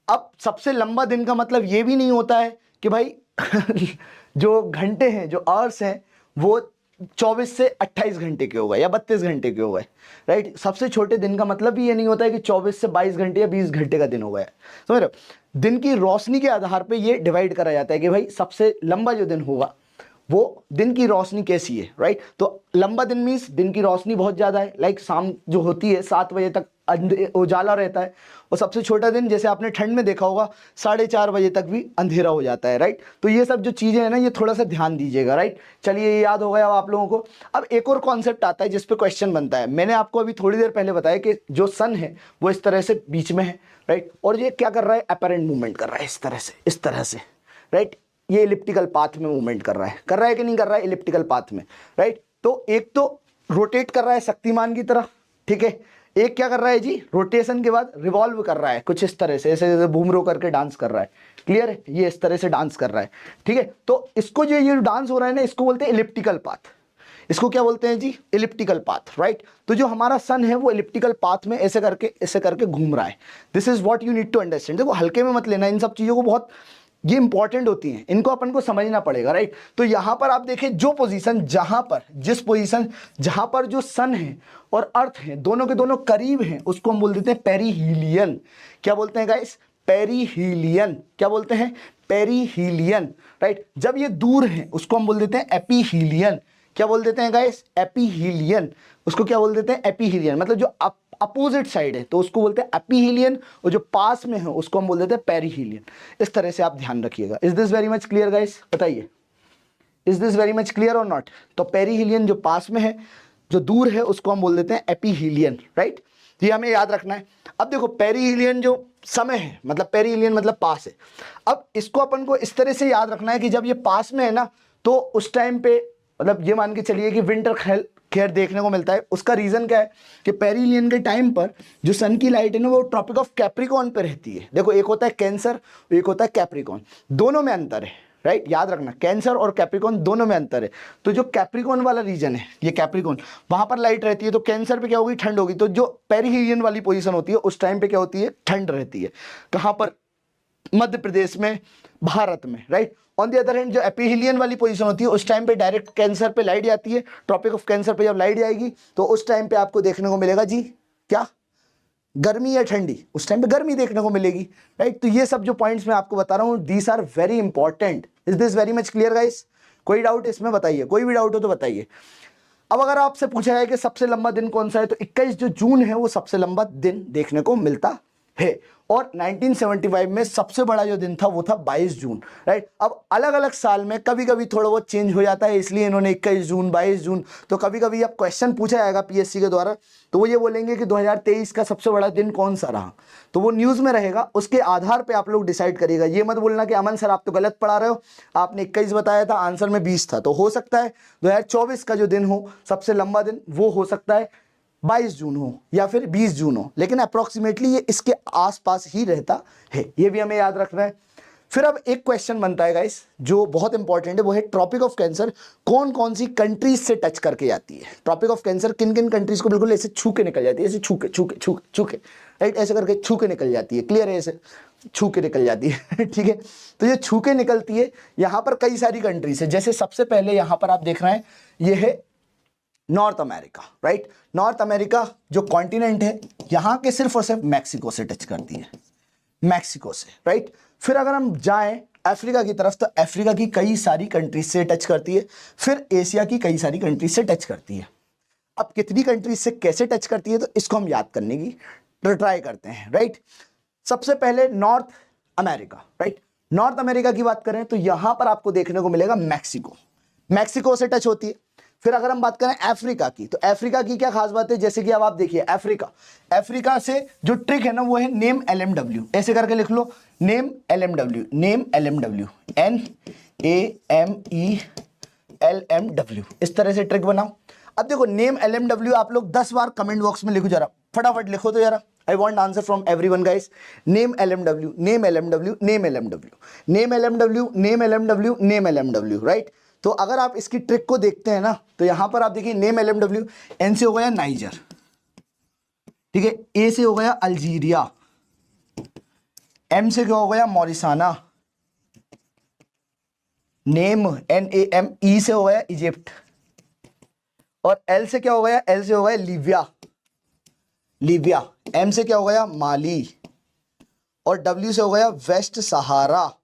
अब सबसे लंबा दिन का मतलब ये भी नहीं होता है कि भाई जो घंटे हैं, जो आवर्स हैं, वो 24 से 28 घंटे के हो गए या 32 घंटे के हो गए, राइट। सबसे छोटे दिन का मतलब भी ये नहीं होता है कि 24 से 22 घंटे या 20 घंटे का दिन हो गया, समझ रहे हो। दिन की रोशनी के आधार पे ये डिवाइड करा जाता है कि भाई सबसे लंबा जो दिन होगा वो दिन की रोशनी कैसी है, राइट। तो लंबा दिन मीन्स दिन की रोशनी बहुत ज़्यादा है, लाइक शाम जो होती है 7 बजे तक उजाला रहता है। और सबसे छोटा दिन जैसे आपने ठंड में देखा होगा 4:30 बजे तक भी अंधेरा हो जाता है, राइट। तो ये सब जो चीज़ें हैं ना, ये थोड़ा सा ध्यान दीजिएगा, राइट। चलिए ये याद हो गया अब आप लोगों को। अब एक और कॉन्सेप्ट आता है जिस पे क्वेश्चन बनता है। मैंने आपको अभी थोड़ी देर पहले बताया कि जो सन है वो इस तरह से बीच में है, राइट, और ये क्या कर रहा है, अपरेंट मूवमेंट कर रहा है इस तरह से, राइट। ये इलिप्टिकल पाथ में मूवमेंट कर रहा है कि नहीं कर रहा है, इलिप्टिकल पाथ में, राइट। तो एक तो रोटेट कर रहा है शक्तिमान की तरह, ठीक है। एक क्या कर रहा है जी, रोटेशन के बाद रिवॉल्व कर रहा है कुछ इस तरह से, ऐसे बूमरो करके डांस कर रहा है, क्लियर है, ये इस तरह से डांस कर रहा है, ठीक है। तो इसको जो ये डांस हो रहा है ना, इसको बोलते हैं इलिप्टिकल पाथ। इसको क्या बोलते हैं जी, इलिप्टिकल पाथ, राइट। तो जो हमारा सन है वो इलिप्टिकल पाथ में ऐसे करके घूम रहा है। This is what you need to understand. देखो हल्के में मत लेना इन सब चीज़ों को, बहुत ये इंपॉर्टेंट होती हैं, इनको अपन को समझना पड़ेगा, राइट। तो यहां पर आप देखें जो पोजीशन जिस पोजीशन जहां पर जो सन है और अर्थ है दोनों के दोनों करीब हैं, उसको हम बोल देते हैं पेरीहीलियन। क्या बोलते हैं गाइस, पेरीहीलियन। क्या बोलते हैं, पेरीहीलियन, राइट। जब ये दूर है उसको हम बोल देते हैं एपीहीलियन। क्या बोल देते हैं गाइस, एपीहीलियन। उसको क्या बोल देते हैं, एपीहीलियन। मतलब जो अपोजिट साइड है तो उसको बोलते हैं एपीहीलियन, और जो पास में है उसको हम बोल देते हैं पेरीहीलियन। इस तरह से आप ध्यान रखिएगा। Is this very much clear guys? बताइए, is this very much clear और नॉट? तो पेरीहीलियन जो पास में है, जो दूर है, उसको हम बोल देते हैं एपीहीलियन, राइट? ये हमें याद रखना है। अब देखो पेरीहीलियन जो समय है, मतलब पेरीहीलियन मतलब पास है। अब इसको अपन को इस तरह से याद रखना है कि जब ये पास में है ना, तो उस टाइम पे मतलब ये मान के चलिए कि विंटर खेर देखने को मिलता है। उसका रीजन क्या है कि पेरीहीलियन के टाइम पर जो सन की लाइट है ना, वो ट्रॉपिक ऑफ कैप्रिकॉर्न पे रहती है। देखो, एक होता है कैंसर, एक होता है कैप्रिकॉर्न, दोनों में अंतर है, राइट? याद रखना, कैंसर और कैप्रिकॉर्न दोनों में अंतर है। तो जो कैप्रिकॉर्न वाला रीजन है, ये कैप्रिकॉर्न, वहां पर लाइट रहती है, तो कैंसर पे क्या होगी? ठंड होगी। तो जो पेरीहीलियन वाली पोजीशन होती है उस टाइम पे क्या होती है? ठंड रहती है। कहां पर? मध्य प्रदेश में, भारत में, right? On the other hand जो एपीहीलियन वाली पोजीशन होती है उस टाइम पे डायरेक्ट कैंसर पे लाइट जाती है। ट्रॉपिक ऑफ कैंसर पे जब लाइट जाएगी तो उस टाइम पे आपको देखने को मिलेगा जी क्या? गर्मी या ठंडी? उस टाइम पे गर्मी देखने को मिलेगी, राइट? तो ये सब जो पॉइंट्स मैं आपको बता रहा हूँ, these are very important. Is this very much clear guys? कोई डाउट इसमें? बताइए, कोई भी डाउट हो तो बताइए। अब अगर आपसे पूछा है कि सबसे लंबा दिन कौन सा है, तो 21 जो जून है वो सबसे लंबा दिन देखने को मिलता है। और 1975 में सबसे बड़ा जो दिन था वो था 22 जून, राइट? अब अलग अलग साल में कभी कभी थोड़ा बहुत चेंज हो जाता है, इसलिए इन्होंने 21 जून, 22 जून। तो कभी कभी अब क्वेश्चन पूछा जाएगा पीएससी के द्वारा, तो वो ये बोलेंगे कि 2023 का सबसे बड़ा दिन कौन सा रहा, तो वो न्यूज़ में रहेगा, उसके आधार पर आप लोग डिसाइड करिएगा। ये मत बोलना कि अमन सर आप तो गलत पढ़ा रहे हो, आपने 21 बताया था, आंसर में 20 था। तो हो सकता है 2024 का जो दिन हो सबसे लंबा दिन, वो हो सकता है 22 जून हो या फिर 20 जून हो, लेकिन अप्रोक्सीमेटली ये इसके आसपास ही रहता है। ये भी हमें याद रखना है। फिर अब एक क्वेश्चन बनता है गाइस जो बहुत इंपॉर्टेंट है, वो है ट्रॉपिक ऑफ कैंसर कौन कौन सी कंट्रीज से टच करके जाती है? ट्रॉपिक ऑफ कैंसर किन किन कंट्रीज को बिल्कुल ऐसे छू के निकल जाती है, ऐसे छू के, राइट? ऐसे करके छू के निकल जाती है। क्लियर है? ऐसे छू के निकल जाती है ठीक है? तो ये छू के निकलती है, यहाँ पर कई सारी कंट्रीज है। जैसे सबसे पहले यहाँ पर आप देख रहे हैं, ये है north America, right? North America जो कॉन्टिनेंट है, यहाँ के सिर्फ और सिर्फ मैक्सिको से टच करती है, मैक्सिको से, राइट? फिर अगर हम जाएं अफ्रीका की तरफ, तो अफ्रीका की कई सारी कंट्रीज से टच करती है। फिर एशिया की कई सारी कंट्रीज से टच करती है। अब कितनी कंट्रीज से कैसे टच करती है, तो इसको हम याद करने की ट्राई करते हैं, राइट? सबसे पहले north America, right? North America की बात करें तो यहां पर आपको देखने को मिलेगा मैक्सिको, मैक्सिको से टच होती है। फिर अगर हम बात करें अफ्रीका की, तो अफ्रीका की क्या खास बात है? जैसे कि अब आप देखिए अफ्रीका से जो ट्रिक है ना, वो है नेम LMW, ऐसे करके लिख लो, name LMW, name LMW, NAMELMW, इस तरह से ट्रिक बनाओ। अब देखो नेम LMW आप लोग 10 बार कमेंट बॉक्स में लिखो, जरा फटाफट लिखो तो जरा। I want answer from everyone guys. Name LMW, name LMW, name LMW, name LMW, name LMW, name LMW, right? तो अगर आप इसकी ट्रिक को देखते हैं ना, तो यहां पर आप देखिए नेम LMW, N से हो गया नाइजर, ठीक है? A से हो गया अल्जीरिया, M से क्या हो गया? मॉरिसाना, नेम NAME से हो गया इजिप्ट, और L से क्या हो गया? L से हो गया लीबिया, M से क्या हो गया? माली, और W से हो गया वेस्ट सहारा,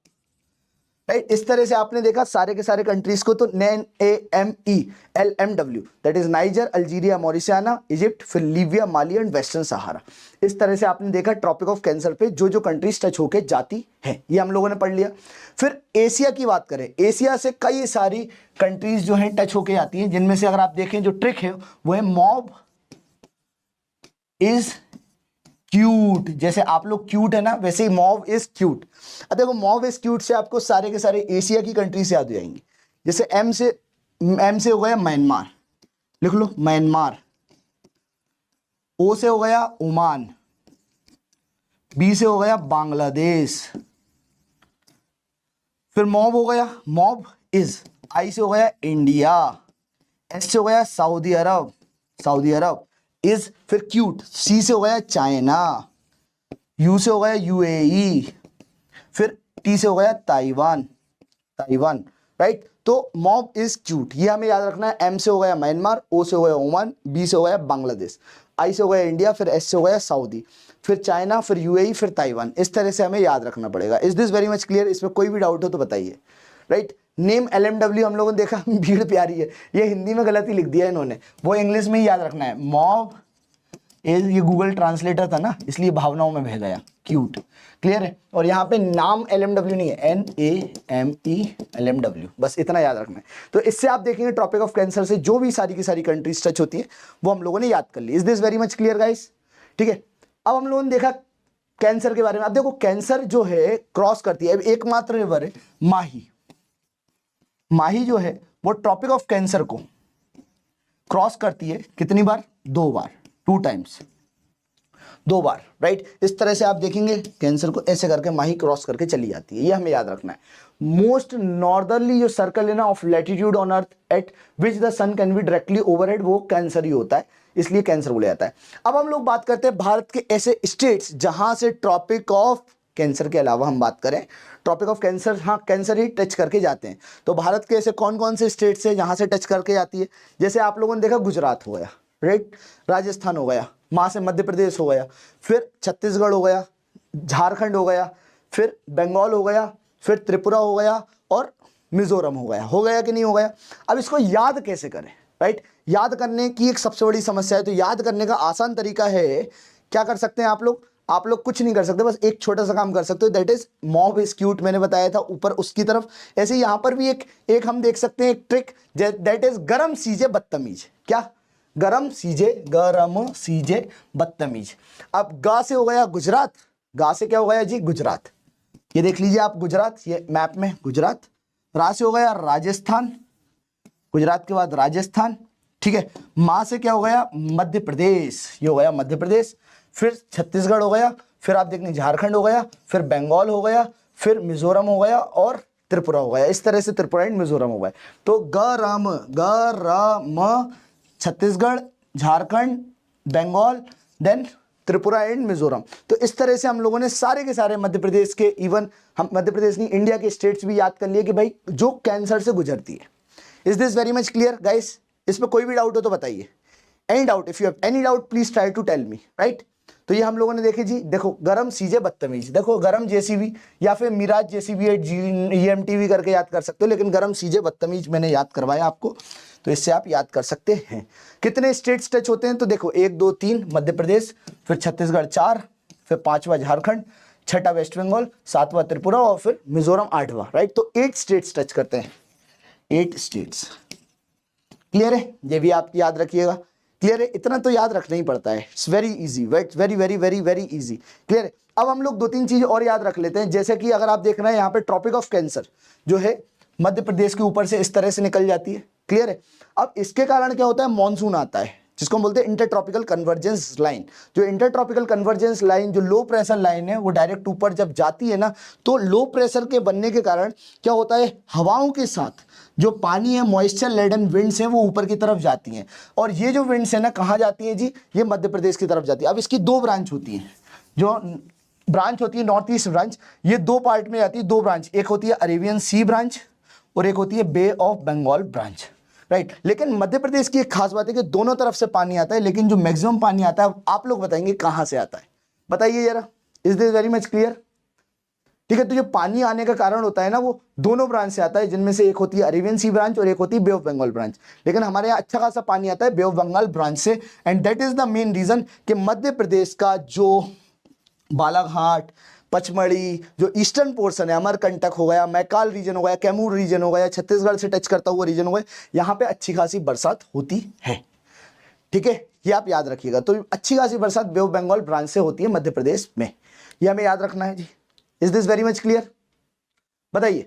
राइट? इस तरह से आपने देखा सारे के सारे कंट्रीज को। तो NAMELMW that is Niger, Algeria, Mauritania, Egypt, फिर Libya, Mali and western Sahara. इस तरह से आपने देखा ट्रॉपिक ऑफ कैंसर पे जो जो कंट्रीज टच होके जाती है, ये हम लोगों ने पढ़ लिया। फिर एशिया की बात करें, एशिया से कई सारी कंट्रीज जो है टच होके जाती हैं, जिनमें से अगर आप देखें जो ट्रिक है वो है मॉब इज क्यूट। जैसे आप लोग क्यूट है ना, वैसे ही मॉब इज क्यूट। अब देखो मॉब इज क्यूट से आपको सारे के सारे एशिया की कंट्रीज याद हो जाएंगी। जैसे एम से हो गया म्यांमार, लिख लो म्यांमार। ओ से हो गया ओमान, बी से हो गया बांग्लादेश, फिर मॉब हो गया मॉब इज, आई से हो गया इंडिया, एस से हो गया सऊदी अरब इज, फिर क्यूट, सी से हो गया चाइना, यू से हो गया यूएई, फिर टी से हो गया ताइवान, राइट? तो मॉब इज क्यूट, ये हमें याद रखना है। एम से हो गया म्यांमार, ओ से हो गया ओमान, बी से हो गया बांग्लादेश, आई से हो गया इंडिया, फिर एस से हो गया सऊदी, फिर चाइना, फिर यूएई, फिर ताइवान। इस तरह से हमें याद रखना पड़ेगा। Is this very much clear? इसमें कोई भी डाउट हो तो बताइए, राइट? नेम LMW हम लोगों ने देखा भीड़ प्यारी है, ये हिंदी में गलती लिख दिया इन्होंने, वो इंग्लिश में ही याद रखना है। मॉब ये गूगल ट्रांसलेटर था ना, इसलिए भावनाओं में बह गया, क्यूट। क्लियर है। और यहाँ पे नाम LMW नहीं है, NAME LMW, बस इतना याद रखना है। तो इससे आप देखेंगे ट्रॉपिक ऑफ कैंसर से जो भी सारी की सारी कंट्रीज टच होती है वो हम लोगों ने याद कर ली। Is this very much clear guys? ठीक है। अब हम लोगों ने देखा कैंसर के बारे में। अब देखो कैंसर जो है क्रॉस करती है, एकमात्र रिवर है माही। माही जो है वो ट्रॉपिक ऑफ कैंसर को क्रॉस करती है कितनी बार? 2 बार, 2 टाइम्स, 2 बार, राइट। इस तरह से आप देखेंगे कैंसर को ऐसे करके माही क्रॉस करके चली जाती है, ये हमें याद रखना है। मोस्ट नॉर्दर्ली जो सर्कल है ना of latitude on earth at which the sun can be directly overhead, वो कैंसर ही होता है, इसलिए कैंसर बोला जाता है। अब हम लोग बात करते हैं भारत के ऐसे स्टेट्स जहां से ट्रॉपिक ऑफ कैंसर के अलावा हम बात करें ट्रॉपिक ऑफ कैंसर, हाँ कैंसर ही टच करके जाते हैं। तो भारत के ऐसे कौन कौन से स्टेट्स हैं जहां से टच करके जाती है? जैसे आप लोगों ने देखा गुजरात हो गया, राइट, राजस्थान हो गया, वहां से मध्य प्रदेश हो गया, फिर छत्तीसगढ़ हो गया, झारखंड हो गया, फिर बंगाल हो गया, फिर त्रिपुरा हो गया और मिजोरम हो गया। हो गया कि नहीं हो गया? अब इसको याद कैसे करें, राइट? याद करने की एक सबसे बड़ी समस्या है। तो याद करने का आसान तरीका है, क्या कर सकते हैं आप लोग कुछ नहीं कर सकते, बस एक छोटा सा काम कर सकते हो, that is mob is cute. मैंने बताया था ऊपर उसकी तरफ। ऐसे यहाँ पर भी एक हम देख सकते हैं एक ट्रिक, दैट इज गरम सीजे बदतमीज। क्या? गरम सीजे बदतमीज। अब गा से हो गया गुजरात, गा से क्या हो गया जी? गुजरात। ये देख लीजिए आप गुजरात, ये मैप में गुजरात। रा से हो गया राजस्थान, गुजरात के बाद राजस्थान, ठीक है। माँ से क्या हो गया? मध्य प्रदेश, ये हो गया मध्य प्रदेश। फिर छत्तीसगढ़ हो गया, फिर आप देखने झारखंड हो गया, फिर बंगाल हो गया, फिर मिजोरम हो गया और त्रिपुरा हो गया। इस तरह से त्रिपुरा एंड मिजोरम हो गए। तो गरम छत्तीसगढ़, झारखंड, बंगाल, देन त्रिपुरा एंड मिजोरम। तो इस तरह से हम लोगों ने सारे के सारे मध्य प्रदेश के, इवन हम मध्य प्रदेश नहीं इंडिया के स्टेट्स भी याद कर लिए कि भाई जो कैंसर से गुजरती है। Is this very much clear guys? इसमें कोई भी डाउट हो तो बताइए। Any doubt, if you have any doubt please try to tell me, right? तो ये हम लोगों ने देखे जी। देखो गरम सीजे बदतमीज, देखो गरम जेसीबी या फिर मिराज जेसीबी EMTV करके याद कर सकते हो, लेकिन गरम सीजे बदतमीज मैंने याद करवाया आपको, तो इससे आप याद कर सकते हैं। कितने स्टेट्स टच होते हैं? तो देखो 1 2 3 मध्य प्रदेश, फिर छत्तीसगढ़ 4, फिर 5वां झारखंड, 6वां वेस्ट बंगाल, 7वां त्रिपुरा और फिर मिजोरम 8वां, राइट? तो 8 स्टेट्स टच करते हैं, 8 स्टेट्स। क्लियर है? ये भी आप याद रखिएगा। क्लियर है? इतना तो याद रखना ही पड़ता है। It's very easy, very very very very easy. Clear है? अब हम लोग 2-3 चीज और याद रख लेते हैं। जैसे कि अगर आप देख रहे हैं यहाँ पे ट्रॉपिक ऑफ कैंसर जो है मध्य प्रदेश के ऊपर से इस तरह से निकल जाती है। क्लियर है? अब इसके कारण क्या होता है? मॉनसून आता है, जिसको हम बोलते हैं इंटरट्रॉपिकल कन्वर्जेंस लाइन। जो इंटरट्रॉपिकल कन्वर्जेंस लाइन, जो लो प्रेशर लाइन है, वो डायरेक्ट ऊपर जब जाती है ना, तो लो प्रेशर के बनने के कारण क्या होता है? हवाओं के साथ जो पानी है, मॉइस्चर लेडन विंड्स हैं, वो ऊपर की तरफ जाती हैं। और ये जो विंड्स है ना, कहाँ जाती है जी? ये मध्य प्रदेश की तरफ जाती है। अब इसकी 2 ब्रांच होती हैं, जो ब्रांच होती है नॉर्थ ईस्ट ब्रांच, ये 2 पार्ट में जाती है, 2 ब्रांच। एक होती है अरेबियन सी ब्रांच और एक होती है Bay of Bengal branch, right? लेकिन मध्य प्रदेश की एक खास बात है कि दोनों तरफ से पानी आता है, लेकिन जो मैक्सिमम पानी आता है आप लोग बताएंगे कहां से आता है, बताइए जरा। Is this very much clear? ठीक है। तो जो पानी आने का कारण होता है ना, वो दोनों ब्रांच से आता है, जिनमें से एक होती है अरेबियन सी ब्रांच और एक होती है बे ऑफ बंगाल ब्रांच। लेकिन हमारे यहाँ अच्छा खासा पानी आता है बे ऑफ बंगाल ब्रांच से, and that is the main reason कि मध्य प्रदेश का जो बालाघाट, पचमढ़ी, जो ईस्टर्न पोर्शन है, अमरकंटक हो गया, मैकाल रीजन हो गया, कैमूर रीजन हो गया, छत्तीसगढ़ से टच करता हुआ रीजन हो गया, यहाँ पे अच्छी खासी बरसात होती है। ठीक है, ये आप याद रखिएगा। तो अच्छी खासी बरसात बे ऑफ बंगाल ब्रांच से होती है मध्य प्रदेश में, ये हमें याद रखना है जी। Is this very much clear? बताइए,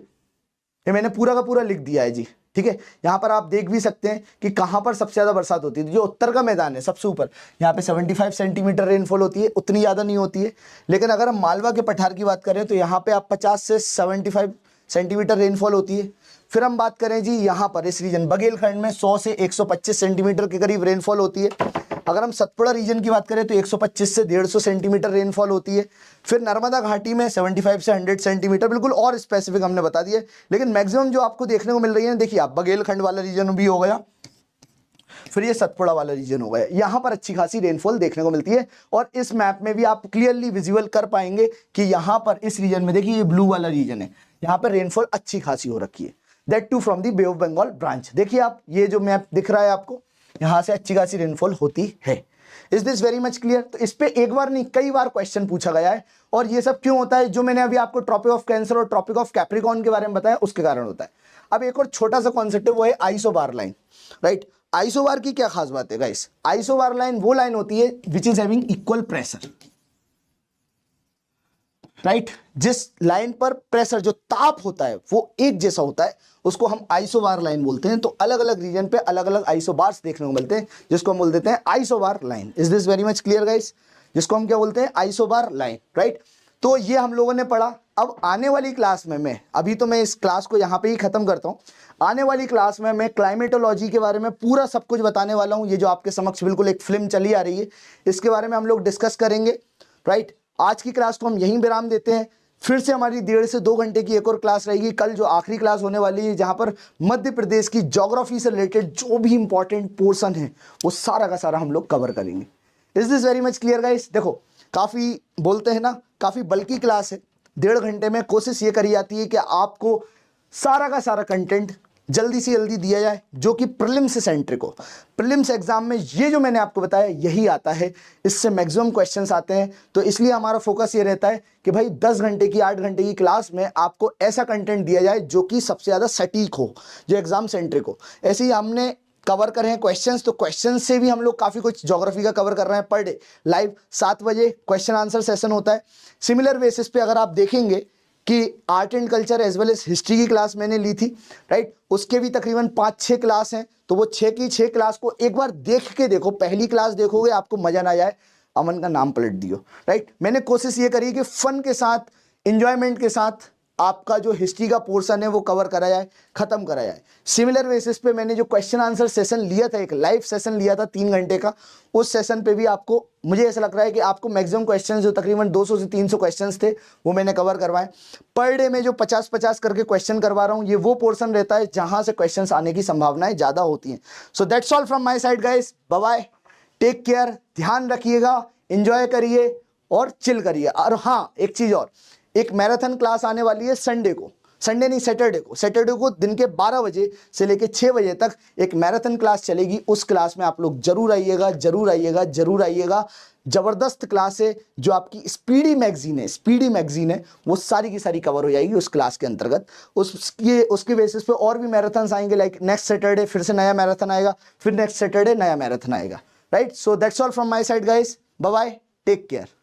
ये मैंने पूरा का पूरा लिख दिया है जी। ठीक है, यहाँ पर आप देख भी सकते हैं कि कहाँ पर सबसे ज़्यादा बरसात होती है। जो उत्तर का मैदान है सबसे ऊपर, यहाँ पे 75 सेंटीमीटर रेनफॉल होती है, उतनी ज़्यादा नहीं होती है। लेकिन अगर हम मालवा के पठार की बात करें तो यहाँ पे आप 50 से 75 सेंटीमीटर रेनफॉल होती है। फिर हम बात करें जी यहाँ पर इस रीजन बघेलखंड में 100 से 125 सेंटीमीटर के करीब रेनफॉल होती है। अगर हम सतपुड़ा रीजन की बात करें तो 125 से 150 सेंटीमीटर रेनफॉल होती है। फिर नर्मदा घाटी में 75 से 100 सेंटीमीटर, बिल्कुल और स्पेसिफिक हमने बता दिए। लेकिन मैक्सिमम जो आपको देखने को मिल रही है, देखिए आप बघेलखंड वाला रीजन भी हो गया, फिर ये सतपुड़ा वाला रीजन हो गया, यहाँ पर अच्छी खासी रेनफॉल देखने को मिलती है। और इस मैप में भी आप क्लियरली विजुअल कर पाएंगे कि यहाँ पर इस रीजन में देखिए ये ब्लू वाला रीजन है, यहाँ पर रेनफॉल अच्छी खासी हो रखी है, that too from the Bay of Bengal branch. देखिए आप, ये जो मैप दिख रहा है आपको, यहाँ से अच्छी खासी रेनफॉल होती है। Is this very much clear? तो इस पे एक बार नहीं कई बार क्वेश्चन पूछा गया है, और ये सब क्यों होता है? जो मैंने अभी आपको ट्रॉपिक ऑफ कैंसर और ट्रॉपिक ऑफ कैप्रिकॉर्न के बारे में बताया उसके कारण होता है। अब एक और छोटा सा कॉन्सेप्ट है, वो है आइसोबार लाइन, राइट? आइसोबार की क्या खास बात है गाइस? आइसोबार लाइन वो लाइन होती है which is having equal pressure, right? जिस लाइन पर प्रेशर जो ताप होता है वो एक जैसा होता है, उसको हम आइसोबार लाइन बोलते हैं। तो अलग अलग रीजन पे अलग अलग आइसोबार्स देखने को मिलते हैं, जिसको हम बोल देते हैं isobar line. Is this very much clear guys? जिसको हम क्या बोलते हैं? Isobar line, right? तो ये हम लोगों ने पढ़ा। अब आने वाली क्लास में मैं अभी तो मैं इस क्लास को यहाँ पे ही खत्म करता हूँ। आने वाली क्लास में मैं क्लाइमेटोलॉजी के बारे में पूरा सब कुछ बताने वाला हूँ। ये जो आपके समक्ष बिल्कुल एक फिल्म चली आ रही है, इसके बारे में हम लोग डिस्कस करेंगे, राइट? आज की क्लास को हम यहीं विराम देते हैं। फिर से हमारी 1.5 से 2 घंटे की एक और क्लास रहेगी कल, जो आखिरी क्लास होने वाली है, जहां पर मध्य प्रदेश की ज्योग्राफी से रिलेटेड जो भी इंपॉर्टेंट पोर्शन है वो सारा का सारा हम लोग कवर करेंगे। Is this very much clear guys? देखो, काफ़ी बोलते हैं ना, काफ़ी बल्कि क्लास है। 1.5 घंटे में कोशिश ये करी जाती है कि आपको सारा का सारा कंटेंट जल्दी से जल्दी दिया जाए, जो कि प्रीलिम्स से सेंट्रिक हो। प्रीलिम्स एग्जाम में ये जो मैंने आपको बताया यही आता है, इससे मैक्सिमम क्वेश्चंस आते हैं। तो इसलिए हमारा फोकस ये रहता है कि भाई 10 घंटे की 8 घंटे की क्लास में आपको ऐसा कंटेंट दिया जाए जो कि सबसे ज़्यादा सटीक हो, जो एग्जाम सेंट्रिक हो। ऐसे ही हमने कवर कर रहे हैं क्वेश्चंस, तो क्वेश्चंस से भी हम लोग काफ़ी कुछ ज्योग्राफी का कवर कर रहे हैं। पर डे लाइव 7 बजे क्वेश्चन आंसर सेशन होता है। सिमिलर बेसिस पे अगर आप देखेंगे कि art and culture as well as history की क्लास मैंने ली थी, राइट? उसके भी तकरीबन 5-6 क्लास हैं। तो वो 6 की 6 क्लास को एक बार देख के देखो। पहली क्लास देखोगे आपको मजा ना आए, अमन का नाम पलट दियो, राइट? मैंने कोशिश ये करी कि फन के साथ, इंजॉयमेंट के साथ आपका जो हिस्ट्री का पोर्शन है वो कवर करा जाए, खत्म करा जाए। सिमिलर बेसिस पे मैंने जो क्वेश्चन आंसर सेशन लिया था, एक लाइव सेशन लिया था 3 घंटे का, उस सेशन पे भी आपको, मुझे ऐसा लग रहा है कि आपको मैक्सिमम क्वेश्चंस जो तकरीबन 200 से 300 क्वेश्चंस थे वो मैंने कवर करवाए। पर डे में जो 50-50 करके क्वेश्चन करवा रहा हूँ, ये वो पोर्शन रहता है जहां से क्वेश्चंस आने की संभावनाएं ज़्यादा होती हैं। So that's all from my side guys, bye bye, take care, ध्यान रखिएगा, एंजॉय करिए और चिल करिए। और हाँ, एक चीज़ और, एक मैराथन क्लास आने वाली है संडे को, संडे नहीं सैटरडे को दिन के 12 बजे से लेकर 6 बजे तक एक मैराथन क्लास चलेगी। उस क्लास में आप लोग जरूर आइएगा, जरूर आइएगा, जरूर आइएगा। जबरदस्त क्लास है। जो आपकी स्पीडी मैगजीन है वो सारी की सारी कवर हो जाएगी उस क्लास के अंतर्गत। उसके बेसिस पे और भी मैराथन्स आएंगे, लाइक नेक्स्ट सैटरडे फिर से नया मैराथन आएगा, फिर नेक्स्ट सैटरडे नया मैराथन आएगा, right? So that's all from my side guys, bye bye, take care.